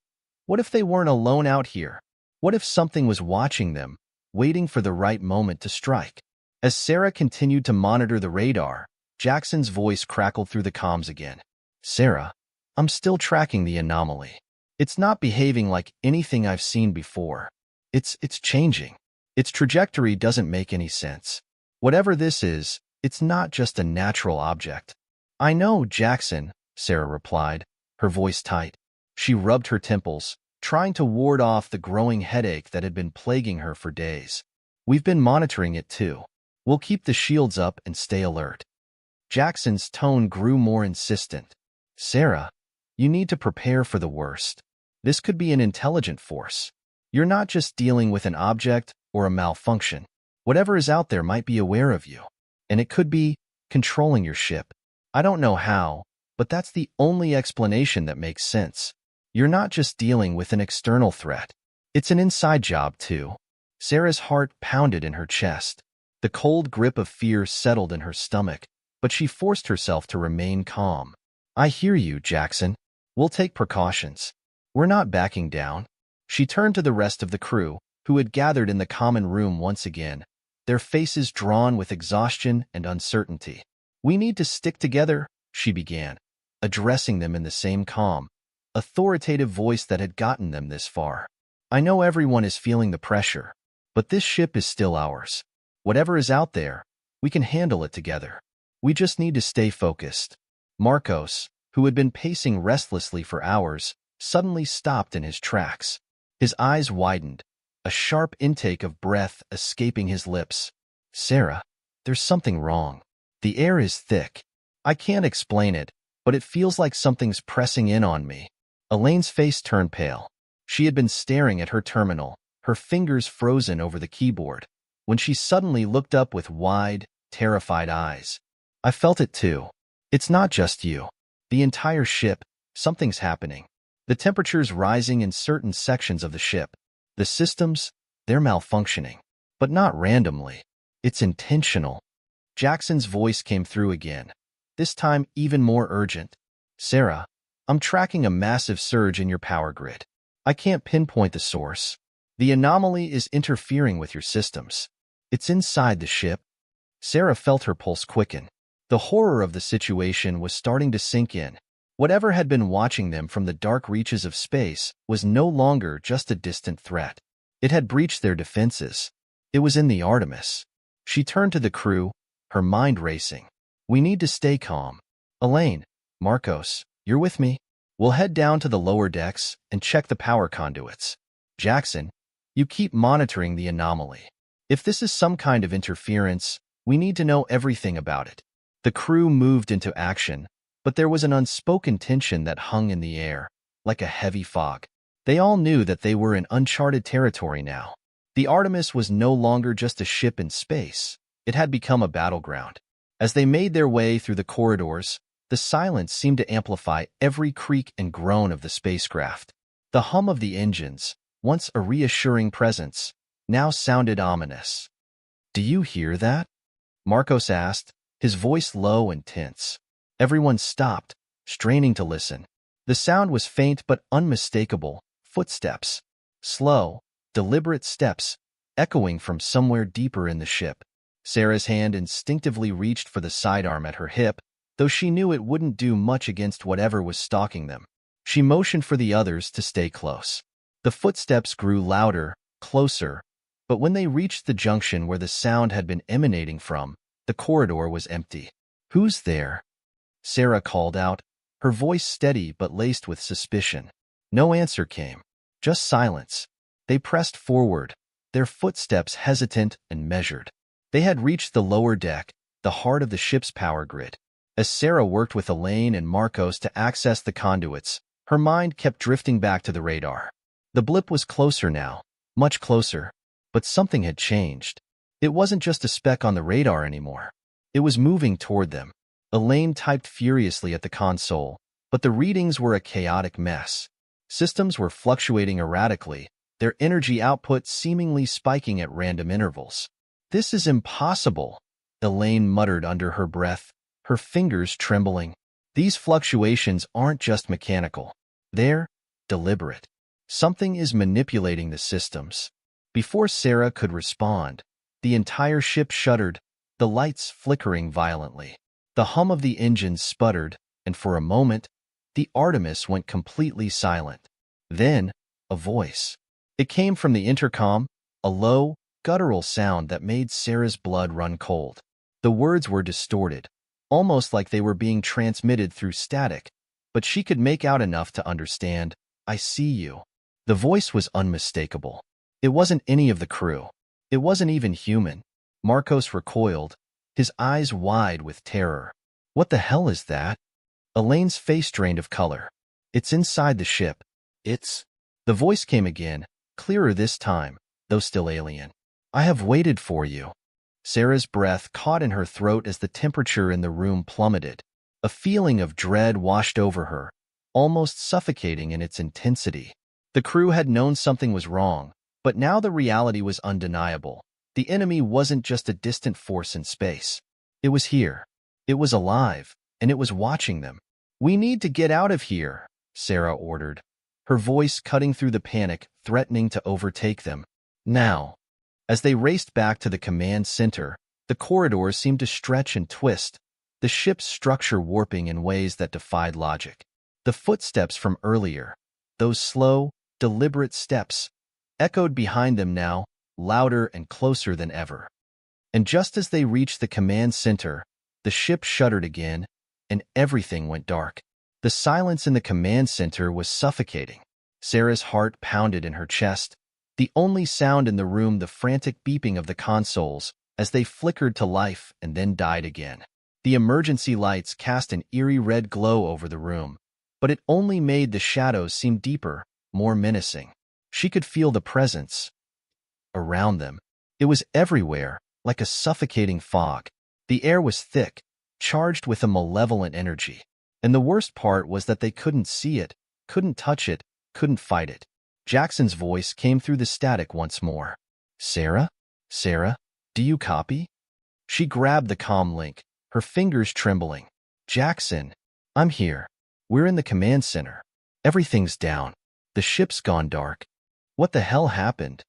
What if they weren't alone out here? What if something was watching them, waiting for the right moment to strike? As Sarah continued to monitor the radar, Jackson's voice crackled through the comms again. Sarah, I'm still tracking the anomaly. It's not behaving like anything I've seen before. It's changing. Its trajectory doesn't make any sense. Whatever this is, it's not just a natural object. I know, Jackson, Sarah replied, her voice tight. She rubbed her temples, trying to ward off the growing headache that had been plaguing her for days. We've been monitoring it too. We'll keep the shields up and stay alert. Jackson's tone grew more insistent. Sarah, you need to prepare for the worst. This could be an intelligent force. You're not just dealing with an object or a malfunction. Whatever is out there might be aware of you. And it could be controlling your ship. I don't know how, but that's the only explanation that makes sense. You're not just dealing with an external threat. It's an inside job, too. Sarah's heart pounded in her chest. The cold grip of fear settled in her stomach, but she forced herself to remain calm. I hear you, Jackson. We'll take precautions. We're not backing down. She turned to the rest of the crew, who had gathered in the common room once again, their faces drawn with exhaustion and uncertainty. We need to stick together, she began, addressing them in the same calm, authoritative voice that had gotten them this far. I know everyone is feeling the pressure, but this ship is still ours. Whatever is out there, we can handle it together. We just need to stay focused. Marcos, who had been pacing restlessly for hours, suddenly stopped in his tracks. His eyes widened, a sharp intake of breath escaping his lips. Sarah, there's something wrong. The air is thick. I can't explain it, but it feels like something's pressing in on me. Elaine's face turned pale. She had been staring at her terminal, her fingers frozen over the keyboard, when she suddenly looked up with wide, terrified eyes. I felt it too. It's not just you. The entire ship, something's happening. The temperature's rising in certain sections of the ship. The systems, they're malfunctioning. But not randomly. It's intentional. Jackson's voice came through again, this time even more urgent. Sarah, I'm tracking a massive surge in your power grid. I can't pinpoint the source. The anomaly is interfering with your systems. It's inside the ship. Sarah felt her pulse quicken. The horror of the situation was starting to sink in. Whatever had been watching them from the dark reaches of space was no longer just a distant threat. It had breached their defenses. It was in the Artemis. She turned to the crew, her mind racing. We need to stay calm. Elaine, Marcos, you're with me? We'll head down to the lower decks and check the power conduits. Jackson, you keep monitoring the anomaly. If this is some kind of interference, we need to know everything about it. The crew moved into action, but there was an unspoken tension that hung in the air, like a heavy fog. They all knew that they were in uncharted territory now. The Artemis was no longer just a ship in space. It had become a battleground. As they made their way through the corridors, the silence seemed to amplify every creak and groan of the spacecraft. The hum of the engines, once a reassuring presence, now sounded ominous. Do you hear that? Marcos asked, his voice low and tense. Everyone stopped, straining to listen. The sound was faint but unmistakable, footsteps. Slow, deliberate steps, echoing from somewhere deeper in the ship. Sarah's hand instinctively reached for the sidearm at her hip, though she knew it wouldn't do much against whatever was stalking them. She motioned for the others to stay close. The footsteps grew louder, closer, but when they reached the junction where the sound had been emanating from, the corridor was empty. Who's there? Sarah called out, her voice steady but laced with suspicion. No answer came. Just silence. They pressed forward, their footsteps hesitant and measured. They had reached the lower deck, the heart of the ship's power grid. As Sarah worked with Elaine and Marcos to access the conduits, her mind kept drifting back to the radar. The blip was closer now, much closer, but something had changed. It wasn't just a speck on the radar anymore. It was moving toward them. Elaine typed furiously at the console, but the readings were a chaotic mess. Systems were fluctuating erratically, their energy output seemingly spiking at random intervals. "This is impossible," Elaine muttered under her breath, her fingers trembling. "These fluctuations aren't just mechanical. They're deliberate. Something is manipulating the systems." Before Sarah could respond, the entire ship shuddered, the lights flickering violently. The hum of the engines sputtered, and for a moment, the Artemis went completely silent. Then, a voice. It came from the intercom, a low, guttural sound that made Sarah's blood run cold. The words were distorted, almost like they were being transmitted through static, but she could make out enough to understand, "I see you." The voice was unmistakable. It wasn't any of the crew. It wasn't even human. Marcos recoiled, his eyes wide with terror. "What the hell is that?" Elaine's face drained of color. "It's inside the ship. It's—" The voice came again, clearer this time, though still alien. "I have waited for you." Sarah's breath caught in her throat as the temperature in the room plummeted. A feeling of dread washed over her, almost suffocating in its intensity. The crew had known something was wrong, but now the reality was undeniable. The enemy wasn't just a distant force in space. It was here. It was alive, and it was watching them. "We need to get out of here," Sarah ordered, her voice cutting through the panic, threatening to overtake them. Now. As they raced back to the command center, the corridors seemed to stretch and twist, the ship's structure warping in ways that defied logic. The footsteps from earlier, those slow, deliberate steps, echoed behind them now, louder and closer than ever. And just as they reached the command center, the ship shuddered again, and everything went dark. The silence in the command center was suffocating. Sarah's heart pounded in her chest, the only sound in the room the frantic beeping of the consoles as they flickered to life and then died again. The emergency lights cast an eerie red glow over the room, but it only made the shadows seem deeper, more menacing. She could feel the presence around them. It was everywhere, like a suffocating fog. The air was thick, charged with a malevolent energy. And the worst part was that they couldn't see it, couldn't touch it, couldn't fight it. Jackson's voice came through the static once more. "Sarah? Sarah, do you copy?" She grabbed the comm link, her fingers trembling. "Jackson, I'm here. We're in the command center. Everything's down. The ship's gone dark." "What the hell happened?"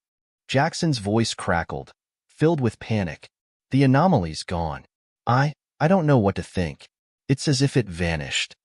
Jackson's voice crackled, filled with panic. "The anomaly's gone. I don't know what to think. It's as if it vanished."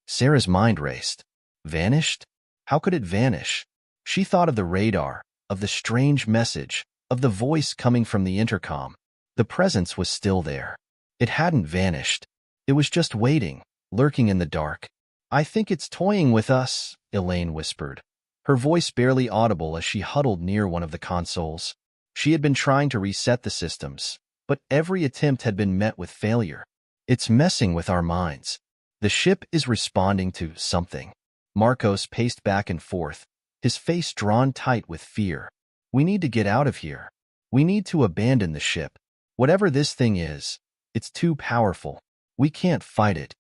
Sarah's mind raced. Vanished? How could it vanish? She thought of the radar, of the strange message, of the voice coming from the intercom. The presence was still there. It hadn't vanished. It was just waiting, lurking in the dark. "I think it's toying with us," Elaine whispered, her voice barely audible as she huddled near one of the consoles. She had been trying to reset the systems, but every attempt had been met with failure. "It's messing with our minds. The ship is responding to something." Marcos paced back and forth, his face drawn tight with fear. "We need to get out of here. We need to abandon the ship. Whatever this thing is, it's too powerful. We can't fight it."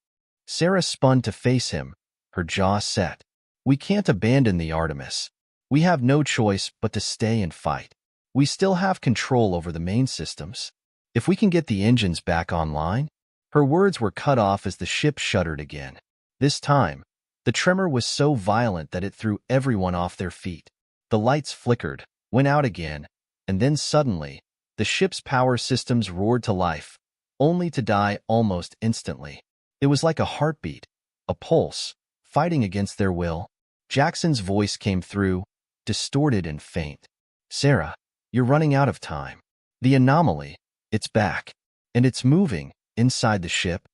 Sarah spun to face him, her jaw set. "We can't abandon the Artemis. We have no choice but to stay and fight. We still have control over the main systems. If we can get the engines back online." Her words were cut off as the ship shuddered again. This time, the tremor was so violent that it threw everyone off their feet. The lights flickered, went out again, and then suddenly, the ship's power systems roared to life, only to die almost instantly. It was like a heartbeat, a pulse, fighting against their will. Jackson's voice came through, distorted and faint. "Sarah, you're running out of time. The anomaly, it's back, and it's moving inside the ship."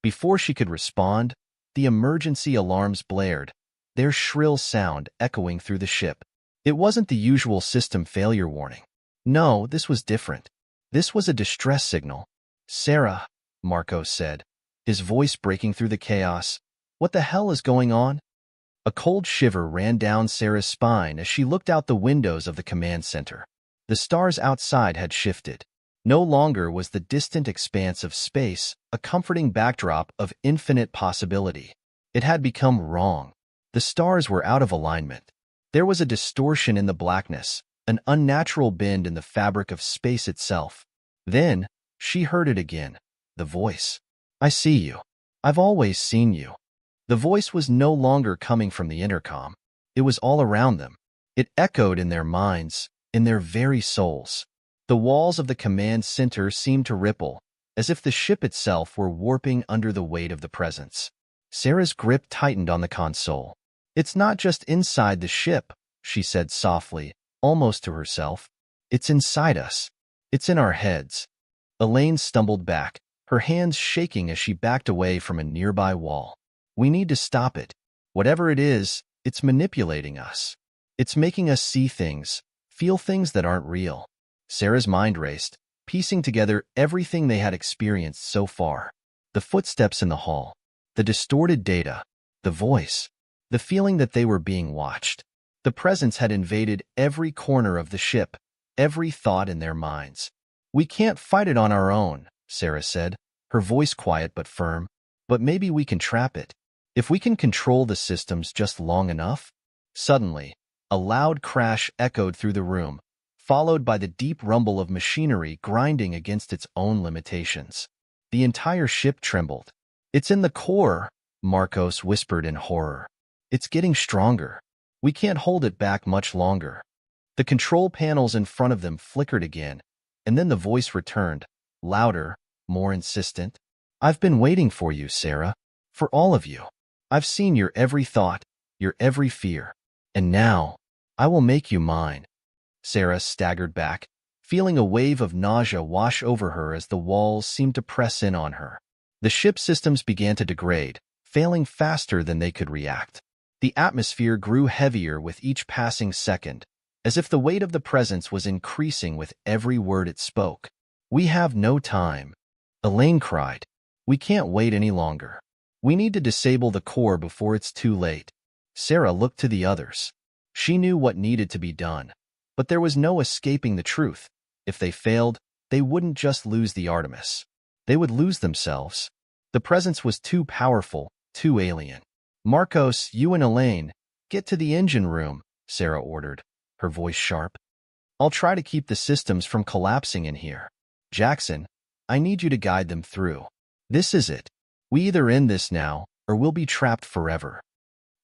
Before she could respond, the emergency alarms blared, their shrill sound echoing through the ship. It wasn't the usual system failure warning. No, this was different. This was a distress signal. Sarah, Marcos said, his voice breaking through the chaos. What the hell is going on? A cold shiver ran down Sarah's spine as she looked out the windows of the command center. The stars outside had shifted. No longer was the distant expanse of space a comforting backdrop of infinite possibility. It had become wrong. The stars were out of alignment. There was a distortion in the blackness, an unnatural bend in the fabric of space itself. Then, she heard it again. The voice. I see you. I've always seen you. The voice was no longer coming from the intercom. It was all around them. It echoed in their minds, in their very souls. The walls of the command center seemed to ripple, as if the ship itself were warping under the weight of the presence. Sarah's grip tightened on the console. It's not just inside the ship, she said softly, almost to herself. It's inside us. It's in our heads. Elaine stumbled back, her hands shaking as she backed away from a nearby wall. We need to stop it. Whatever it is, it's manipulating us. It's making us see things, feel things that aren't real. Sarah's mind raced, piecing together everything they had experienced so far. The footsteps in the hall, the distorted data, the voice, the feeling that they were being watched. The presence had invaded every corner of the ship, every thought in their minds. We can't fight it on our own, Sarah said, her voice quiet but firm. But maybe we can trap it. If we can control the systems just long enough. Suddenly, a loud crash echoed through the room, followed by the deep rumble of machinery grinding against its own limitations. The entire ship trembled. It's in the core, Marcos whispered in horror. It's getting stronger. We can't hold it back much longer. The control panels in front of them flickered again, and then the voice returned, louder, more insistent. I've been waiting for you, Sarah. For all of you. I've seen your every thought, your every fear. And now, I will make you mine. Sarah staggered back, feeling a wave of nausea wash over her as the walls seemed to press in on her. The ship systems began to degrade, failing faster than they could react. The atmosphere grew heavier with each passing second, as if the weight of the presence was increasing with every word it spoke. We have no time. Elaine cried. We can't wait any longer. We need to disable the core before it's too late. Sarah looked to the others. She knew what needed to be done, but there was no escaping the truth. If they failed, they wouldn't just lose the Artemis. They would lose themselves. The presence was too powerful, too alien. Marcos, you and Elaine, get to the engine room, Sarah ordered, her voice sharp. I'll try to keep the systems from collapsing in here. Jackson, I need you to guide them through. This is it. We either end this now, or we'll be trapped forever.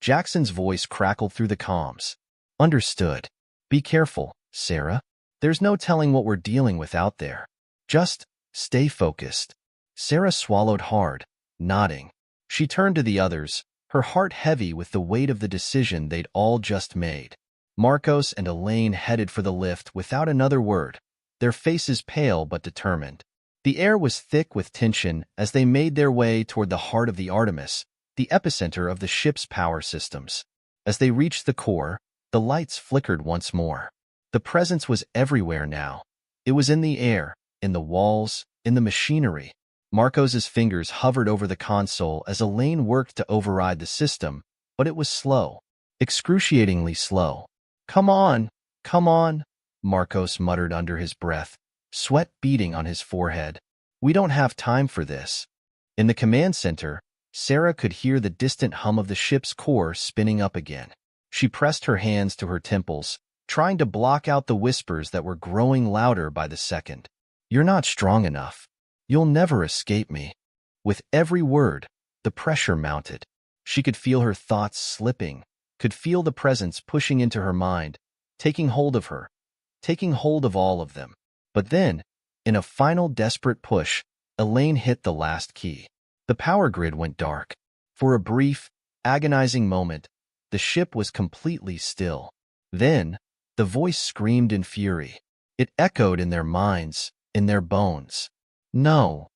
Jackson's voice crackled through the comms. Understood. Be careful, Sarah. There's no telling what we're dealing with out there. Just stay focused. Sarah swallowed hard, nodding. She turned to the others, her heart heavy with the weight of the decision they'd all just made. Marcos and Elaine headed for the lift without another word, their faces pale but determined. The air was thick with tension as they made their way toward the heart of the Artemis, the epicenter of the ship's power systems. As they reached the core, the lights flickered once more. The presence was everywhere now. It was in the air, in the walls, in the machinery. Marcos's fingers hovered over the console as Elaine worked to override the system, but it was slow, excruciatingly slow. Come on, Marcos muttered under his breath, sweat beading on his forehead. We don't have time for this. In the command center, Sarah could hear the distant hum of the ship's core spinning up again. She pressed her hands to her temples, trying to block out the whispers that were growing louder by the second. You're not strong enough. You'll never escape me. With every word, the pressure mounted. She could feel her thoughts slipping, could feel the presence pushing into her mind, taking hold of her, taking hold of all of them. But then, in a final desperate push, Elaine hit the last key. The power grid went dark. For a brief, agonizing moment, the ship was completely still. Then, the voice screamed in fury. It echoed in their minds, in their bones. No.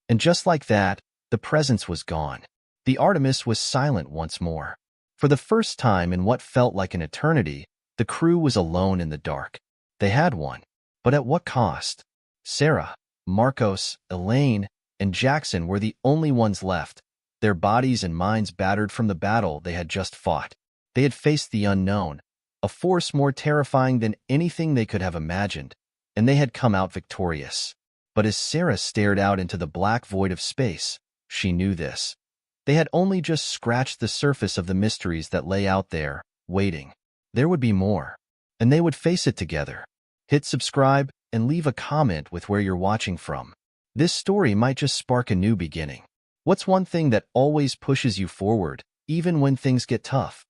And just like that, the presence was gone. The Artemis was silent once more. For the first time in what felt like an eternity, the crew was alone in the dark. They had won. But at what cost? Sarah, Marcos, Elaine, and Jackson were the only ones left, their bodies and minds battered from the battle they had just fought. They had faced the unknown, a force more terrifying than anything they could have imagined, and they had come out victorious. But as Sarah stared out into the black void of space, she knew this. They had only just scratched the surface of the mysteries that lay out there, waiting. There would be more, and they would face it together. Hit subscribe and leave a comment with where you're watching from. This story might just spark a new beginning. What's one thing that always pushes you forward, even when things get tough?